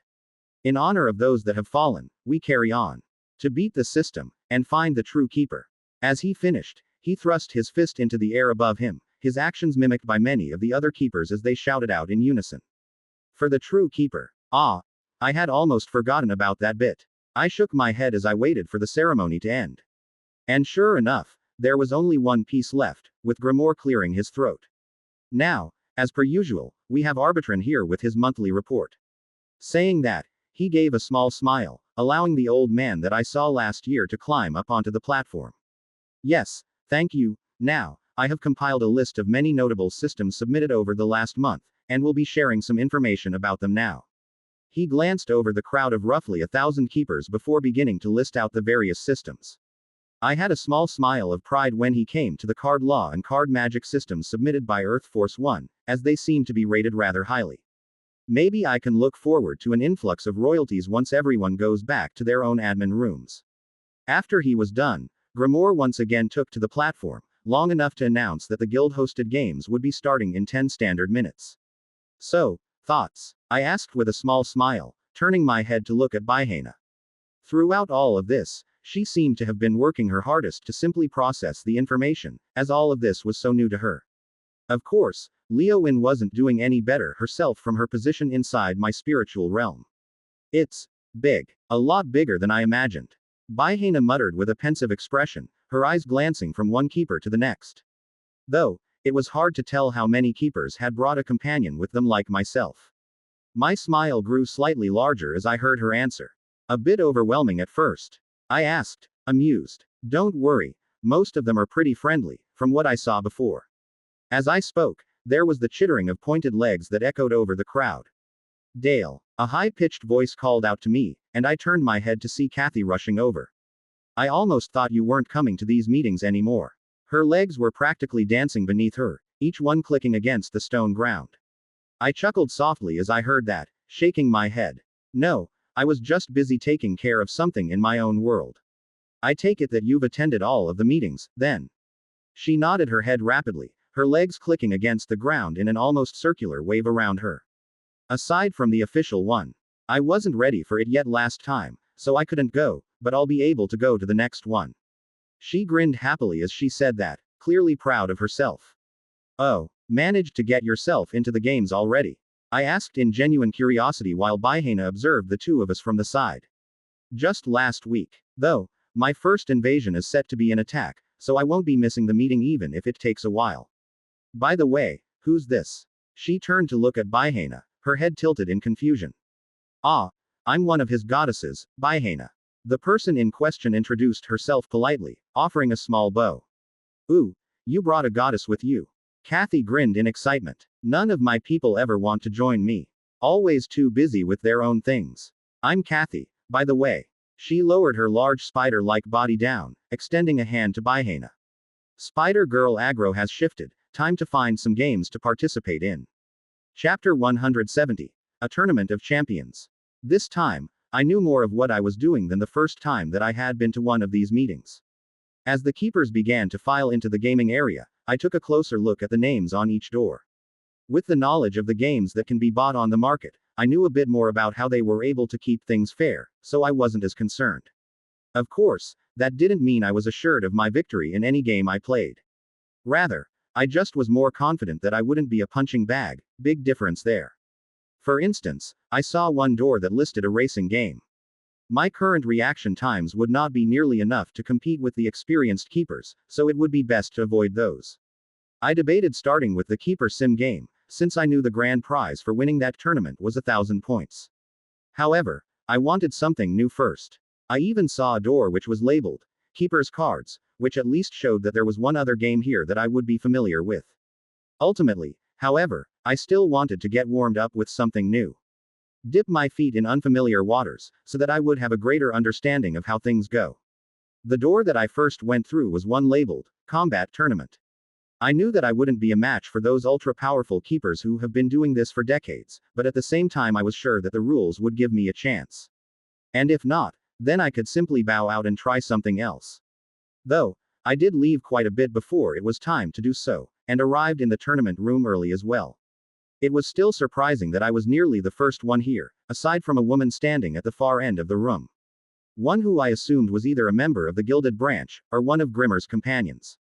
Speaker 1: In honor of those that have fallen, we carry on. To beat the system, and find the true keeper. As he finished, he thrust his fist into the air above him, his actions mimicked by many of the other keepers as they shouted out in unison. For the true keeper. Ah, I had almost forgotten about that bit. I shook my head as I waited for the ceremony to end. And sure enough, there was only one piece left, with Grimoire clearing his throat. Now, as per usual, we have Arbitron here with his monthly report. Saying that, he gave a small smile, allowing the old man that I saw last year to climb up onto the platform. Yes, thank you. Now, I have compiled a list of many notable systems submitted over the last month, and will be sharing some information about them now. He glanced over the crowd of roughly 1,000 keepers before beginning to list out the various systems. I had a small smile of pride when he came to the card law and card magic systems submitted by Earth Force 1, as they seem to be rated rather highly. Maybe I can look forward to an influx of royalties once everyone goes back to their own admin rooms. After he was done, Grimoire once again took to the platform, long enough to announce that the guild-hosted games would be starting in 10 standard minutes. So, thoughts? I asked with a small smile, turning my head to look at Baihena. Throughout all of this, she seemed to have been working her hardest to simply process the information, as all of this was so new to her. Of course, Leowin wasn't doing any better herself from her position inside my spiritual realm. It's big. A lot bigger than I imagined. Baihena muttered with a pensive expression, her eyes glancing from one keeper to the next. Though, it was hard to tell how many keepers had brought a companion with them like myself. My smile grew slightly larger as I heard her answer. A bit overwhelming at first. I asked, amused. Don't worry, most of them are pretty friendly, from what I saw before. As I spoke, there was the chittering of pointed legs that echoed over the crowd. Dale. A high-pitched voice called out to me, and I turned my head to see Kathy rushing over. I almost thought you weren't coming to these meetings anymore. Her legs were practically dancing beneath her, each one clicking against the stone ground. I chuckled softly as I heard that, shaking my head. No, I was just busy taking care of something in my own world. I take it that you've attended all of the meetings, then. She nodded her head rapidly, her legs clicking against the ground in an almost circular wave around her. Aside from the official one. I wasn't ready for it yet last time, so I couldn't go, but I'll be able to go to the next one. She grinned happily as she said that, clearly proud of herself. Oh, managed to get yourself into the games already? I asked in genuine curiosity while Baihena observed the two of us from the side. Just last week. Though, my first invasion is set to be an attack, so I won't be missing the meeting even if it takes a while. By the way, who's this? She turned to look at Baihena, her head tilted in confusion. Ah, I'm one of his goddesses, Baihena. The person in question introduced herself politely, offering a small bow. Ooh, you brought a goddess with you. Kathy grinned in excitement. None of my people ever want to join me. Always too busy with their own things. I'm Kathy, by the way. She lowered her large spider-like body down, extending a hand to Bihana. Spider Girl aggro has shifted, time to find some games to participate in. Chapter 170. A Tournament of Champions. This time, I knew more of what I was doing than the first time that I had been to one of these meetings. As the keepers began to file into the gaming area, I took a closer look at the names on each door. With the knowledge of the games that can be bought on the market, I knew a bit more about how they were able to keep things fair, so I wasn't as concerned. Of course, that didn't mean I was assured of my victory in any game I played. Rather, I just was more confident that I wouldn't be a punching bag, big difference there. For instance, I saw one door that listed a racing game. My current reaction times would not be nearly enough to compete with the experienced keepers, so it would be best to avoid those. I debated starting with the Keeper Sim game, since I knew the grand prize for winning that tournament was 1,000 points. However, I wanted something new first. I even saw a door which was labeled Keeper's Cards, which at least showed that there was one other game here that I would be familiar with. Ultimately, however, I still wanted to get warmed up with something new. Dip my feet in unfamiliar waters, so that I would have a greater understanding of how things go. The door that I first went through was one labeled Combat Tournament. I knew that I wouldn't be a match for those ultra-powerful keepers who have been doing this for decades, but at the same time I was sure that the rules would give me a chance. And if not, then I could simply bow out and try something else. Though, I did leave quite a bit before it was time to do so, and arrived in the tournament room early as well. It was still surprising that I was nearly the first one here, aside from a woman standing at the far end of the room. One who I assumed was either a member of the Gilded Branch, or one of Grimmer's companions.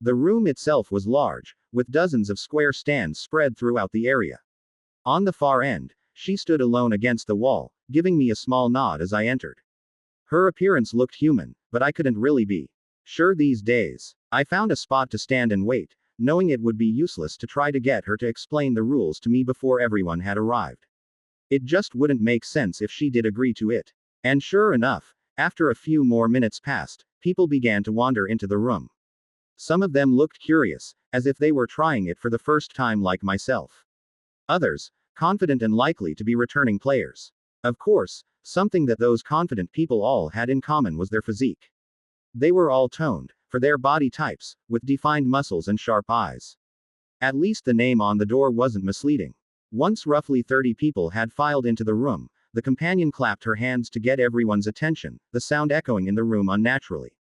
Speaker 1: The room itself was large, with dozens of square stands spread throughout the area. On the far end, she stood alone against the wall, giving me a small nod as I entered. Her appearance looked human, but I couldn't really be sure these days. I found a spot to stand and wait, knowing it would be useless to try to get her to explain the rules to me before everyone had arrived. It just wouldn't make sense if she did agree to it. And sure enough, after a few more minutes passed, people began to wander into the room. Some of them looked curious, as if they were trying it for the first time like myself. Others, confident and likely to be returning players. Of course, something that those confident people all had in common was their physique. They were all toned, for their body types, with defined muscles and sharp eyes. At least the name on the door wasn't misleading. Once roughly 30 people had filed into the room, the companion clapped her hands to get everyone's attention, the sound echoing in the room unnaturally.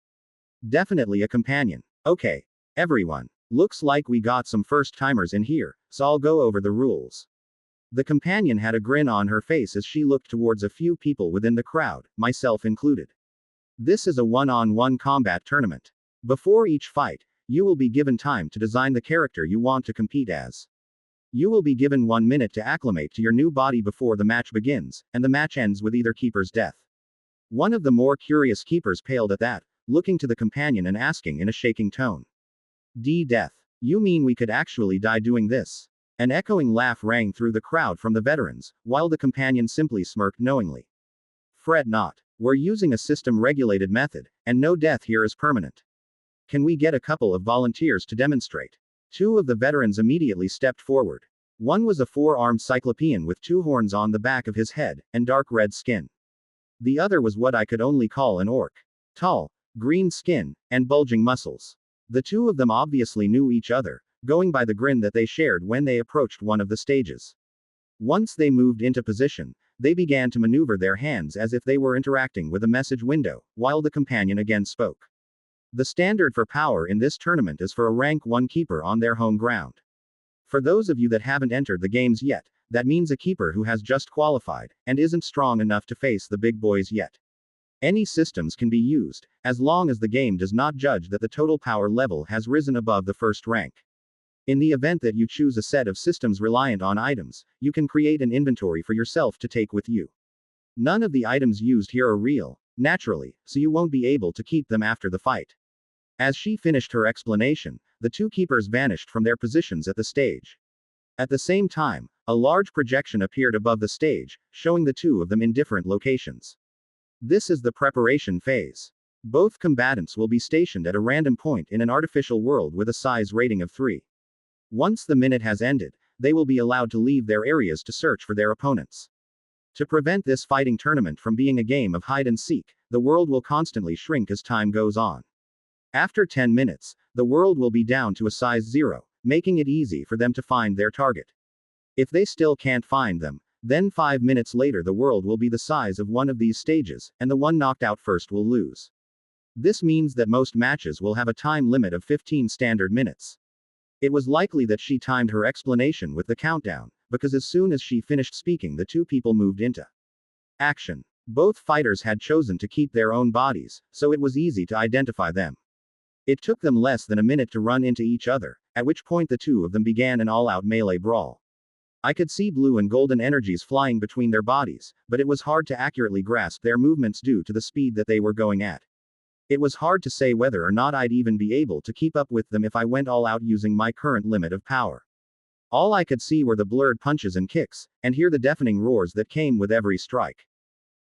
Speaker 1: Definitely a companion. Okay, everyone. Looks like we got some first-timers in here, so I'll go over the rules. The companion had a grin on her face as she looked towards a few people within the crowd, myself included. This is a one-on-one combat tournament. Before each fight, you will be given time to design the character you want to compete as. You will be given 1 minute to acclimate to your new body before the match begins, and the match ends with either keeper's death. One of the more curious keepers paled at that, looking to the companion and asking in a shaking tone. Death. You mean we could actually die doing this? An echoing laugh rang through the crowd from the veterans, while the companion simply smirked knowingly. Fret not. We're using a system-regulated method, and no death here is permanent. Can we get a couple of volunteers to demonstrate? 2 of the veterans immediately stepped forward. One was a 4-armed cyclopean with 2 horns on the back of his head, and dark red skin. The other was what I could only call an orc. Tall, green skin, and bulging muscles. The 2 of them obviously knew each other, going by the grin that they shared when they approached one of the stages. Once they moved into position, they began to maneuver their hands as if they were interacting with a message window, while the companion again spoke. The standard for power in this tournament is for a rank 1 keeper on their home ground. For those of you that haven't entered the games yet, that means a keeper who has just qualified, and isn't strong enough to face the big boys yet. Any systems can be used, as long as the game does not judge that the total power level has risen above the first rank. In the event that you choose a set of systems reliant on items, you can create an inventory for yourself to take with you. None of the items used here are real, naturally, so you won't be able to keep them after the fight. As she finished her explanation, the 2 keepers vanished from their positions at the stage. At the same time, a large projection appeared above the stage, showing the 2 of them in different locations. This is the preparation phase. Both combatants will be stationed at a random point in an artificial world with a size rating of 3. Once the minute has ended, they will be allowed to leave their areas to search for their opponents. To prevent this fighting tournament from being a game of hide and seek, the world will constantly shrink as time goes on. After 10 minutes, the world will be down to a size 0, making it easy for them to find their target. If they still can't find them, then 5 minutes later the world will be the size of one of these stages, and the one knocked out first will lose. This means that most matches will have a time limit of 15 standard minutes. It was likely that she timed her explanation with the countdown, because as soon as she finished speaking, the two people moved into action. Both fighters had chosen to keep their own bodies, so it was easy to identify them. It took them less than a minute to run into each other, at which point the two of them began an all-out melee brawl. I could see blue and golden energies flying between their bodies, but it was hard to accurately grasp their movements due to the speed that they were going at. It was hard to say whether or not I'd even be able to keep up with them if I went all out using my current limit of power. All I could see were the blurred punches and kicks, and hear the deafening roars that came with every strike.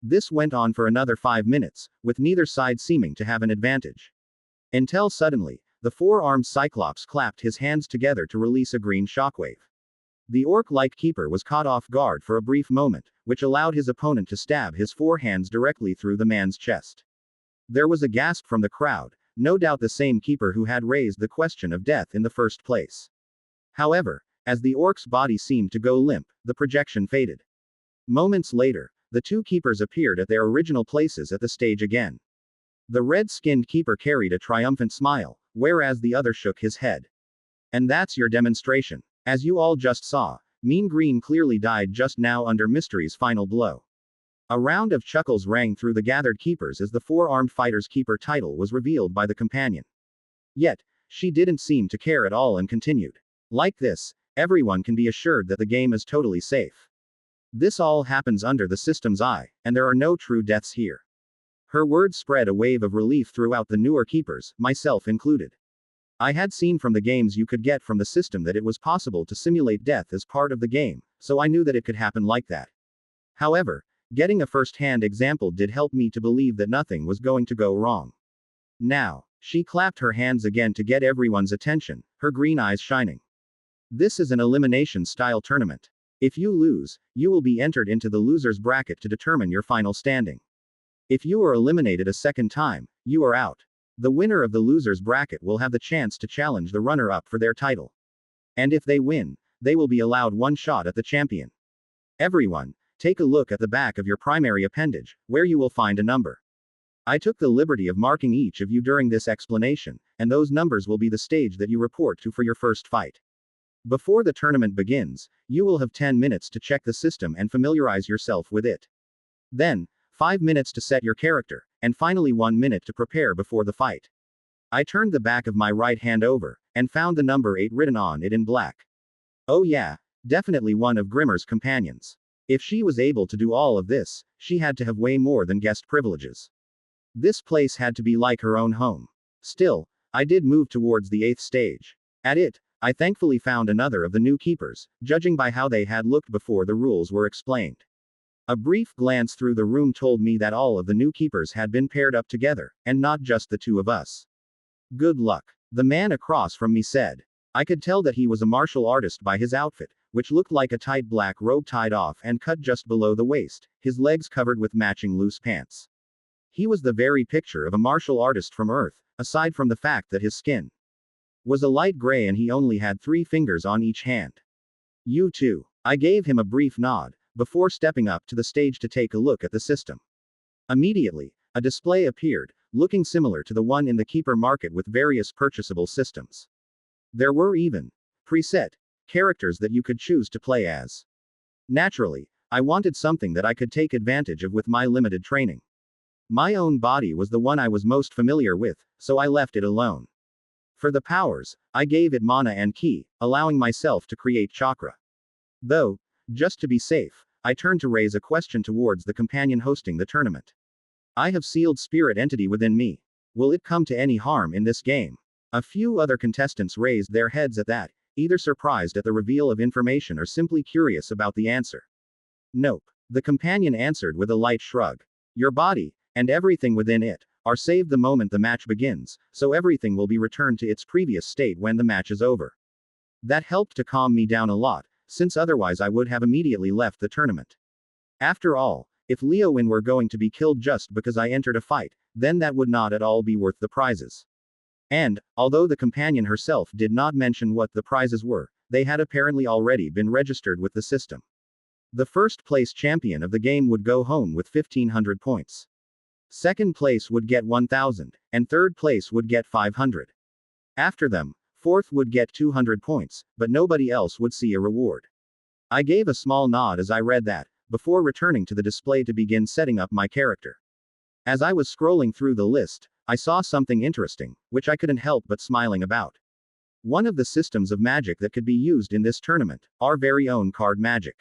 Speaker 1: This went on for another 5 minutes, with neither side seeming to have an advantage. Until suddenly, the four-armed Cyclops clapped his hands together to release a green shockwave. The orc-like keeper was caught off guard for a brief moment, which allowed his opponent to stab his four hands directly through the man's chest. There was a gasp from the crowd, no doubt the same keeper who had raised the question of death in the first place. However, as the orc's body seemed to go limp, the projection faded. Moments later, the two keepers appeared at their original places at the stage again. The red-skinned keeper carried a triumphant smile, whereas the other shook his head. And that's your demonstration. As you all just saw, Mean Green clearly died just now under Mystery's final blow. A round of chuckles rang through the gathered keepers as the four-armed fighter's keeper title was revealed by the companion. Yet, she didn't seem to care at all and continued. Like this, everyone can be assured that the game is totally safe. This all happens under the system's eye, and there are no true deaths here. Her words spread a wave of relief throughout the newer keepers, myself included. I had seen from the games you could get from the system that it was possible to simulate death as part of the game, so I knew that it could happen like that. However, getting a first-hand example did help me to believe that nothing was going to go wrong. Now, she clapped her hands again to get everyone's attention, her green eyes shining. This is an elimination-style tournament. If you lose, you will be entered into the loser's bracket to determine your final standing. If you are eliminated a second time, you are out. The winner of the loser's bracket will have the chance to challenge the runner-up for their title. And if they win, they will be allowed one shot at the champion. Everyone, take a look at the back of your primary appendage, where you will find a number. I took the liberty of marking each of you during this explanation, and those numbers will be the stage that you report to for your first fight. Before the tournament begins, you will have 10 minutes to check the system and familiarize yourself with it. Then, 5 minutes to set your character, and finally 1 minute to prepare before the fight. I turned the back of my right hand over, and found the number 8 written on it in black. Oh yeah, definitely one of Grimmer's companions. If she was able to do all of this, she had to have way more than guest privileges. This place had to be like her own home. Still, I did move towards the 8th stage. At it, I thankfully found another of the new keepers, judging by how they had looked before the rules were explained. A brief glance through the room told me that all of the new keepers had been paired up together, and not just the two of us. Good luck, the man across from me said. I could tell that he was a martial artist by his outfit, which looked like a tight black robe tied off and cut just below the waist, his legs covered with matching loose pants. He was the very picture of a martial artist from Earth, aside from the fact that his skin was a light gray and he only had 3 fingers on each hand. You too. I gave him a brief nod, before stepping up to the stage to take a look at the system. Immediately, a display appeared, looking similar to the one in the keeper market with various purchasable systems. There were even preset characters that you could choose to play as. Naturally, I wanted something that I could take advantage of with my limited training. My own body was the one I was most familiar with, so I left it alone. For the powers, I gave it mana and ki, allowing myself to create chakra. Though, just to be safe, I turned to raise a question towards the companion hosting the tournament. I have sealed spirit entity within me. Will it come to any harm in this game? A few other contestants raised their heads at that, either surprised at the reveal of information or simply curious about the answer. Nope. The companion answered with a light shrug. Your body, and everything within it, are saved the moment the match begins, so everything will be returned to its previous state when the match is over. That helped to calm me down a lot, since otherwise I would have immediately left the tournament. After all, if Leowin were going to be killed just because I entered a fight, then that would not at all be worth the prizes. And, although the companion herself did not mention what the prizes were, they had apparently already been registered with the system. The first place champion of the game would go home with 1500 points. Second place would get 1000, and third place would get 500. After them, fourth would get 200 points, but nobody else would see a reward. I gave a small nod as I read that, before returning to the display to begin setting up my character. As I was scrolling through the list, I saw something interesting, which I couldn't help but smiling about. One of the systems of magic that could be used in this tournament, our very own card magic.